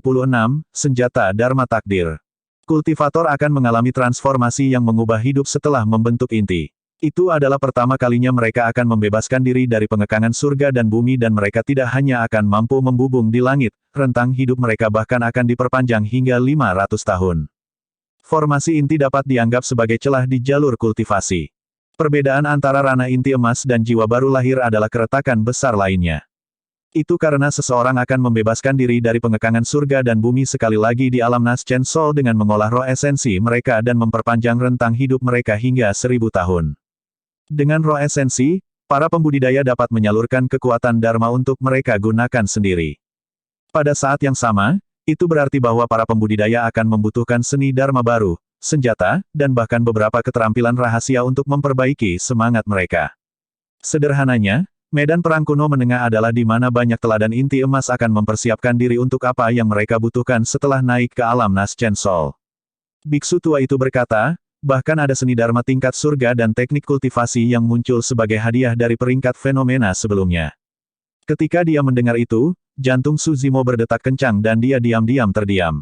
Senjata Dharma Takdir. Kultivator akan mengalami transformasi yang mengubah hidup setelah membentuk inti. Itu adalah pertama kalinya mereka akan membebaskan diri dari pengekangan surga dan bumi dan mereka tidak hanya akan mampu membubung di langit, rentang hidup mereka bahkan akan diperpanjang hingga 500 tahun. Formasi inti dapat dianggap sebagai celah di jalur kultivasi. Perbedaan antara ranah inti emas dan jiwa baru lahir adalah keretakan besar lainnya. Itu karena seseorang akan membebaskan diri dari pengekangan surga dan bumi sekali lagi di alam Naschen Soul dengan mengolah roh esensi mereka dan memperpanjang rentang hidup mereka hingga 1000 tahun. Dengan roh esensi, para pembudidaya dapat menyalurkan kekuatan Dharma untuk mereka gunakan sendiri. Pada saat yang sama, itu berarti bahwa para pembudidaya akan membutuhkan seni Dharma baru, senjata, dan bahkan beberapa keterampilan rahasia untuk memperbaiki semangat mereka. Sederhananya, medan perang kuno menengah adalah di mana banyak teladan inti emas akan mempersiapkan diri untuk apa yang mereka butuhkan setelah naik ke alam Naschen Soul. Biksu tua itu berkata, bahkan ada seni dharma tingkat surga dan teknik kultivasi yang muncul sebagai hadiah dari peringkat fenomena sebelumnya. Ketika dia mendengar itu, jantung Su Zimo berdetak kencang dan dia diam-diam terdiam.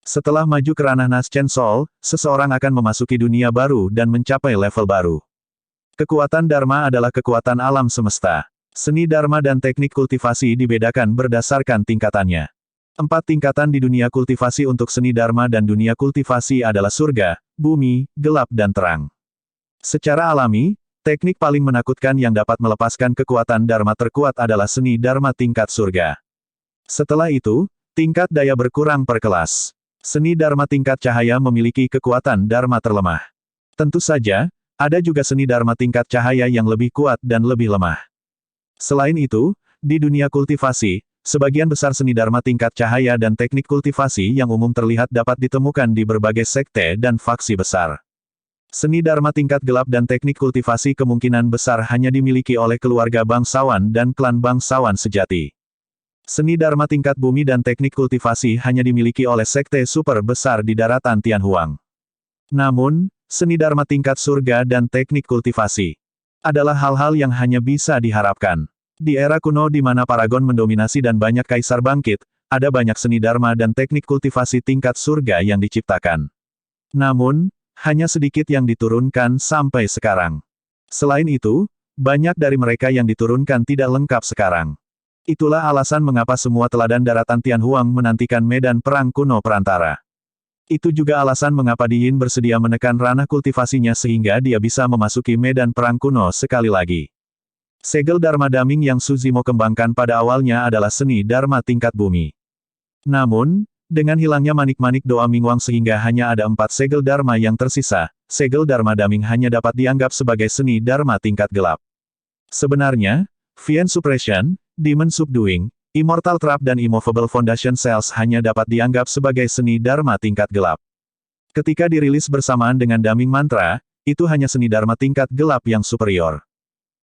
Setelah maju ke ranah Naschen Soul, seseorang akan memasuki dunia baru dan mencapai level baru. Kekuatan Dharma adalah kekuatan alam semesta. Seni Dharma dan teknik kultivasi dibedakan berdasarkan tingkatannya. 4 tingkatan di dunia kultivasi untuk seni Dharma dan dunia kultivasi adalah surga, bumi, gelap dan terang. Secara alami, teknik paling menakutkan yang dapat melepaskan kekuatan Dharma terkuat adalah seni Dharma tingkat surga. Setelah itu, tingkat daya berkurang per kelas. Seni Dharma tingkat cahaya memiliki kekuatan Dharma terlemah. Tentu saja, ada juga seni Dharma tingkat cahaya yang lebih kuat dan lebih lemah. Selain itu, di dunia kultivasi, sebagian besar seni Dharma tingkat cahaya dan teknik kultivasi yang umum terlihat dapat ditemukan di berbagai sekte dan faksi besar. Seni Dharma tingkat gelap dan teknik kultivasi kemungkinan besar hanya dimiliki oleh keluarga bangsawan dan klan bangsawan sejati. Seni Dharma tingkat bumi dan teknik kultivasi hanya dimiliki oleh sekte super besar di daratan Tianhuang. Namun, seni Dharma tingkat surga dan teknik kultivasi adalah hal-hal yang hanya bisa diharapkan. Di era kuno di mana Paragon mendominasi dan banyak kaisar bangkit, ada banyak seni Dharma dan teknik kultivasi tingkat surga yang diciptakan. Namun, hanya sedikit yang diturunkan sampai sekarang. Selain itu, banyak dari mereka yang diturunkan tidak lengkap sekarang. Itulah alasan mengapa semua teladan daratan Tianhuang menantikan medan perang kuno perantara. Itu juga alasan mengapa Diyin bersedia menekan ranah kultivasinya sehingga dia bisa memasuki medan perang kuno sekali lagi. Segel Dharma Daming yang Su Zimo kembangkan pada awalnya adalah seni Dharma tingkat bumi. Namun, dengan hilangnya manik-manik doa Mingwang sehingga hanya ada 4 segel Dharma yang tersisa, segel Dharma Daming hanya dapat dianggap sebagai seni Dharma tingkat gelap. Sebenarnya, Vien Suppression, Demon Subduing, Immortal Trap dan Immovable Foundation Cells hanya dapat dianggap sebagai seni Dharma tingkat gelap. Ketika dirilis bersamaan dengan Daming Mantra, itu hanya seni Dharma tingkat gelap yang superior.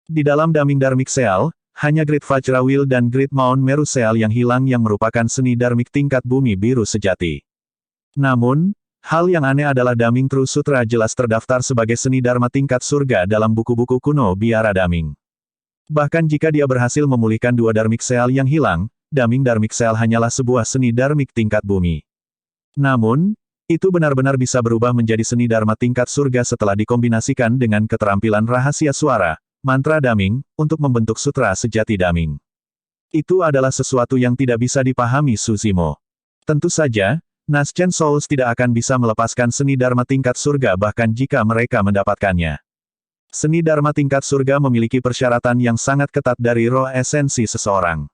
Di dalam Daming Dharmic Cell, hanya Great Vajrawheel dan Great Mount Meruseal yang hilang yang merupakan seni darmik tingkat bumi biru sejati. Namun, hal yang aneh adalah Daming True Sutra jelas terdaftar sebagai seni dharma tingkat surga dalam buku-buku kuno biara Daming. Bahkan jika dia berhasil memulihkan dua Dharmic Seal yang hilang, Daming Dharmic Seal hanyalah sebuah seni darmik tingkat bumi. Namun, itu benar-benar bisa berubah menjadi seni dharma tingkat surga setelah dikombinasikan dengan keterampilan rahasia suara, mantra Daming, untuk membentuk sutra sejati Daming. Itu adalah sesuatu yang tidak bisa dipahami Suzimo. Tentu saja, Naschen Souls tidak akan bisa melepaskan seni dharma tingkat surga bahkan jika mereka mendapatkannya. Seni dharma tingkat surga memiliki persyaratan yang sangat ketat dari roh esensi seseorang.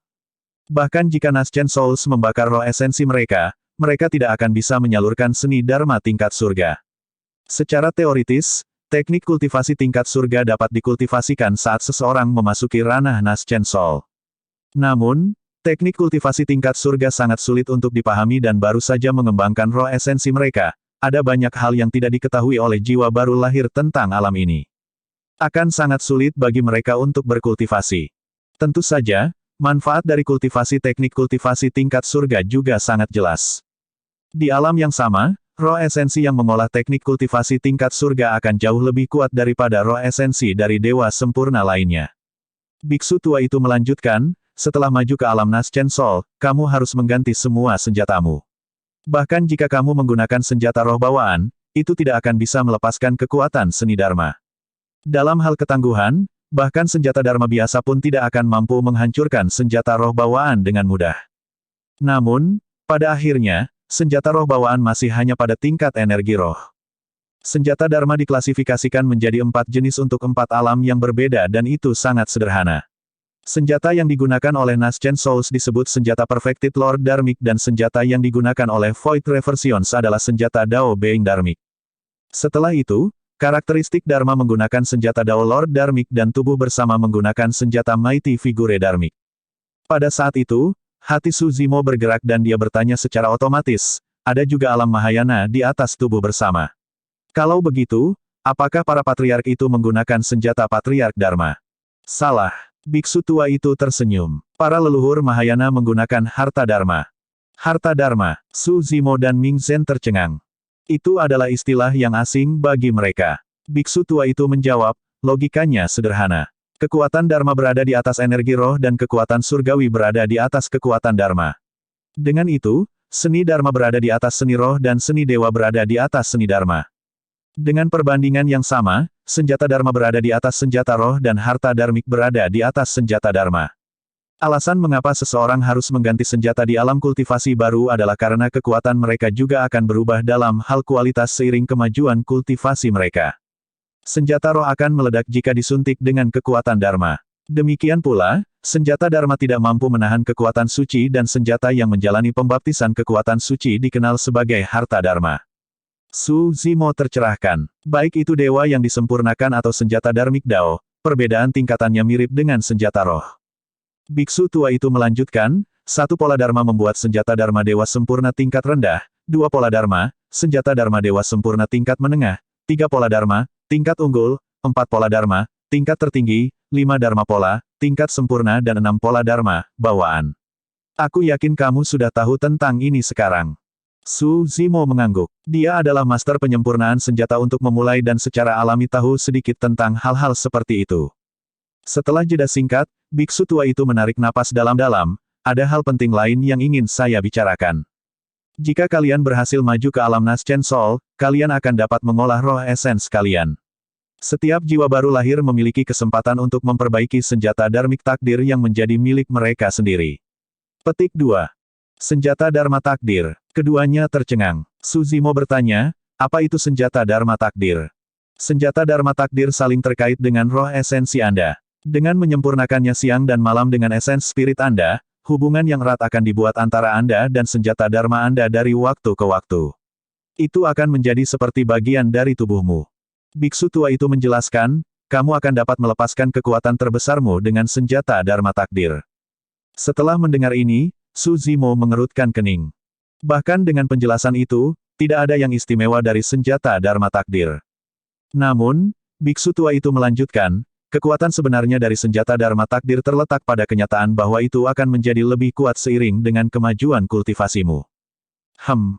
Bahkan jika Naschen Souls membakar roh esensi mereka, mereka tidak akan bisa menyalurkan seni dharma tingkat surga. Secara teoritis, teknik kultivasi tingkat surga dapat dikultivasikan saat seseorang memasuki ranah Naschen Soul. Namun, teknik kultivasi tingkat surga sangat sulit untuk dipahami dan baru saja mengembangkan roh esensi mereka. Ada banyak hal yang tidak diketahui oleh jiwa baru lahir tentang alam ini. Akan sangat sulit bagi mereka untuk berkultivasi. Tentu saja, manfaat dari kultivasi teknik kultivasi tingkat surga juga sangat jelas. Di alam yang sama, roh esensi yang mengolah teknik kultivasi tingkat surga akan jauh lebih kuat daripada roh esensi dari dewa sempurna lainnya. Biksu tua itu melanjutkan, setelah maju ke alam Naschen Soul, kamu harus mengganti semua senjatamu. Bahkan jika kamu menggunakan senjata roh bawaan, itu tidak akan bisa melepaskan kekuatan seni dharma. Dalam hal ketangguhan, bahkan senjata dharma biasa pun tidak akan mampu menghancurkan senjata roh bawaan dengan mudah. Namun, pada akhirnya, senjata roh bawaan masih hanya pada tingkat energi roh. Senjata dharma diklasifikasikan menjadi 4 jenis untuk 4 alam yang berbeda dan itu sangat sederhana. Senjata yang digunakan oleh Naschen Souls disebut senjata Perfected Lord Dharmic dan senjata yang digunakan oleh Void Reversions adalah senjata Dao Being Dharmic. Setelah itu, karakteristik Dharma menggunakan senjata Dao Lord Dharmic dan tubuh bersama menggunakan senjata Mighty Figure Dharmic. Pada saat itu, hati Suzimo bergerak dan dia bertanya secara otomatis, ada juga alam Mahayana di atas tubuh bersama. Kalau begitu, apakah para patriark itu menggunakan senjata patriark Dharma? Salah. Biksu tua itu tersenyum. Para leluhur Mahayana menggunakan harta Dharma. Harta Dharma, Suzimo dan Ming Zhen tercengang. Itu adalah istilah yang asing bagi mereka. Biksu tua itu menjawab, logikanya sederhana. Kekuatan Dharma berada di atas energi roh dan kekuatan surgawi berada di atas kekuatan Dharma. Dengan itu, seni Dharma berada di atas seni roh dan seni dewa berada di atas seni Dharma. Dengan perbandingan yang sama, senjata Dharma berada di atas senjata roh dan harta Dharmik berada di atas senjata Dharma. Alasan mengapa seseorang harus mengganti senjata di alam kultivasi baru adalah karena kekuatan mereka juga akan berubah dalam hal kualitas seiring kemajuan kultivasi mereka. Senjata roh akan meledak jika disuntik dengan kekuatan Dharma. Demikian pula, senjata Dharma tidak mampu menahan kekuatan suci dan senjata yang menjalani pembaptisan kekuatan suci dikenal sebagai harta Dharma. Suzimo tercerahkan. Baik itu dewa yang disempurnakan atau senjata Dharmic Dao, perbedaan tingkatannya mirip dengan senjata roh. Biksu tua itu melanjutkan, satu pola Dharma membuat senjata Dharma dewa sempurna tingkat rendah, dua pola Dharma, senjata Dharma dewa sempurna tingkat menengah, tiga pola Dharma, tingkat unggul, 4 pola Dharma, tingkat tertinggi, 5 Dharma pola, tingkat sempurna dan 6 pola Dharma, bawaan. Aku yakin kamu sudah tahu tentang ini sekarang. Suzimo mengangguk. Dia adalah master penyempurnaan senjata untuk memulai dan secara alami tahu sedikit tentang hal-hal seperti itu. Setelah jeda singkat, biksu tua itu menarik napas dalam-dalam, ada hal penting lain yang ingin saya bicarakan. Jika kalian berhasil maju ke alam Naschen Soul, kalian akan dapat mengolah roh esens kalian. Setiap jiwa baru lahir memiliki kesempatan untuk memperbaiki senjata Dharmik Takdir yang menjadi milik mereka sendiri. Petik 2. Senjata Dharma Takdir. Keduanya tercengang. Suzimo bertanya, apa itu senjata Dharma Takdir? Senjata Dharma Takdir saling terkait dengan roh esensi Anda. Dengan menyempurnakannya siang dan malam dengan esens spirit Anda, hubungan yang erat akan dibuat antara Anda dan senjata Dharma Anda dari waktu ke waktu. Itu akan menjadi seperti bagian dari tubuhmu. Biksu tua itu menjelaskan, kamu akan dapat melepaskan kekuatan terbesarmu dengan senjata Dharma Takdir. Setelah mendengar ini, Suzimo mengerutkan kening. Bahkan dengan penjelasan itu, tidak ada yang istimewa dari senjata Dharma Takdir. Namun, biksu tua itu melanjutkan, Kekuatan sebenarnya dari senjata Dharma Takdir terletak pada kenyataan bahwa itu akan menjadi lebih kuat seiring dengan kemajuan kultivasimu.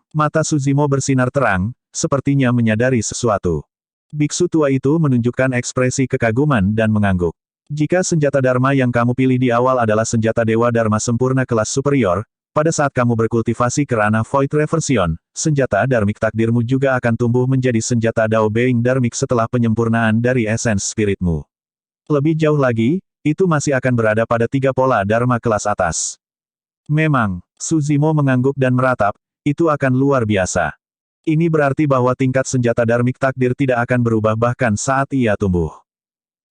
Mata Suzimo bersinar terang, sepertinya menyadari sesuatu. Biksu tua itu menunjukkan ekspresi kekaguman dan mengangguk. Jika senjata Dharma yang kamu pilih di awal adalah senjata Dewa Dharma sempurna kelas superior, pada saat kamu berkultivasi ke ranah Void Reversion, senjata Dharmik takdirmu juga akan tumbuh menjadi senjata Dao Being Dharmik setelah penyempurnaan dari esens spiritmu. Lebih jauh lagi, itu masih akan berada pada 3 pola Dharma kelas atas. Memang, Suzimo mengangguk dan meratap, itu akan luar biasa. Ini berarti bahwa tingkat senjata Dharmik takdir tidak akan berubah bahkan saat ia tumbuh.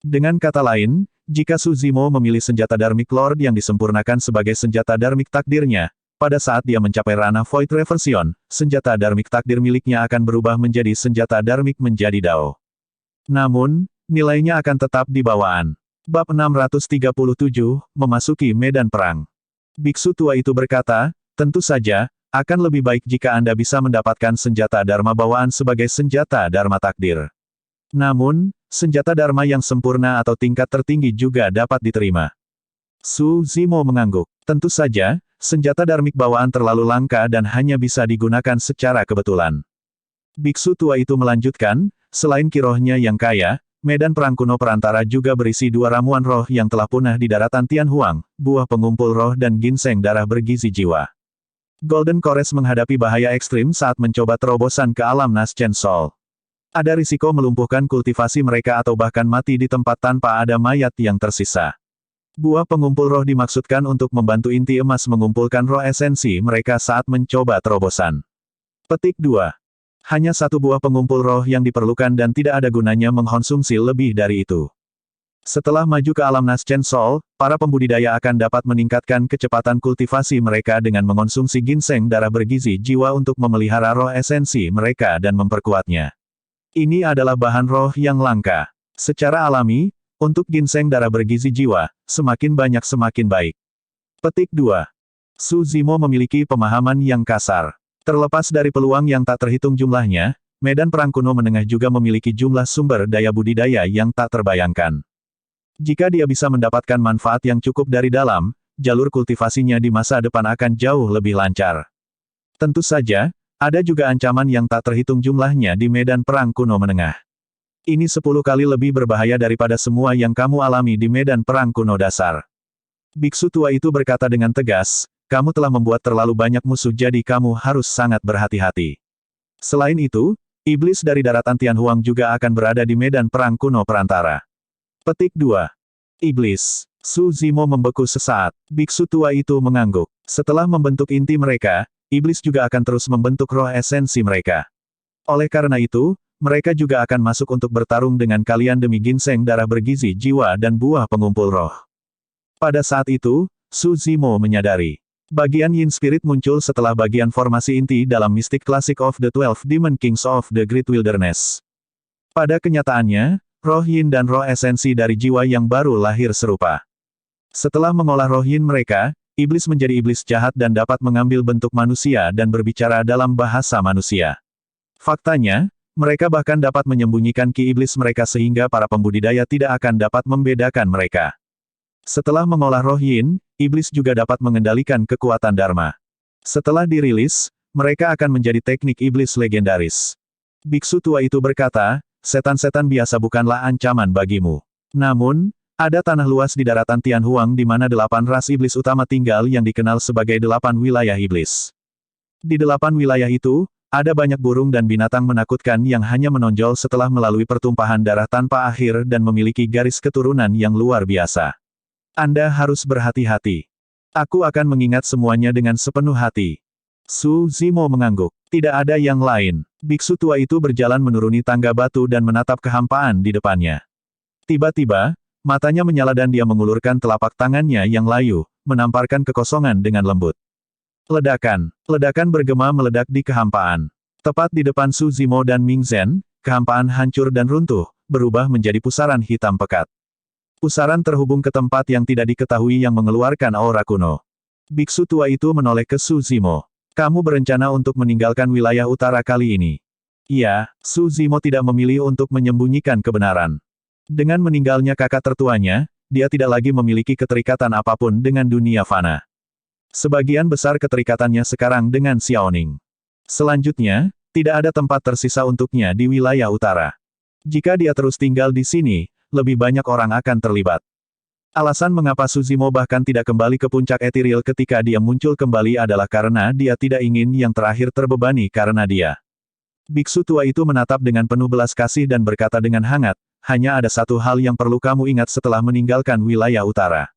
Dengan kata lain, jika Suzimo memilih senjata Dharmic Lord yang disempurnakan sebagai senjata Dharmic takdirnya, pada saat dia mencapai ranah Void Reversion, senjata Dharmic takdir miliknya akan berubah menjadi senjata Dharmic menjadi Dao. Namun, nilainya akan tetap di bawaan. Bab 637, Memasuki Medan Perang. Biksu tua itu berkata, tentu saja, akan lebih baik jika Anda bisa mendapatkan senjata Dharma bawaan sebagai senjata Dharma takdir. Namun, senjata Dharma yang sempurna atau tingkat tertinggi juga dapat diterima. Suzimo mengangguk. Tentu saja, senjata Dharmik bawaan terlalu langka dan hanya bisa digunakan secara kebetulan. Biksu tua itu melanjutkan, selain kirohnya yang kaya, medan perang kuno perantara juga berisi 2 ramuan roh yang telah punah di daratan Tianhuang, buah pengumpul roh dan ginseng darah bergizi jiwa. Golden Cores menghadapi bahaya ekstrim saat mencoba terobosan ke alam Naschen Soul. Ada risiko melumpuhkan kultivasi mereka atau bahkan mati di tempat tanpa ada mayat yang tersisa. Buah pengumpul roh dimaksudkan untuk membantu inti emas mengumpulkan roh esensi mereka saat mencoba terobosan. Petik 2. Hanya 1 buah pengumpul roh yang diperlukan dan tidak ada gunanya mengkonsumsi lebih dari itu. Setelah maju ke alam Naschen Soul, para pembudidaya akan dapat meningkatkan kecepatan kultivasi mereka dengan mengonsumsi ginseng darah bergizi jiwa untuk memelihara roh esensi mereka dan memperkuatnya. Ini adalah bahan roh yang langka. Secara alami, untuk ginseng darah bergizi jiwa, semakin banyak semakin baik. Petik 2. Suzimo memiliki pemahaman yang kasar. Terlepas dari peluang yang tak terhitung jumlahnya, medan perang kuno menengah juga memiliki jumlah sumber daya budidaya yang tak terbayangkan. Jika dia bisa mendapatkan manfaat yang cukup dari dalam, jalur kultivasinya di masa depan akan jauh lebih lancar. Tentu saja, ada juga ancaman yang tak terhitung jumlahnya di medan perang kuno menengah. Ini 10 kali lebih berbahaya daripada semua yang kamu alami di medan perang kuno dasar. Biksu tua itu berkata dengan tegas, kamu telah membuat terlalu banyak musuh jadi kamu harus sangat berhati-hati. Selain itu, iblis dari daratan Tianhuang juga akan berada di medan perang kuno perantara. Petik 2. Iblis. Suzimo membeku sesaat. Biksu tua itu mengangguk. Setelah membentuk inti mereka, iblis juga akan terus membentuk roh esensi mereka. Oleh karena itu, mereka juga akan masuk untuk bertarung dengan kalian demi ginseng darah bergizi jiwa dan buah pengumpul roh. Pada saat itu, Suzimo menyadari. Bagian Yin Spirit muncul setelah bagian formasi inti dalam Mystic Classic of the 12 Demon Kings of the Great Wilderness. Pada kenyataannya, roh Yin dan roh esensi dari jiwa yang baru lahir serupa. Setelah mengolah roh Yin mereka, iblis menjadi iblis jahat dan dapat mengambil bentuk manusia dan berbicara dalam bahasa manusia. Faktanya, mereka bahkan dapat menyembunyikan ki iblis mereka sehingga para pembudidaya tidak akan dapat membedakan mereka. Setelah mengolah roh Yin, iblis juga dapat mengendalikan kekuatan Dharma. Setelah dirilis, mereka akan menjadi teknik iblis legendaris. Biksu tua itu berkata, setan-setan biasa bukanlah ancaman bagimu. Namun, ada tanah luas di daratan Tianhuang di mana 8 ras iblis utama tinggal yang dikenal sebagai 8 wilayah iblis. Di 8 wilayah itu, ada banyak burung dan binatang menakutkan yang hanya menonjol setelah melalui pertumpahan darah tanpa akhir dan memiliki garis keturunan yang luar biasa. Anda harus berhati-hati. Aku akan mengingat semuanya dengan sepenuh hati. Suzimo mengangguk. Tidak ada yang lain. Biksu tua itu berjalan menuruni tangga batu dan menatap kehampaan di depannya. Tiba-tiba, matanya menyala dan dia mengulurkan telapak tangannya yang layu, menamparkan kekosongan dengan lembut. Ledakan. Ledakan bergema meledak di kehampaan. Tepat di depan Suzimo dan Ming Zhen, kehampaan hancur dan runtuh, berubah menjadi pusaran hitam pekat. Pusaran terhubung ke tempat yang tidak diketahui yang mengeluarkan aura kuno. Biksu tua itu menoleh ke Suzimo. Kamu berencana untuk meninggalkan wilayah utara kali ini. Iya, Suzimo tidak memilih untuk menyembunyikan kebenaran. Dengan meninggalnya kakak tertuanya, dia tidak lagi memiliki keterikatan apapun dengan dunia fana. Sebagian besar keterikatannya sekarang dengan Xiaoning. Selanjutnya, tidak ada tempat tersisa untuknya di wilayah utara. Jika dia terus tinggal di sini, lebih banyak orang akan terlibat. Alasan mengapa Suzimo bahkan tidak kembali ke puncak etiril ketika dia muncul kembali adalah karena dia tidak ingin yang terakhir terbebani karena dia. Biksu tua itu menatap dengan penuh belas kasih dan berkata dengan hangat, hanya ada satu hal yang perlu kamu ingat setelah meninggalkan wilayah utara.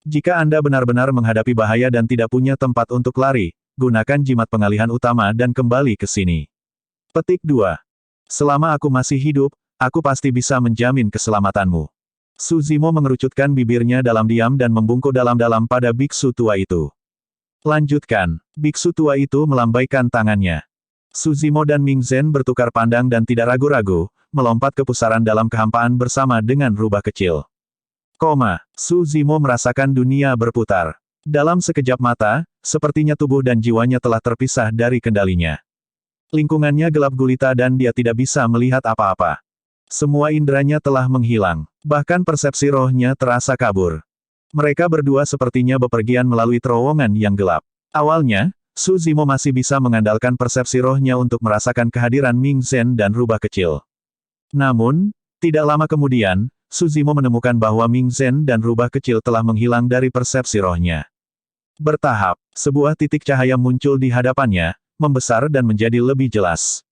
Jika Anda benar-benar menghadapi bahaya dan tidak punya tempat untuk lari, gunakan jimat pengalihan utama dan kembali ke sini. Petik 2. Selama aku masih hidup, aku pasti bisa menjamin keselamatanmu. Suzimo mengerucutkan bibirnya dalam diam dan membungkuk dalam-dalam pada biksu tua itu. Lanjutkan, biksu tua itu melambaikan tangannya. Suzimo dan Ming Zhen bertukar pandang dan tidak ragu-ragu, melompat ke pusaran dalam kehampaan bersama dengan rubah kecil. Suzimo merasakan dunia berputar. Dalam sekejap mata, sepertinya tubuh dan jiwanya telah terpisah dari kendalinya. Lingkungannya gelap gulita dan dia tidak bisa melihat apa-apa. Semua inderanya telah menghilang. Bahkan persepsi rohnya terasa kabur. Mereka berdua sepertinya bepergian melalui terowongan yang gelap. Awalnya, Suzimo masih bisa mengandalkan persepsi rohnya untuk merasakan kehadiran Ming Zhen dan rubah kecil. Namun, tidak lama kemudian, Suzimo menemukan bahwa Ming Zhen dan rubah kecil telah menghilang dari persepsi rohnya. Bertahap, sebuah titik cahaya muncul di hadapannya, membesar dan menjadi lebih jelas.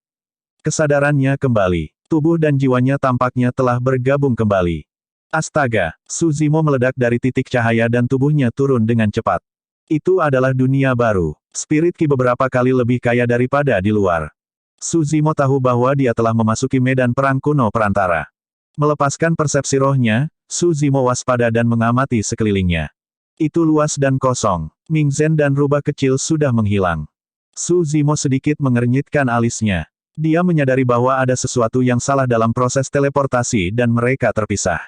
Kesadarannya kembali. Tubuh dan jiwanya tampaknya telah bergabung kembali. Astaga, Suzimo meledak dari titik cahaya dan tubuhnya turun dengan cepat. Itu adalah dunia baru. Spirit Ki beberapa kali lebih kaya daripada di luar. Suzimo tahu bahwa dia telah memasuki medan perang kuno perantara. Melepaskan persepsi rohnya, Suzimo waspada dan mengamati sekelilingnya. Itu luas dan kosong. Ming Zhen dan rubah kecil sudah menghilang. Suzimo sedikit mengernyitkan alisnya. Dia menyadari bahwa ada sesuatu yang salah dalam proses teleportasi dan mereka terpisah.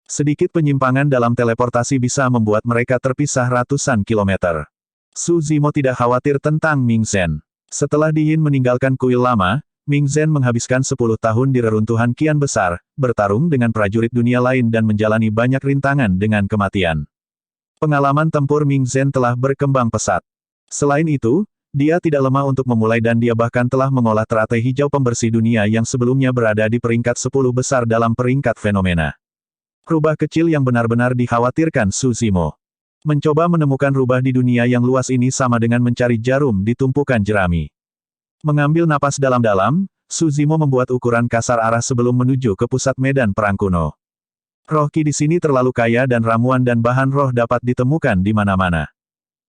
Sedikit penyimpangan dalam teleportasi bisa membuat mereka terpisah ratusan kilometer. Suzimo tidak khawatir tentang Ming Zhen. Setelah Di Yin meninggalkan kuil lama, Ming Zhen menghabiskan 10 tahun di reruntuhan kian besar, bertarung dengan prajurit dunia lain dan menjalani banyak rintangan dengan kematian. Pengalaman tempur Ming Zhen telah berkembang pesat. Selain itu, dia tidak lemah untuk memulai dan dia bahkan telah mengolah teratai hijau pembersih dunia yang sebelumnya berada di peringkat 10 besar dalam peringkat fenomena. Rubah kecil yang benar-benar dikhawatirkan Suzimo. Mencoba menemukan rubah di dunia yang luas ini sama dengan mencari jarum di tumpukan jerami. Mengambil napas dalam-dalam, Suzimo membuat ukuran kasar arah sebelum menuju ke pusat medan perang kuno. Roh Ki di sini terlalu kaya dan ramuan dan bahan roh dapat ditemukan di mana-mana.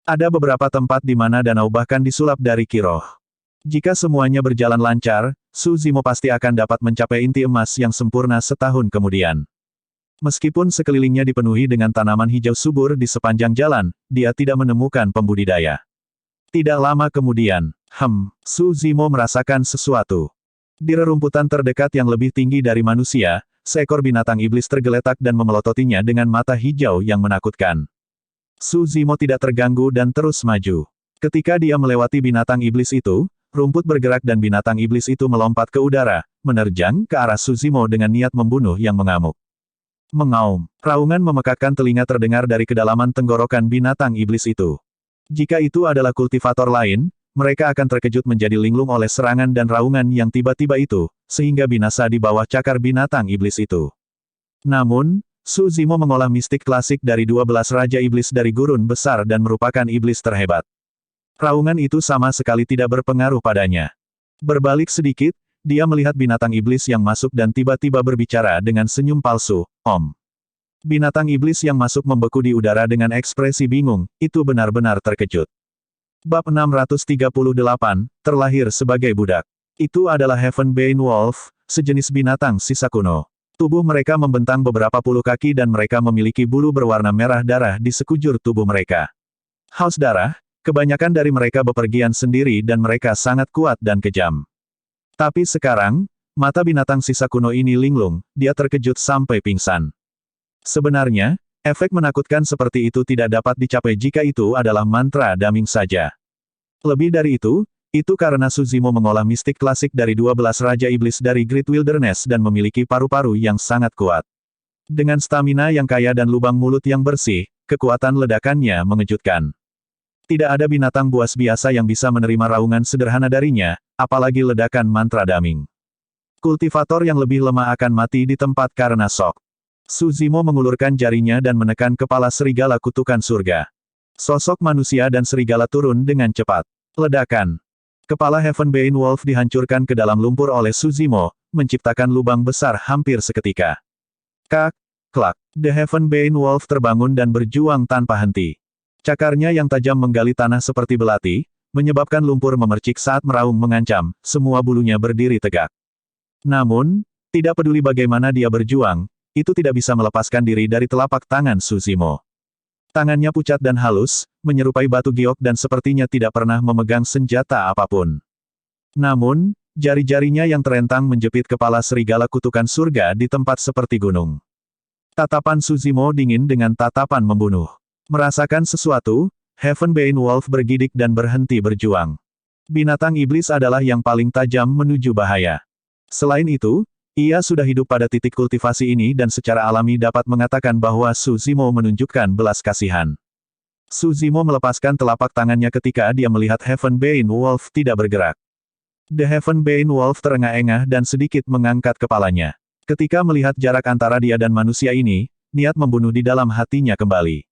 Ada beberapa tempat di mana danau bahkan disulap dari Ki roh. Jika semuanya berjalan lancar, Suzimo pasti akan dapat mencapai inti emas yang sempurna setahun kemudian. Meskipun sekelilingnya dipenuhi dengan tanaman hijau subur di sepanjang jalan, dia tidak menemukan pembudidaya. Tidak lama kemudian, Suzimo merasakan sesuatu. Di rerumputan terdekat yang lebih tinggi dari manusia, seekor binatang iblis tergeletak dan memelototinya dengan mata hijau yang menakutkan. Suzimo tidak terganggu dan terus maju. Ketika dia melewati binatang iblis itu, rumput bergerak dan binatang iblis itu melompat ke udara, menerjang ke arah Suzimo dengan niat membunuh yang mengamuk. Mengaum. Raungan memekakkan telinga terdengar dari kedalaman tenggorokan binatang iblis itu. Jika itu adalah kultivator lain, mereka akan terkejut menjadi linglung oleh serangan dan raungan yang tiba-tiba itu, sehingga binasa di bawah cakar binatang iblis itu. Namun, Suzimo mengolah mistik klasik dari 12 Raja Iblis dari gurun besar dan merupakan iblis terhebat. Raungan itu sama sekali tidak berpengaruh padanya. Berbalik sedikit, dia melihat binatang iblis yang masuk dan tiba-tiba berbicara dengan senyum palsu, Om. Binatang iblis yang masuk membeku di udara dengan ekspresi bingung, itu benar-benar terkejut. Bab 638, terlahir sebagai budak. Itu adalah Heavenbane Wolf, sejenis binatang sisa kuno. Tubuh mereka membentang beberapa puluh kaki dan mereka memiliki bulu berwarna merah darah di sekujur tubuh mereka. Haus darah, kebanyakan dari mereka bepergian sendiri dan mereka sangat kuat dan kejam. Tapi sekarang, mata binatang sisa kuno ini linglung, dia terkejut sampai pingsan. Sebenarnya, efek menakutkan seperti itu tidak dapat dicapai jika itu adalah mantra daming saja. Lebih dari itu karena Suzimo mengolah mistik klasik dari 12 Raja Iblis dari Great Wilderness dan memiliki paru-paru yang sangat kuat. Dengan stamina yang kaya dan lubang mulut yang bersih, kekuatan ledakannya mengejutkan. Tidak ada binatang buas biasa yang bisa menerima raungan sederhana darinya, apalagi ledakan mantra daming. Kultivator yang lebih lemah akan mati di tempat karena shock. Suzimo mengulurkan jarinya dan menekan kepala serigala kutukan surga. Sosok manusia dan serigala turun dengan cepat. Ledakan. Kepala Heavenbane Wolf dihancurkan ke dalam lumpur oleh Suzimo, menciptakan lubang besar hampir seketika. Kak, klak. The Heavenbane Wolf terbangun dan berjuang tanpa henti. Cakarnya yang tajam menggali tanah seperti belati, menyebabkan lumpur memercik saat meraung mengancam, semua bulunya berdiri tegak. Namun, tidak peduli bagaimana dia berjuang, itu tidak bisa melepaskan diri dari telapak tangan Suzimo. Tangannya pucat dan halus, menyerupai batu giok dan sepertinya tidak pernah memegang senjata apapun. Namun, jari-jarinya yang terentang menjepit kepala serigala kutukan surga di tempat seperti gunung. Tatapan Suzimo dingin dengan tatapan membunuh. Merasakan sesuatu, Heavenbane Wolf bergidik dan berhenti berjuang. Binatang iblis adalah yang paling tajam menuju bahaya. Selain itu, ia sudah hidup pada titik kultivasi ini dan secara alami dapat mengatakan bahwa Suzimo menunjukkan belas kasihan. Suzimo melepaskan telapak tangannya ketika dia melihat Heavenbane Wolf tidak bergerak. The Heavenbane Wolf terengah-engah dan sedikit mengangkat kepalanya. Ketika melihat jarak antara dia dan manusia ini, niat membunuh di dalam hatinya kembali.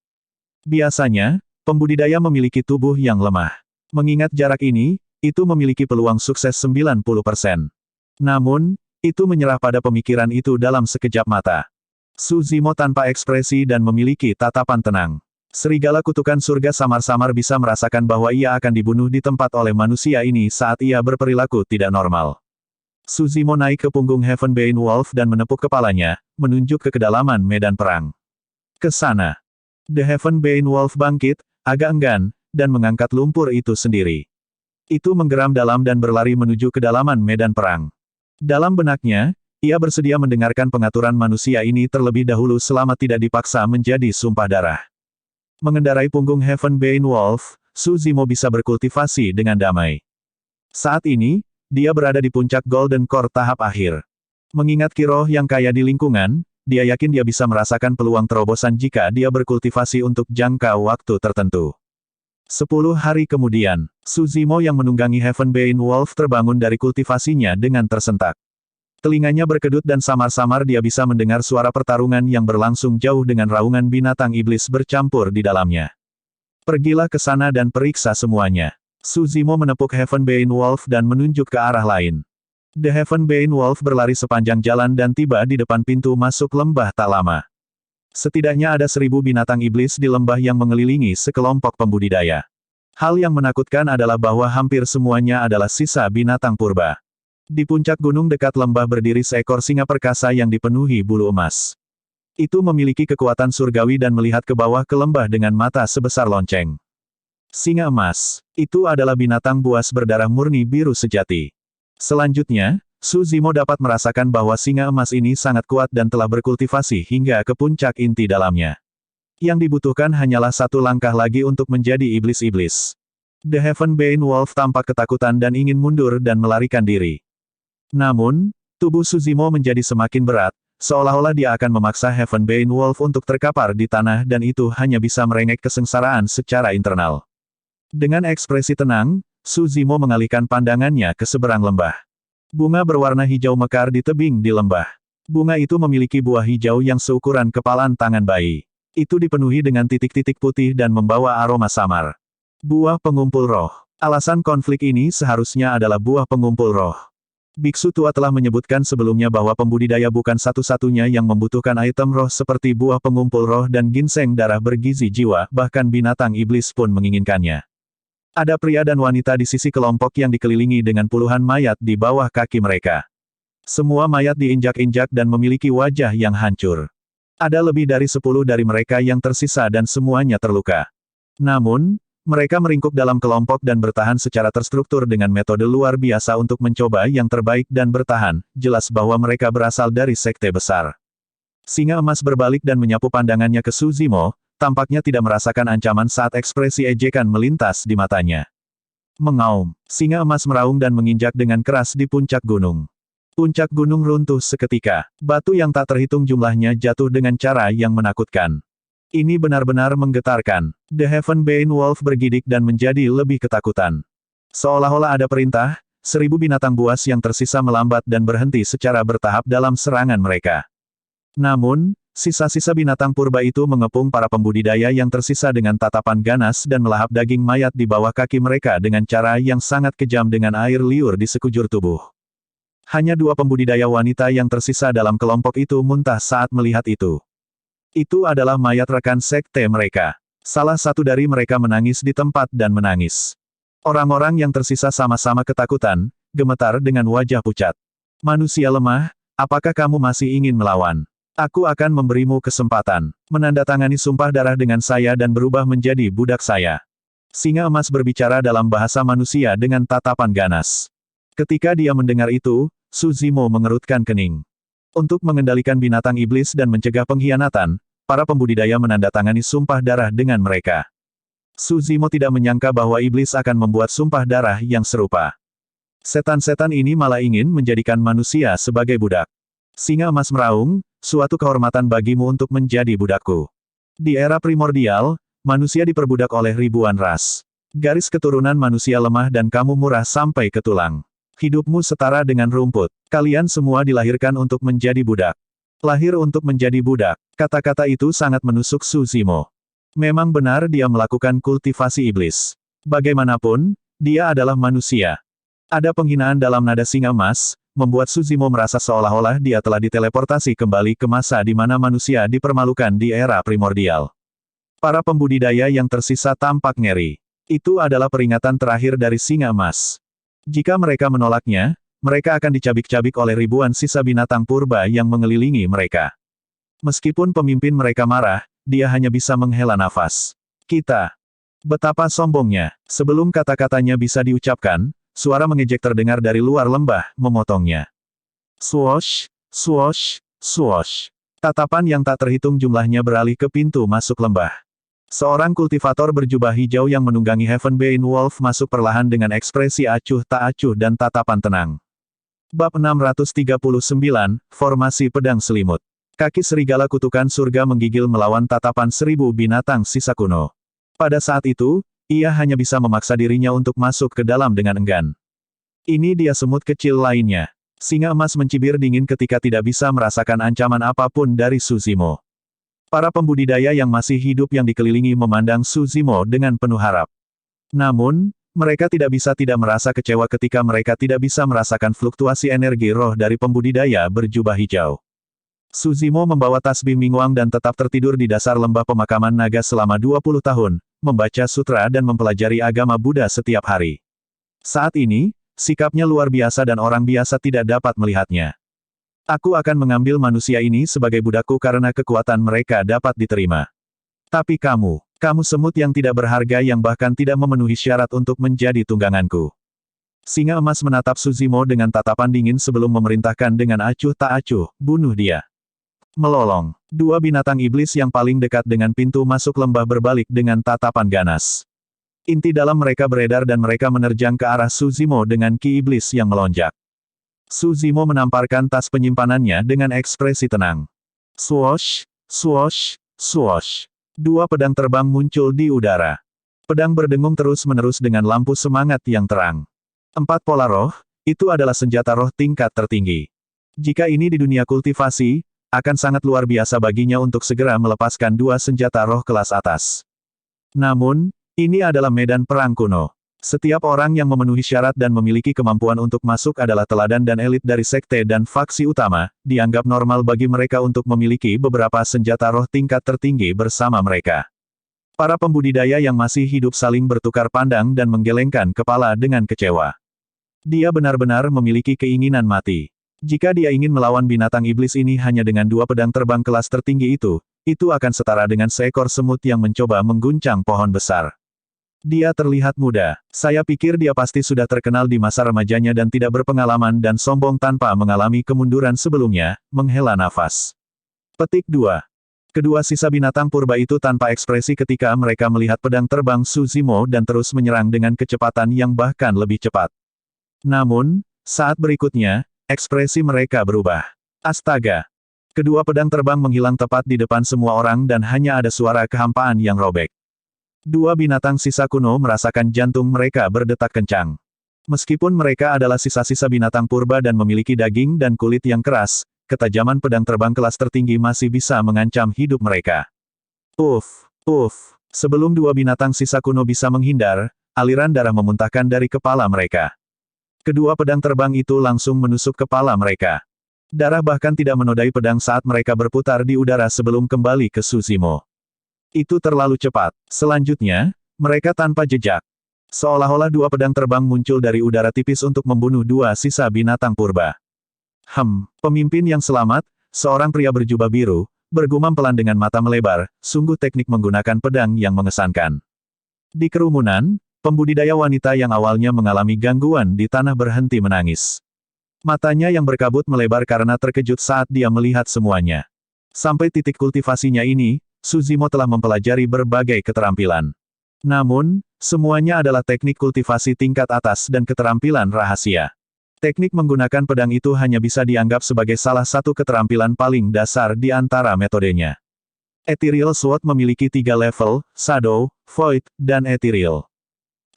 Biasanya, pembudidaya memiliki tubuh yang lemah. Mengingat jarak ini, itu memiliki peluang sukses 90%. Namun, itu menyerah pada pemikiran itu dalam sekejap mata. Suzimo tanpa ekspresi dan memiliki tatapan tenang. Serigala kutukan surga samar-samar bisa merasakan bahwa ia akan dibunuh di tempat oleh manusia ini saat ia berperilaku tidak normal. Suzimo naik ke punggung Heavenbane Wolf dan menepuk kepalanya, menunjuk ke kedalaman medan perang. Ke sana. The Heavenbane Wolf bangkit, agak enggan, dan mengangkat lumpur itu sendiri. Itu menggeram dalam dan berlari menuju kedalaman medan perang. Dalam benaknya, ia bersedia mendengarkan pengaturan manusia ini terlebih dahulu selama tidak dipaksa menjadi sumpah darah. Mengendarai punggung Heavenbane Wolf, Suzimo bisa berkultivasi dengan damai. Saat ini, dia berada di puncak Golden Core tahap akhir. Mengingat Kiroh yang kaya di lingkungan, dia yakin dia bisa merasakan peluang terobosan jika dia berkultivasi untuk jangka waktu tertentu. 10 hari kemudian, Suzimo yang menunggangi Heavenbane Wolf terbangun dari kultivasinya dengan tersentak. Telinganya berkedut dan samar-samar dia bisa mendengar suara pertarungan yang berlangsung jauh dengan raungan binatang iblis bercampur di dalamnya. Pergilah ke sana dan periksa semuanya. Suzimo menepuk Heavenbane Wolf dan menunjuk ke arah lain. The Heavenbane Wolf berlari sepanjang jalan dan tiba di depan pintu masuk lembah tak lama. Setidaknya ada 1000 binatang iblis di lembah yang mengelilingi sekelompok pembudidaya. Hal yang menakutkan adalah bahwa hampir semuanya adalah sisa binatang purba. Di puncak gunung dekat lembah berdiri seekor singa perkasa yang dipenuhi bulu emas. Itu memiliki kekuatan surgawi dan melihat ke bawah ke lembah dengan mata sebesar lonceng. Singa emas, itu adalah binatang buas berdarah murni biru sejati. Selanjutnya, Suzimo dapat merasakan bahwa singa emas ini sangat kuat dan telah berkultivasi hingga ke puncak inti dalamnya. Yang dibutuhkan hanyalah satu langkah lagi untuk menjadi iblis-iblis. The Heavenbane Wolf tampak ketakutan dan ingin mundur dan melarikan diri. Namun, tubuh Suzimo menjadi semakin berat, seolah-olah dia akan memaksa Heavenbane Wolf untuk terkapar di tanah dan itu hanya bisa merengek kesengsaraan secara internal. Dengan ekspresi tenang, Suzimo mengalihkan pandangannya ke seberang lembah. Bunga berwarna hijau mekar di tebing di lembah. Bunga itu memiliki buah hijau yang seukuran kepalan tangan bayi. Itu dipenuhi dengan titik-titik putih dan membawa aroma samar. Buah pengumpul roh. Alasan konflik ini seharusnya adalah buah pengumpul roh. Biksu tua telah menyebutkan sebelumnya bahwa pembudidaya bukan satu-satunya yang membutuhkan item roh seperti buah pengumpul roh dan ginseng darah bergizi jiwa, bahkan binatang iblis pun menginginkannya. Ada pria dan wanita di sisi kelompok yang dikelilingi dengan puluhan mayat di bawah kaki mereka. Semua mayat diinjak-injak dan memiliki wajah yang hancur. Ada lebih dari 10 dari mereka yang tersisa dan semuanya terluka. Namun, mereka meringkuk dalam kelompok dan bertahan secara terstruktur dengan metode luar biasa untuk mencoba yang terbaik dan bertahan, jelas bahwa mereka berasal dari sekte besar. Singa emas berbalik dan menyapu pandangannya ke Suzimo, tampaknya tidak merasakan ancaman saat ekspresi ejekan melintas di matanya. Mengaum, singa emas meraung dan menginjak dengan keras di puncak gunung. Puncak gunung runtuh seketika. Batu yang tak terhitung jumlahnya jatuh dengan cara yang menakutkan. Ini benar-benar menggetarkan. The Heaven Bane Wolf bergidik dan menjadi lebih ketakutan. Seolah-olah ada perintah, 1000 binatang buas yang tersisa melambat dan berhenti secara bertahap dalam serangan mereka. Namun, sisa-sisa binatang purba itu mengepung para pembudidaya yang tersisa dengan tatapan ganas dan melahap daging mayat di bawah kaki mereka dengan cara yang sangat kejam dengan air liur di sekujur tubuh. Hanya 2 pembudidaya wanita yang tersisa dalam kelompok itu muntah saat melihat itu. Itu adalah mayat rekan sekte mereka. Salah satu dari mereka menangis di tempat dan menangis. Orang-orang yang tersisa sama-sama ketakutan, gemetar dengan wajah pucat. Manusia lemah, apakah kamu masih ingin melawan? Aku akan memberimu kesempatan. Menandatangani sumpah darah dengan saya dan berubah menjadi budak saya. Singa emas berbicara dalam bahasa manusia dengan tatapan ganas. Ketika dia mendengar itu, Su Zimo mengerutkan kening. Untuk mengendalikan binatang iblis dan mencegah pengkhianatan, para pembudidaya menandatangani sumpah darah dengan mereka. Su Zimo tidak menyangka bahwa iblis akan membuat sumpah darah yang serupa. Setan-setan ini malah ingin menjadikan manusia sebagai budak. Singa emas meraung, suatu kehormatan bagimu untuk menjadi budakku. Di era primordial, manusia diperbudak oleh ribuan ras. Garis keturunan manusia lemah dan kamu murah sampai ke tulang. Hidupmu setara dengan rumput. Kalian semua dilahirkan untuk menjadi budak. Lahir untuk menjadi budak. Kata-kata itu sangat menusuk Su Zimo. Memang benar dia melakukan kultivasi iblis. Bagaimanapun, dia adalah manusia. Ada penghinaan dalam nada singa emas, membuat Su Zimo merasa seolah-olah dia telah diteleportasi kembali ke masa di mana manusia dipermalukan di era primordial. Para pembudidaya yang tersisa tampak ngeri. Itu adalah peringatan terakhir dari singa emas. Jika mereka menolaknya, mereka akan dicabik-cabik oleh ribuan sisa binatang purba yang mengelilingi mereka. Meskipun pemimpin mereka marah, dia hanya bisa menghela nafas. Kita. Betapa sombongnya. Sebelum kata-katanya bisa diucapkan, suara mengejek terdengar dari luar lembah, memotongnya. Swoosh, swoosh, swoosh. Tatapan yang tak terhitung jumlahnya beralih ke pintu masuk lembah. Seorang kultivator berjubah hijau yang menunggangi Heaven Bane Wolf masuk perlahan dengan ekspresi acuh tak acuh dan tatapan tenang. Bab 639, Formasi Pedang Selimut. Kaki serigala kutukan surga menggigil melawan tatapan 1000 binatang sisa kuno. Pada saat itu, ia hanya bisa memaksa dirinya untuk masuk ke dalam dengan enggan. Ini dia semut kecil lainnya. Singa emas mencibir dingin ketika tidak bisa merasakan ancaman apapun dari Su Zimo. Para pembudidaya yang masih hidup yang dikelilingi memandang Su Zimo dengan penuh harap. Namun, mereka tidak bisa tidak merasa kecewa ketika mereka tidak bisa merasakan fluktuasi energi roh dari pembudidaya berjubah hijau. Su Zimo membawa tasbih Mingwang dan tetap tertidur di dasar lembah pemakaman naga selama 20 tahun, membaca sutra dan mempelajari agama Buddha setiap hari. Saat ini, sikapnya luar biasa dan orang biasa tidak dapat melihatnya. Aku akan mengambil manusia ini sebagai budakku karena kekuatan mereka dapat diterima. Tapi kamu semut yang tidak berharga yang bahkan tidak memenuhi syarat untuk menjadi tungganganku. Singa emas menatap Su Zimo dengan tatapan dingin sebelum memerintahkan dengan acuh tak acuh, bunuh dia. Melolong. 2 binatang iblis yang paling dekat dengan pintu masuk lembah berbalik dengan tatapan ganas. Inti dalam mereka beredar dan mereka menerjang ke arah Su Zimo dengan ki iblis yang melonjak. Su Zimo menamparkan tas penyimpanannya dengan ekspresi tenang. Swoosh, swoosh, swoosh. 2 pedang terbang muncul di udara. Pedang berdengung terus-menerus dengan lampu semangat yang terang. 4 pola roh, itu adalah senjata roh tingkat tertinggi. Jika ini di dunia kultivasi, akan sangat luar biasa baginya untuk segera melepaskan 2 senjata roh kelas atas. Namun, ini adalah medan perang kuno. Setiap orang yang memenuhi syarat dan memiliki kemampuan untuk masuk adalah teladan dan elit dari sekte dan faksi utama, dianggap normal bagi mereka untuk memiliki beberapa senjata roh tingkat tertinggi bersama mereka. Para pembudidaya yang masih hidup saling bertukar pandang dan menggelengkan kepala dengan kecewa. Dia benar-benar memiliki keinginan mati. Jika dia ingin melawan binatang iblis ini hanya dengan 2 pedang terbang kelas tertinggi itu akan setara dengan seekor semut yang mencoba mengguncang pohon besar. Dia terlihat muda. Saya pikir dia pasti sudah terkenal di masa remajanya dan tidak berpengalaman dan sombong tanpa mengalami kemunduran sebelumnya, menghela nafas. Petik 2. Kedua sisa binatang purba itu tanpa ekspresi ketika mereka melihat pedang terbang Su Zimo dan terus menyerang dengan kecepatan yang bahkan lebih cepat. Namun, saat berikutnya, Ekspresi mereka berubah. Astaga! Kedua pedang terbang menghilang tepat di depan semua orang dan hanya ada suara kehampaan yang robek. Dua binatang sisa kuno merasakan jantung mereka berdetak kencang. Meskipun mereka adalah sisa-sisa binatang purba dan memiliki daging dan kulit yang keras, ketajaman pedang terbang kelas tertinggi masih bisa mengancam hidup mereka. Uff, uff. Sebelum dua binatang sisa kuno bisa menghindar, aliran darah memuntahkan dari kepala mereka. Kedua pedang terbang itu langsung menusuk kepala mereka. Darah bahkan tidak menodai pedang saat mereka berputar di udara sebelum kembali ke Suzimo. Itu terlalu cepat. Selanjutnya, mereka tanpa jejak. Seolah-olah dua pedang terbang muncul dari udara tipis untuk membunuh dua sisa binatang purba. Pemimpin yang selamat, seorang pria berjubah biru, bergumam pelan dengan mata melebar, sungguh teknik menggunakan pedang yang mengesankan. Di kerumunan, pembudidaya wanita yang awalnya mengalami gangguan di tanah berhenti menangis. Matanya yang berkabut melebar karena terkejut saat dia melihat semuanya. Sampai titik kultivasinya ini, Suzimo telah mempelajari berbagai keterampilan. Namun, semuanya adalah teknik kultivasi tingkat atas dan keterampilan rahasia. Teknik menggunakan pedang itu hanya bisa dianggap sebagai salah satu keterampilan paling dasar di antara metodenya. Ethereal Sword memiliki 3 level, Shadow, Void, dan Ethereal.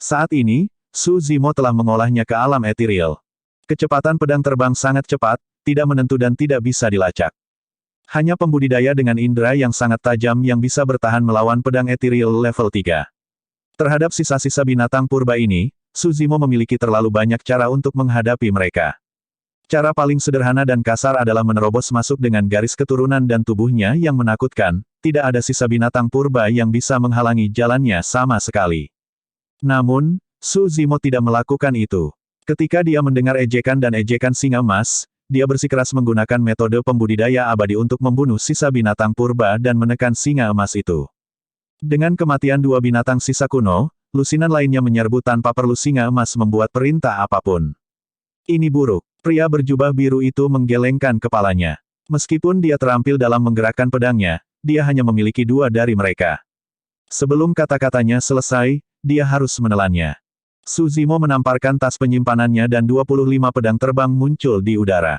Saat ini, Suzimo telah mengolahnya ke alam Ethereal. Kecepatan pedang terbang sangat cepat, tidak menentu dan tidak bisa dilacak. Hanya pembudidaya dengan indera yang sangat tajam yang bisa bertahan melawan pedang ethereal level 3. Terhadap sisa-sisa binatang purba ini, Suzimo memiliki terlalu banyak cara untuk menghadapi mereka. Cara paling sederhana dan kasar adalah menerobos masuk dengan garis keturunan dan tubuhnya yang menakutkan, tidak ada sisa binatang purba yang bisa menghalangi jalannya sama sekali. Namun, Suzimo tidak melakukan itu. Ketika dia mendengar ejekan dan ejekan singa emas, dia bersikeras menggunakan metode pembudidaya abadi untuk membunuh sisa binatang purba dan menekan singa emas itu. Dengan kematian dua binatang sisa kuno, lusinan lainnya menyerbu tanpa perlu singa emas membuat perintah apapun. Ini buruk. Pria berjubah biru itu menggelengkan kepalanya. Meskipun dia terampil dalam menggerakkan pedangnya, dia hanya memiliki 2 dari mereka. Sebelum kata-katanya selesai, dia harus menelannya. Suzimo menamparkan tas penyimpanannya dan 25 pedang terbang muncul di udara.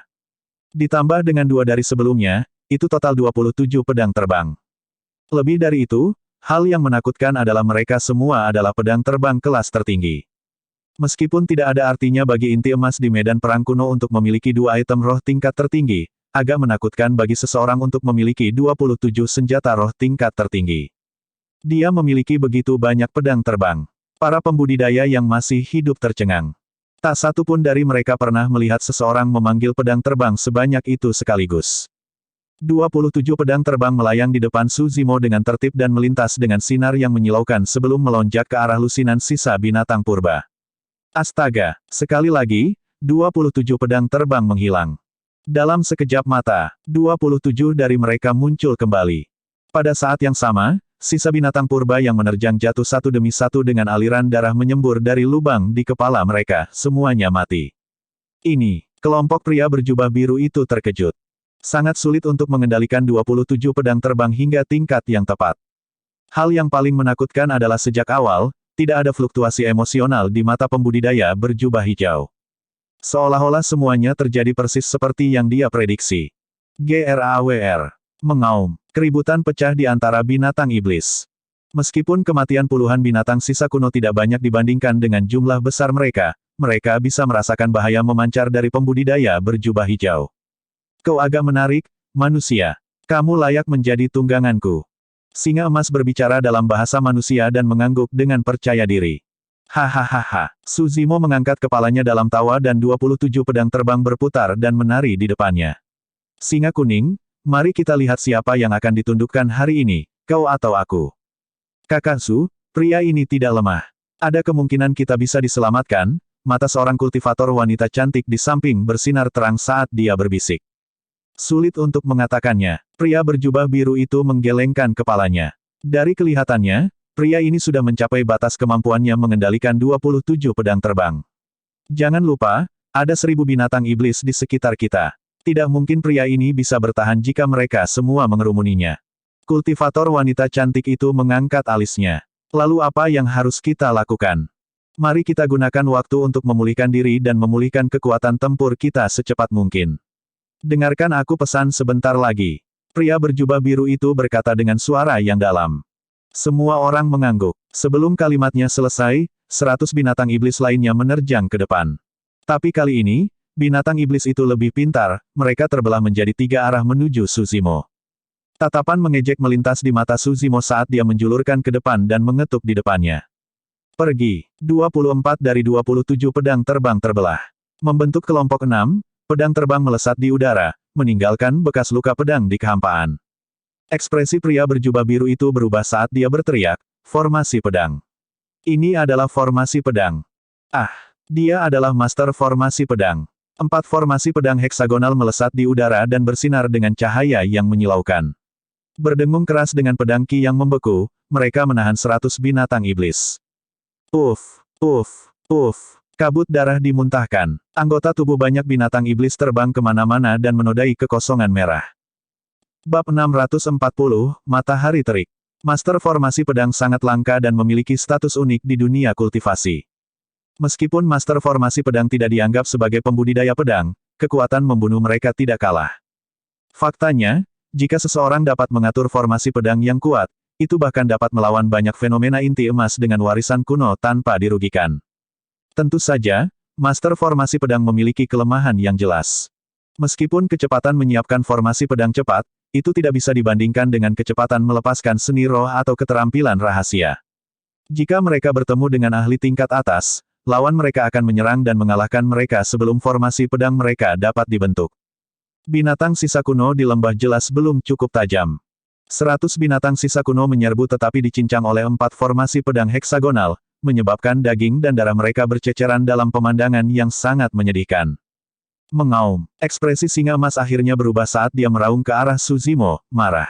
Ditambah dengan 2 dari sebelumnya, itu total 27 pedang terbang. Lebih dari itu, hal yang menakutkan adalah mereka semua adalah pedang terbang kelas tertinggi. Meskipun tidak ada artinya bagi inti emas di medan perang kuno untuk memiliki 2 item roh tingkat tertinggi, agak menakutkan bagi seseorang untuk memiliki 27 senjata roh tingkat tertinggi. Dia memiliki begitu banyak pedang terbang. Para pembudidaya yang masih hidup tercengang. Tak satu pun dari mereka pernah melihat seseorang memanggil pedang terbang sebanyak itu sekaligus. 27 pedang terbang melayang di depan Suzimo dengan tertib dan melintas dengan sinar yang menyilaukan sebelum melonjak ke arah lusinan sisa binatang purba. Astaga, sekali lagi, 27 pedang terbang menghilang. Dalam sekejap mata, 27 dari mereka muncul kembali. Pada saat yang sama, sisa binatang purba yang menerjang jatuh satu demi satu dengan aliran darah menyembur dari lubang di kepala mereka, semuanya mati. Ini, kelompok pria berjubah biru itu terkejut. Sangat sulit untuk mengendalikan 27 pedang terbang hingga tingkat yang tepat. Hal yang paling menakutkan adalah sejak awal, tidak ada fluktuasi emosional di mata pembudidaya berjubah hijau. Seolah-olah semuanya terjadi persis seperti yang dia prediksi. GRAWR. Mengaum. Keributan pecah di antara binatang iblis. Meskipun kematian puluhan binatang sisa kuno tidak banyak dibandingkan dengan jumlah besar mereka, mereka bisa merasakan bahaya memancar dari pembudidaya berjubah hijau. Kau agak menarik, manusia. Kamu layak menjadi tungganganku. Singa emas berbicara dalam bahasa manusia dan mengangguk dengan percaya diri. Hahaha. Suzimo mengangkat kepalanya dalam tawa dan 27 pedang terbang berputar dan menari di depannya. Singa kuning, mari kita lihat siapa yang akan ditundukkan hari ini, kau atau aku. Kakaksu, pria ini tidak lemah. Ada kemungkinan kita bisa diselamatkan, mata seorang kultivator wanita cantik di samping bersinar terang saat dia berbisik. Sulit untuk mengatakannya, pria berjubah biru itu menggelengkan kepalanya. Dari kelihatannya, pria ini sudah mencapai batas kemampuannya mengendalikan 27 pedang terbang. Jangan lupa, ada 1000 binatang iblis di sekitar kita. Tidak mungkin pria ini bisa bertahan jika mereka semua mengerumuninya. Kultivator wanita cantik itu mengangkat alisnya. Lalu apa yang harus kita lakukan? Mari kita gunakan waktu untuk memulihkan diri dan memulihkan kekuatan tempur kita secepat mungkin. Dengarkan aku pesan sebentar lagi. Pria berjubah biru itu berkata dengan suara yang dalam. Semua orang mengangguk. Sebelum kalimatnya selesai, 100 binatang iblis lainnya menerjang ke depan. Tapi kali ini, binatang iblis itu lebih pintar, mereka terbelah menjadi 3 arah menuju Suzimo. Tatapan mengejek melintas di mata Suzimo saat dia menjulurkan ke depan dan mengetuk di depannya. Pergi. 24 dari 27 pedang terbang terbelah. Membentuk kelompok 6, pedang terbang melesat di udara, meninggalkan bekas luka pedang di kehampaan. Ekspresi pria berjubah biru itu berubah saat dia berteriak, formasi pedang. Ini adalah formasi pedang. Ah, dia adalah master formasi pedang. 4 formasi pedang heksagonal melesat di udara dan bersinar dengan cahaya yang menyilaukan. Berdengung keras dengan pedang ki yang membeku, mereka menahan 100 binatang iblis. Uff, uff, uff. Kabut darah dimuntahkan. Anggota tubuh banyak binatang iblis terbang kemana-mana dan menodai kekosongan merah. Bab 640, Matahari Terik. Master formasi pedang sangat langka dan memiliki status unik di dunia kultivasi. Meskipun master formasi pedang tidak dianggap sebagai pembudidaya pedang, kekuatan membunuh mereka tidak kalah. Faktanya, jika seseorang dapat mengatur formasi pedang yang kuat, itu bahkan dapat melawan banyak fenomena inti emas dengan warisan kuno tanpa dirugikan. Tentu saja, master formasi pedang memiliki kelemahan yang jelas. Meskipun kecepatan menyiapkan formasi pedang cepat, itu tidak bisa dibandingkan dengan kecepatan melepaskan seni roh atau keterampilan rahasia. Jika mereka bertemu dengan ahli tingkat atas, lawan mereka akan menyerang dan mengalahkan mereka sebelum formasi pedang mereka dapat dibentuk. Binatang sisa kuno di lembah jelas belum cukup tajam. 100 binatang sisa kuno menyerbu tetapi dicincang oleh 4 formasi pedang heksagonal, menyebabkan daging dan darah mereka berceceran dalam pemandangan yang sangat menyedihkan. Mengaum, ekspresi singa emas akhirnya berubah saat dia meraung ke arah Suzimo, marah.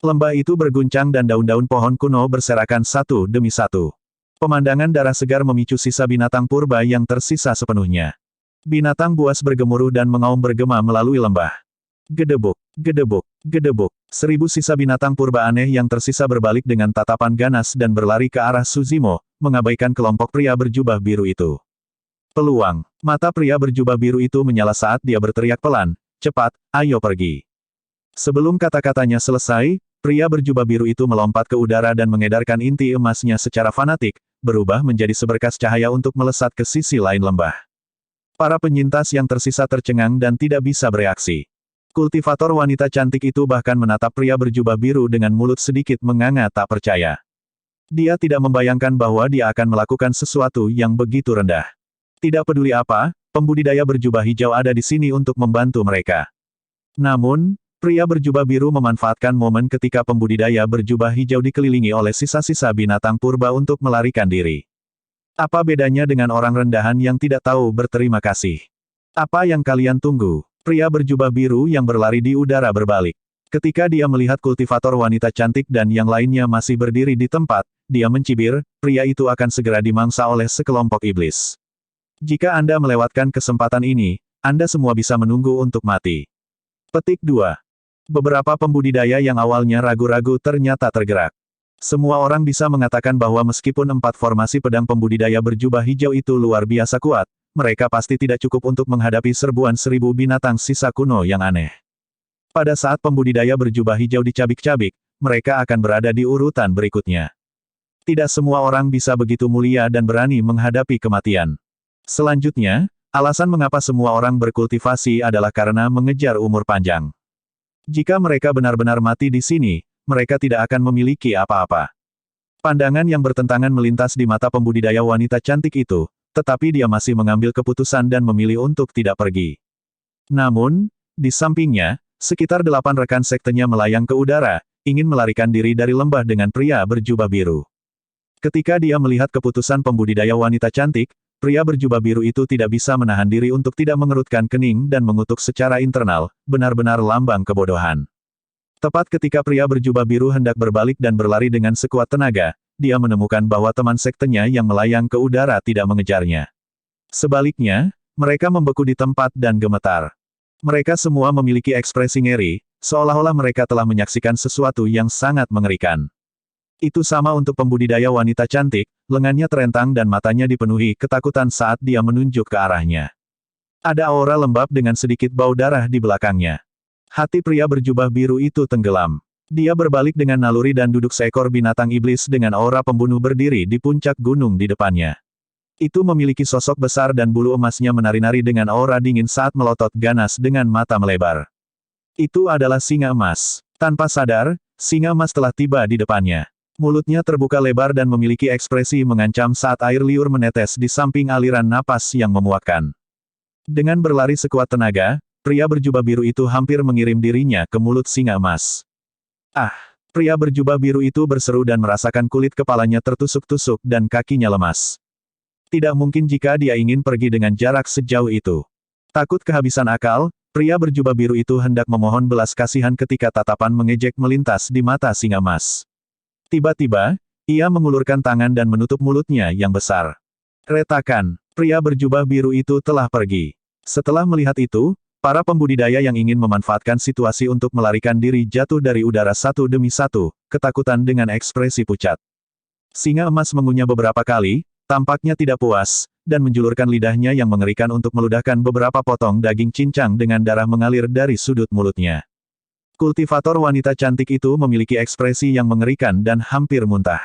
Lembah itu berguncang dan daun-daun pohon kuno berserakan satu demi satu. Pemandangan darah segar memicu sisa binatang purba yang tersisa sepenuhnya. Binatang buas bergemuruh dan mengaum bergema melalui lembah. Gedebuk, gedebuk, gedebuk. 1000 sisa binatang purba aneh yang tersisa berbalik dengan tatapan ganas dan berlari ke arah Suzimo, mengabaikan kelompok pria berjubah biru itu. Peluang. Mata pria berjubah biru itu menyala saat dia berteriak pelan, cepat, ayo pergi. Sebelum kata-katanya selesai, pria berjubah biru itu melompat ke udara dan mengedarkan inti emasnya secara fanatik, berubah menjadi seberkas cahaya untuk melesat ke sisi lain lembah. Para penyintas yang tersisa tercengang dan tidak bisa bereaksi. Kultivator wanita cantik itu bahkan menatap pria berjubah biru dengan mulut sedikit menganga tak percaya. Dia tidak membayangkan bahwa dia akan melakukan sesuatu yang begitu rendah. Tidak peduli apa, pembudidaya berjubah hijau ada di sini untuk membantu mereka. Namun, pria berjubah biru memanfaatkan momen ketika pembudidaya berjubah hijau dikelilingi oleh sisa-sisa binatang purba untuk melarikan diri. Apa bedanya dengan orang rendahan yang tidak tahu berterima kasih? Apa yang kalian tunggu? Pria berjubah biru yang berlari di udara berbalik. Ketika dia melihat kultivator wanita cantik dan yang lainnya masih berdiri di tempat, dia mencibir, pria itu akan segera dimangsa oleh sekelompok iblis. Jika Anda melewatkan kesempatan ini, Anda semua bisa menunggu untuk mati. Petik 2. Beberapa pembudidaya yang awalnya ragu-ragu ternyata tergerak. Semua orang bisa mengatakan bahwa meskipun 4 formasi pedang pembudidaya berjubah hijau itu luar biasa kuat, mereka pasti tidak cukup untuk menghadapi serbuan 1000 binatang sisa kuno yang aneh. Pada saat pembudidaya berjubah hijau dicabik-cabik, mereka akan berada di urutan berikutnya. Tidak semua orang bisa begitu mulia dan berani menghadapi kematian. Selanjutnya, alasan mengapa semua orang berkultivasi adalah karena mengejar umur panjang. Jika mereka benar-benar mati di sini, mereka tidak akan memiliki apa-apa. Pandangan yang bertentangan melintas di mata pembudidaya wanita cantik itu, tetapi dia masih mengambil keputusan dan memilih untuk tidak pergi. Namun, di sampingnya, sekitar 8 rekan sektenya melayang ke udara, ingin melarikan diri dari lembah dengan pria berjubah biru. Ketika dia melihat keputusan pembudidaya wanita cantik, pria berjubah biru itu tidak bisa menahan diri untuk tidak mengerutkan kening dan mengutuk secara internal, benar-benar lambang kebodohan. Tepat ketika pria berjubah biru hendak berbalik dan berlari dengan sekuat tenaga, dia menemukan bahwa teman sektenya yang melayang ke udara tidak mengejarnya. Sebaliknya, mereka membeku di tempat dan gemetar. Mereka semua memiliki ekspresi ngeri, seolah-olah mereka telah menyaksikan sesuatu yang sangat mengerikan. Itu sama untuk pembudidaya wanita cantik, lengannya terentang dan matanya dipenuhi ketakutan saat dia menunjuk ke arahnya. Ada aura lembab dengan sedikit bau darah di belakangnya. Hati pria berjubah biru itu tenggelam. Dia berbalik dengan naluri dan duduk seekor binatang iblis dengan aura pembunuh berdiri di puncak gunung di depannya. Itu memiliki sosok besar dan bulu emasnya menari-nari dengan aura dingin saat melotot ganas dengan mata melebar. Itu adalah singa emas. Tanpa sadar, singa emas telah tiba di depannya. Mulutnya terbuka lebar dan memiliki ekspresi mengancam saat air liur menetes di samping aliran napas yang memuakkan. Dengan berlari sekuat tenaga, pria berjubah biru itu hampir mengirim dirinya ke mulut singa emas. Ah! Pria berjubah biru itu berseru dan merasakan kulit kepalanya tertusuk-tusuk dan kakinya lemas. Tidak mungkin jika dia ingin pergi dengan jarak sejauh itu. Takut kehabisan akal, pria berjubah biru itu hendak memohon belas kasihan ketika tatapan mengejek melintas di mata singa emas. Tiba-tiba, ia mengulurkan tangan dan menutup mulutnya yang besar. Retakan, pria berjubah biru itu telah pergi. Setelah melihat itu, para pembudidaya yang ingin memanfaatkan situasi untuk melarikan diri jatuh dari udara satu demi satu, ketakutan dengan ekspresi pucat. Singa emas mengunyah beberapa kali, tampaknya tidak puas, dan menjulurkan lidahnya yang mengerikan untuk meludahkan beberapa potong daging cincang dengan darah mengalir dari sudut mulutnya. Kultivator wanita cantik itu memiliki ekspresi yang mengerikan dan hampir muntah.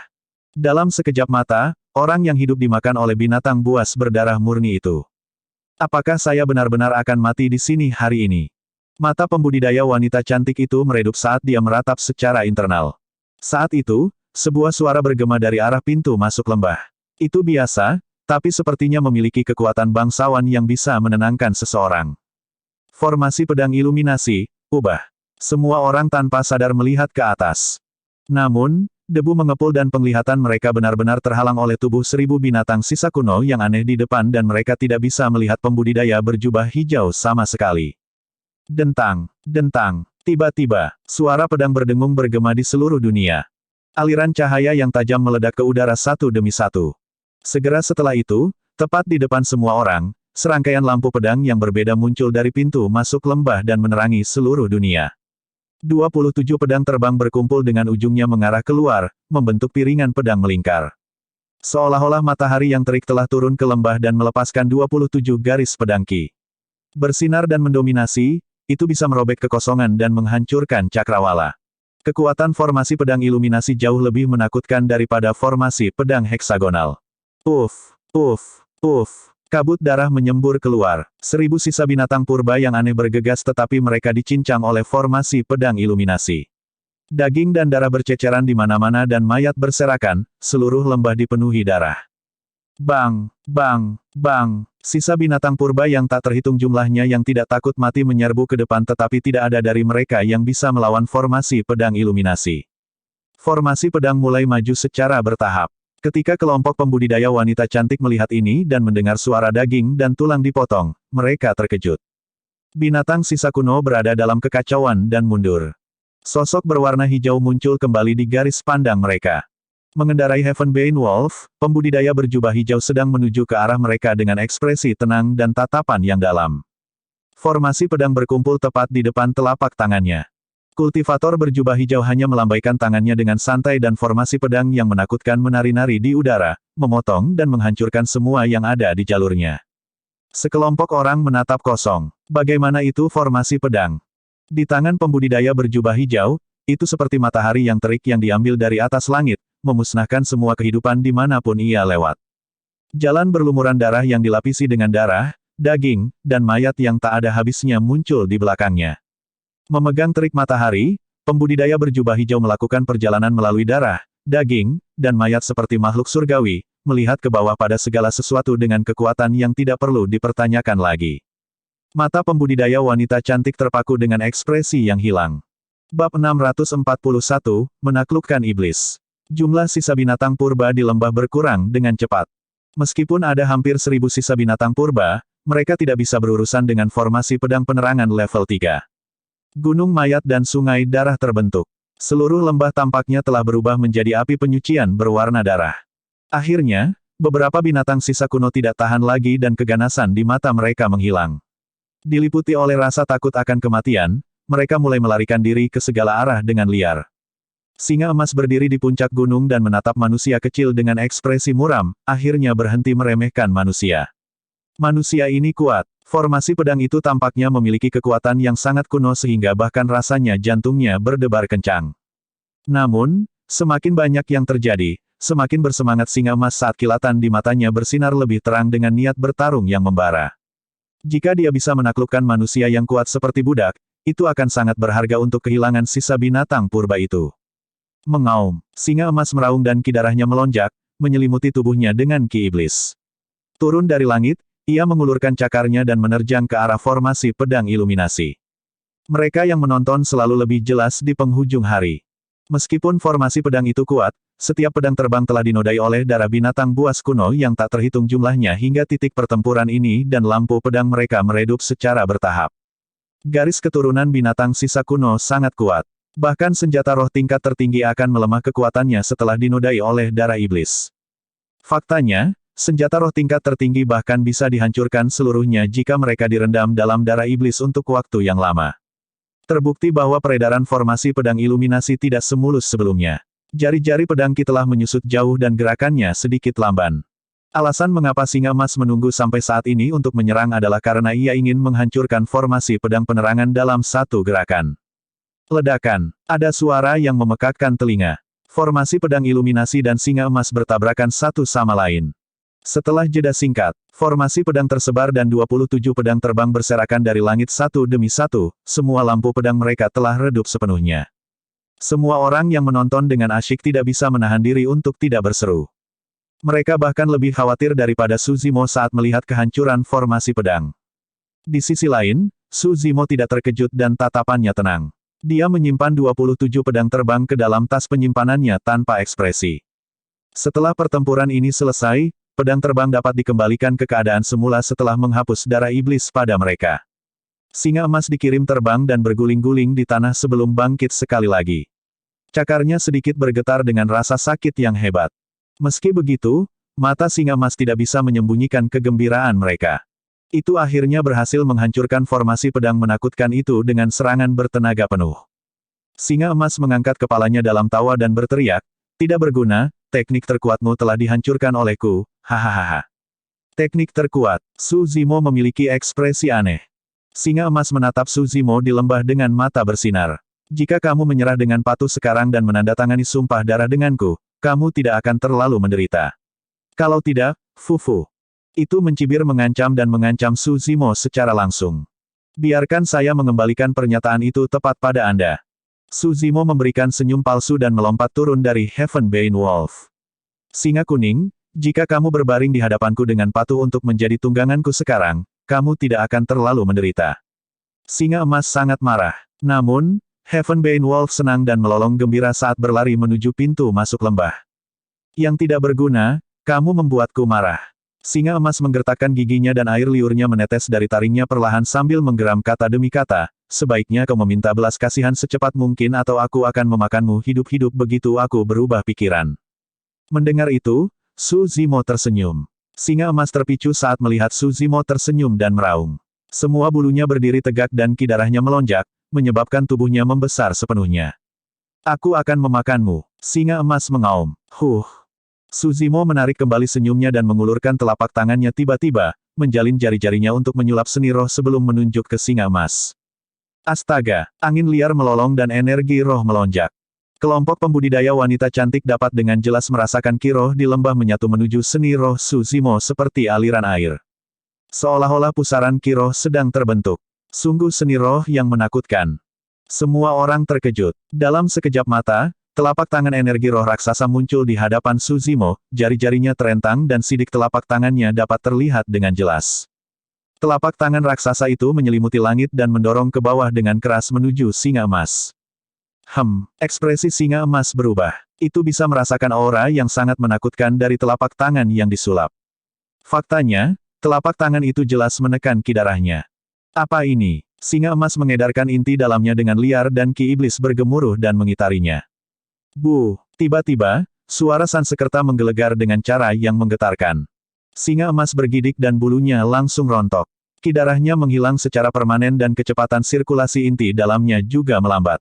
Dalam sekejap mata, orang yang hidup dimakan oleh binatang buas berdarah murni itu. Apakah saya benar-benar akan mati di sini hari ini? Mata pembudidaya wanita cantik itu meredup saat dia meratap secara internal. Saat itu, sebuah suara bergema dari arah pintu masuk lembah. Itu biasa, tapi sepertinya memiliki kekuatan bangsawan yang bisa menenangkan seseorang. Formasi pedang iluminasi, ubah. Semua orang tanpa sadar melihat ke atas. Namun, debu mengepul dan penglihatan mereka benar-benar terhalang oleh tubuh 1000 binatang sisa kuno yang aneh di depan dan mereka tidak bisa melihat pembudidaya berjubah hijau sama sekali. Dentang, dentang, tiba-tiba, suara pedang berdengung bergema di seluruh dunia. Aliran cahaya yang tajam meledak ke udara satu demi satu. Segera setelah itu, tepat di depan semua orang, serangkaian lampu pedang yang berbeda muncul dari pintu masuk lembah dan menerangi seluruh dunia. 27 pedang terbang berkumpul dengan ujungnya mengarah keluar, membentuk piringan pedang melingkar. Seolah-olah matahari yang terik telah turun ke lembah dan melepaskan 27 garis pedang ki. Bersinar dan mendominasi, itu bisa merobek kekosongan dan menghancurkan cakrawala. Kekuatan formasi pedang iluminasi jauh lebih menakutkan daripada formasi pedang heksagonal. Uff, uff, uff. Kabut darah menyembur keluar. 1000 sisa binatang purba yang aneh bergegas tetapi mereka dicincang oleh formasi pedang iluminasi. Daging dan darah berceceran di mana-mana dan mayat berserakan, seluruh lembah dipenuhi darah. Bang, bang, bang. Sisa binatang purba yang tak terhitung jumlahnya yang tidak takut mati menyerbu ke depan tetapi tidak ada dari mereka yang bisa melawan formasi pedang iluminasi. Formasi pedang mulai maju secara bertahap. Ketika kelompok pembudidaya wanita cantik melihat ini dan mendengar suara daging dan tulang dipotong, mereka terkejut. Binatang sisa kuno berada dalam kekacauan dan mundur. Sosok berwarna hijau muncul kembali di garis pandang mereka. Mengendarai Heavenbane Wolf, pembudidaya berjubah hijau sedang menuju ke arah mereka dengan ekspresi tenang dan tatapan yang dalam. Formasi pedang berkumpul tepat di depan telapak tangannya. Kultivator berjubah hijau hanya melambaikan tangannya dengan santai dan formasi pedang yang menakutkan menari-nari di udara, memotong dan menghancurkan semua yang ada di jalurnya. Sekelompok orang menatap kosong. Bagaimana itu formasi pedang? Di tangan pembudidaya berjubah hijau, itu seperti matahari yang terik yang diambil dari atas langit, memusnahkan semua kehidupan dimanapun ia lewat. Jalan berlumuran darah yang dilapisi dengan darah, daging, dan mayat yang tak ada habisnya muncul di belakangnya. Memegang terik matahari, pembudidaya berjubah hijau melakukan perjalanan melalui darah, daging, dan mayat seperti makhluk surgawi, melihat ke bawah pada segala sesuatu dengan kekuatan yang tidak perlu dipertanyakan lagi. Mata pembudidaya wanita cantik terpaku dengan ekspresi yang hilang. Bab 641, Menaklukkan Iblis. Jumlah sisa binatang purba di lembah berkurang dengan cepat. Meskipun ada hampir 1000 sisa binatang purba, mereka tidak bisa berurusan dengan formasi pedang penerangan level 3. Gunung mayat dan sungai darah terbentuk. Seluruh lembah tampaknya telah berubah menjadi api penyucian berwarna darah. Akhirnya, beberapa binatang sisa kuno tidak tahan lagi dan keganasan di mata mereka menghilang. Diliputi oleh rasa takut akan kematian, mereka mulai melarikan diri ke segala arah dengan liar. Singa emas berdiri di puncak gunung dan menatap manusia kecil dengan ekspresi muram, akhirnya berhenti meremehkan manusia. Manusia ini kuat. Formasi pedang itu tampaknya memiliki kekuatan yang sangat kuno sehingga bahkan rasanya jantungnya berdebar kencang. Namun, semakin banyak yang terjadi, semakin bersemangat singa emas saat kilatan di matanya bersinar lebih terang dengan niat bertarung yang membara. Jika dia bisa menaklukkan manusia yang kuat seperti budak, itu akan sangat berharga untuk kehilangan sisa binatang purba itu. Mengaum, singa emas meraung dan ki darahnya melonjak, menyelimuti tubuhnya dengan ki iblis. Turun dari langit, ia mengulurkan cakarnya dan menerjang ke arah formasi pedang iluminasi. Mereka yang menonton selalu lebih jelas di penghujung hari. Meskipun formasi pedang itu kuat, setiap pedang terbang telah dinodai oleh darah binatang buas kuno yang tak terhitung jumlahnya hingga titik pertempuran ini dan lampu pedang mereka meredup secara bertahap. Garis keturunan binatang sisa kuno sangat kuat. Bahkan senjata roh tingkat tertinggi akan melemah kekuatannya setelah dinodai oleh darah iblis. Faktanya, senjata roh tingkat tertinggi bahkan bisa dihancurkan seluruhnya jika mereka direndam dalam darah iblis untuk waktu yang lama. Terbukti bahwa peredaran formasi pedang iluminasi tidak semulus sebelumnya. Jari-jari pedang Ki telah menyusut jauh dan gerakannya sedikit lamban. Alasan mengapa singa emas menunggu sampai saat ini untuk menyerang adalah karena ia ingin menghancurkan formasi pedang penerangan dalam satu gerakan. Ledakan. Ada suara yang memekakkan telinga. Formasi pedang iluminasi dan singa emas bertabrakan satu sama lain. Setelah jeda singkat, formasi pedang tersebar dan 27 pedang terbang berserakan dari langit satu demi satu, semua lampu pedang mereka telah redup sepenuhnya. Semua orang yang menonton dengan asyik tidak bisa menahan diri untuk tidak berseru. Mereka bahkan lebih khawatir daripada Su Zimo saat melihat kehancuran formasi pedang. Di sisi lain, Su Zimo tidak terkejut dan tatapannya tenang. Dia menyimpan 27 pedang terbang ke dalam tas penyimpanannya tanpa ekspresi. Setelah pertempuran ini selesai, pedang terbang dapat dikembalikan ke keadaan semula setelah menghapus darah iblis pada mereka. Singa emas dikirim terbang dan berguling-guling di tanah sebelum bangkit sekali lagi. Cakarnya sedikit bergetar dengan rasa sakit yang hebat. Meski begitu, mata singa emas tidak bisa menyembunyikan kegembiraan mereka. Itu akhirnya berhasil menghancurkan formasi pedang menakutkan itu dengan serangan bertenaga penuh. Singa emas mengangkat kepalanya dalam tawa dan berteriak, "Tidak berguna, teknik terkuatmu telah dihancurkan olehku, hahaha." Teknik terkuat, Su Zimo memiliki ekspresi aneh. Singa emas menatap Su Zimo di lembah dengan mata bersinar. "Jika kamu menyerah dengan patuh sekarang dan menandatangani sumpah darah denganku, kamu tidak akan terlalu menderita. Kalau tidak, fufu." Itu mencibir mengancam dan mengancam Su Zimo secara langsung. "Biarkan saya mengembalikan pernyataan itu tepat pada Anda." Su Zimo memberikan senyum palsu dan melompat turun dari Heavenbane Wolf. "Singa kuning, jika kamu berbaring di hadapanku dengan patuh untuk menjadi tungganganku sekarang, kamu tidak akan terlalu menderita." Singa emas sangat marah. Namun, Heavenbane Wolf senang dan melolong gembira saat berlari menuju pintu masuk lembah. "Yang tidak berguna, kamu membuatku marah." Singa emas menggertakkan giginya dan air liurnya menetes dari taringnya perlahan sambil menggeram kata demi kata, "Sebaiknya kau meminta belas kasihan secepat mungkin atau aku akan memakanmu hidup-hidup." Begitu aku berubah pikiran. Mendengar itu, Su Zimo tersenyum. Singa emas terpicu saat melihat Su Zimo tersenyum dan meraung. Semua bulunya berdiri tegak dan ki darahnya melonjak, menyebabkan tubuhnya membesar sepenuhnya. "Aku akan memakanmu." Singa emas mengaum. "Huh." Su Zimo menarik kembali senyumnya dan mengulurkan telapak tangannya tiba-tiba, menjalin jari-jarinya untuk menyulap seni roh sebelum menunjuk ke singa emas. Astaga, angin liar melolong dan energi roh melonjak. Kelompok pembudidaya wanita cantik dapat dengan jelas merasakan ki roh di lembah menyatu menuju seni roh Su Zimo seperti aliran air. Seolah-olah pusaran ki roh sedang terbentuk. Sungguh seni roh yang menakutkan. Semua orang terkejut. Dalam sekejap mata, telapak tangan energi roh raksasa muncul di hadapan Su Zimo, jari-jarinya terentang dan sidik telapak tangannya dapat terlihat dengan jelas. Telapak tangan raksasa itu menyelimuti langit dan mendorong ke bawah dengan keras menuju singa emas. Ekspresi singa emas berubah. Itu bisa merasakan aura yang sangat menakutkan dari telapak tangan yang disulap. Faktanya, telapak tangan itu jelas menekan ki darahnya. Apa ini? Singa emas mengedarkan inti dalamnya dengan liar dan ki iblis bergemuruh dan mengitarinya. Bu! Tiba-tiba, suara Sansekerta menggelegar dengan cara yang menggetarkan. Singa emas bergidik dan bulunya langsung rontok. Ki darahnya menghilang secara permanen dan kecepatan sirkulasi inti dalamnya juga melambat.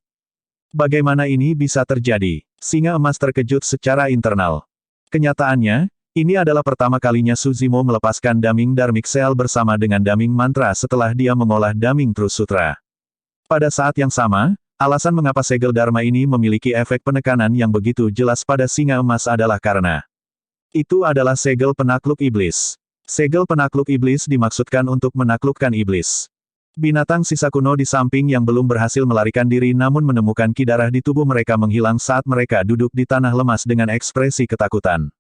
Bagaimana ini bisa terjadi? Singa emas terkejut secara internal. Kenyataannya, ini adalah pertama kalinya Suzimo melepaskan Daming Dharmic Seal bersama dengan Daming Mantra setelah dia mengolah Daming True Sutra. Pada saat yang sama, alasan mengapa segel Dharma ini memiliki efek penekanan yang begitu jelas pada singa emas adalah karena itu adalah segel penakluk iblis. Segel penakluk iblis dimaksudkan untuk menaklukkan iblis. Binatang sisa kuno di samping yang belum berhasil melarikan diri namun menemukan ki darah di tubuh mereka menghilang saat mereka duduk di tanah lemas dengan ekspresi ketakutan.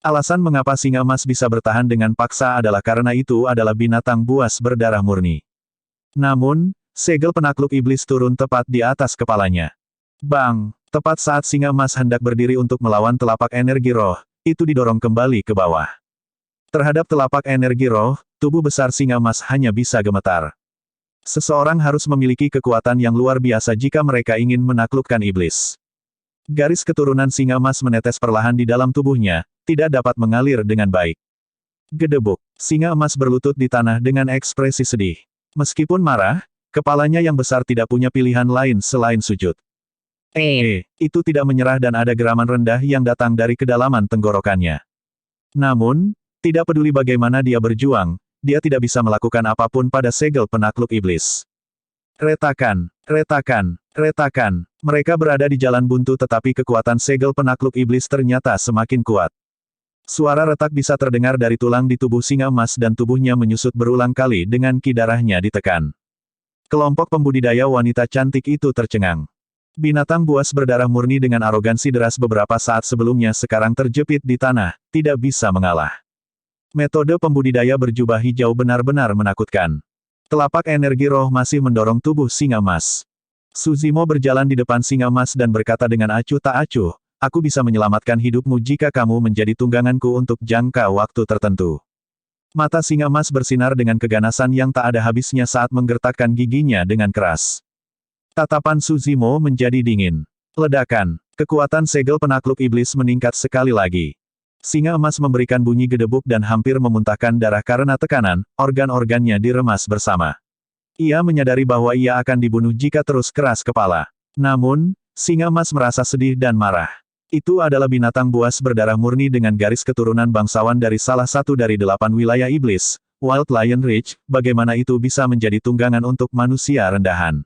Alasan mengapa singa emas bisa bertahan dengan paksa adalah karena itu adalah binatang buas berdarah murni. Namun, segel penakluk iblis turun tepat di atas kepalanya. Bang! Tepat saat singa emas hendak berdiri untuk melawan telapak energi roh, itu didorong kembali ke bawah. Terhadap telapak energi roh, tubuh besar singa emas hanya bisa gemetar. Seseorang harus memiliki kekuatan yang luar biasa jika mereka ingin menaklukkan iblis. Garis keturunan singa emas menetes perlahan di dalam tubuhnya, tidak dapat mengalir dengan baik. Gedebuk, singa emas berlutut di tanah dengan ekspresi sedih. Meskipun marah, kepalanya yang besar tidak punya pilihan lain selain sujud. Itu tidak menyerah dan ada geraman rendah yang datang dari kedalaman tenggorokannya. Namun, tidak peduli bagaimana dia berjuang, dia tidak bisa melakukan apapun pada segel penakluk iblis. Retakan, retakan, retakan. Mereka berada di jalan buntu tetapi kekuatan segel penakluk iblis ternyata semakin kuat. Suara retak bisa terdengar dari tulang di tubuh singa emas dan tubuhnya menyusut berulang kali dengan ki darahnya ditekan. Kelompok pembudidaya wanita cantik itu tercengang. Binatang buas berdarah murni dengan arogansi deras beberapa saat sebelumnya sekarang terjepit di tanah, tidak bisa mengalah. Metode pembudidaya berjubah hijau benar-benar menakutkan. Telapak energi roh masih mendorong tubuh singa emas. Suzimo berjalan di depan singa emas dan berkata dengan acuh tak acuh, aku bisa menyelamatkan hidupmu jika kamu menjadi tungganganku untuk jangka waktu tertentu. Mata singa emas bersinar dengan keganasan yang tak ada habisnya saat menggertakkan giginya dengan keras. Tatapan Suzimo menjadi dingin. Ledakan, kekuatan segel penakluk iblis meningkat sekali lagi. Singa emas memberikan bunyi gedebuk dan hampir memuntahkan darah karena tekanan, organ-organnya diremas bersama. Ia menyadari bahwa ia akan dibunuh jika terus keras kepala. Namun, singa emas merasa sedih dan marah. Itu adalah binatang buas berdarah murni dengan garis keturunan bangsawan dari salah satu dari 8 wilayah iblis, Wild Lion Ridge, bagaimana itu bisa menjadi tunggangan untuk manusia rendahan.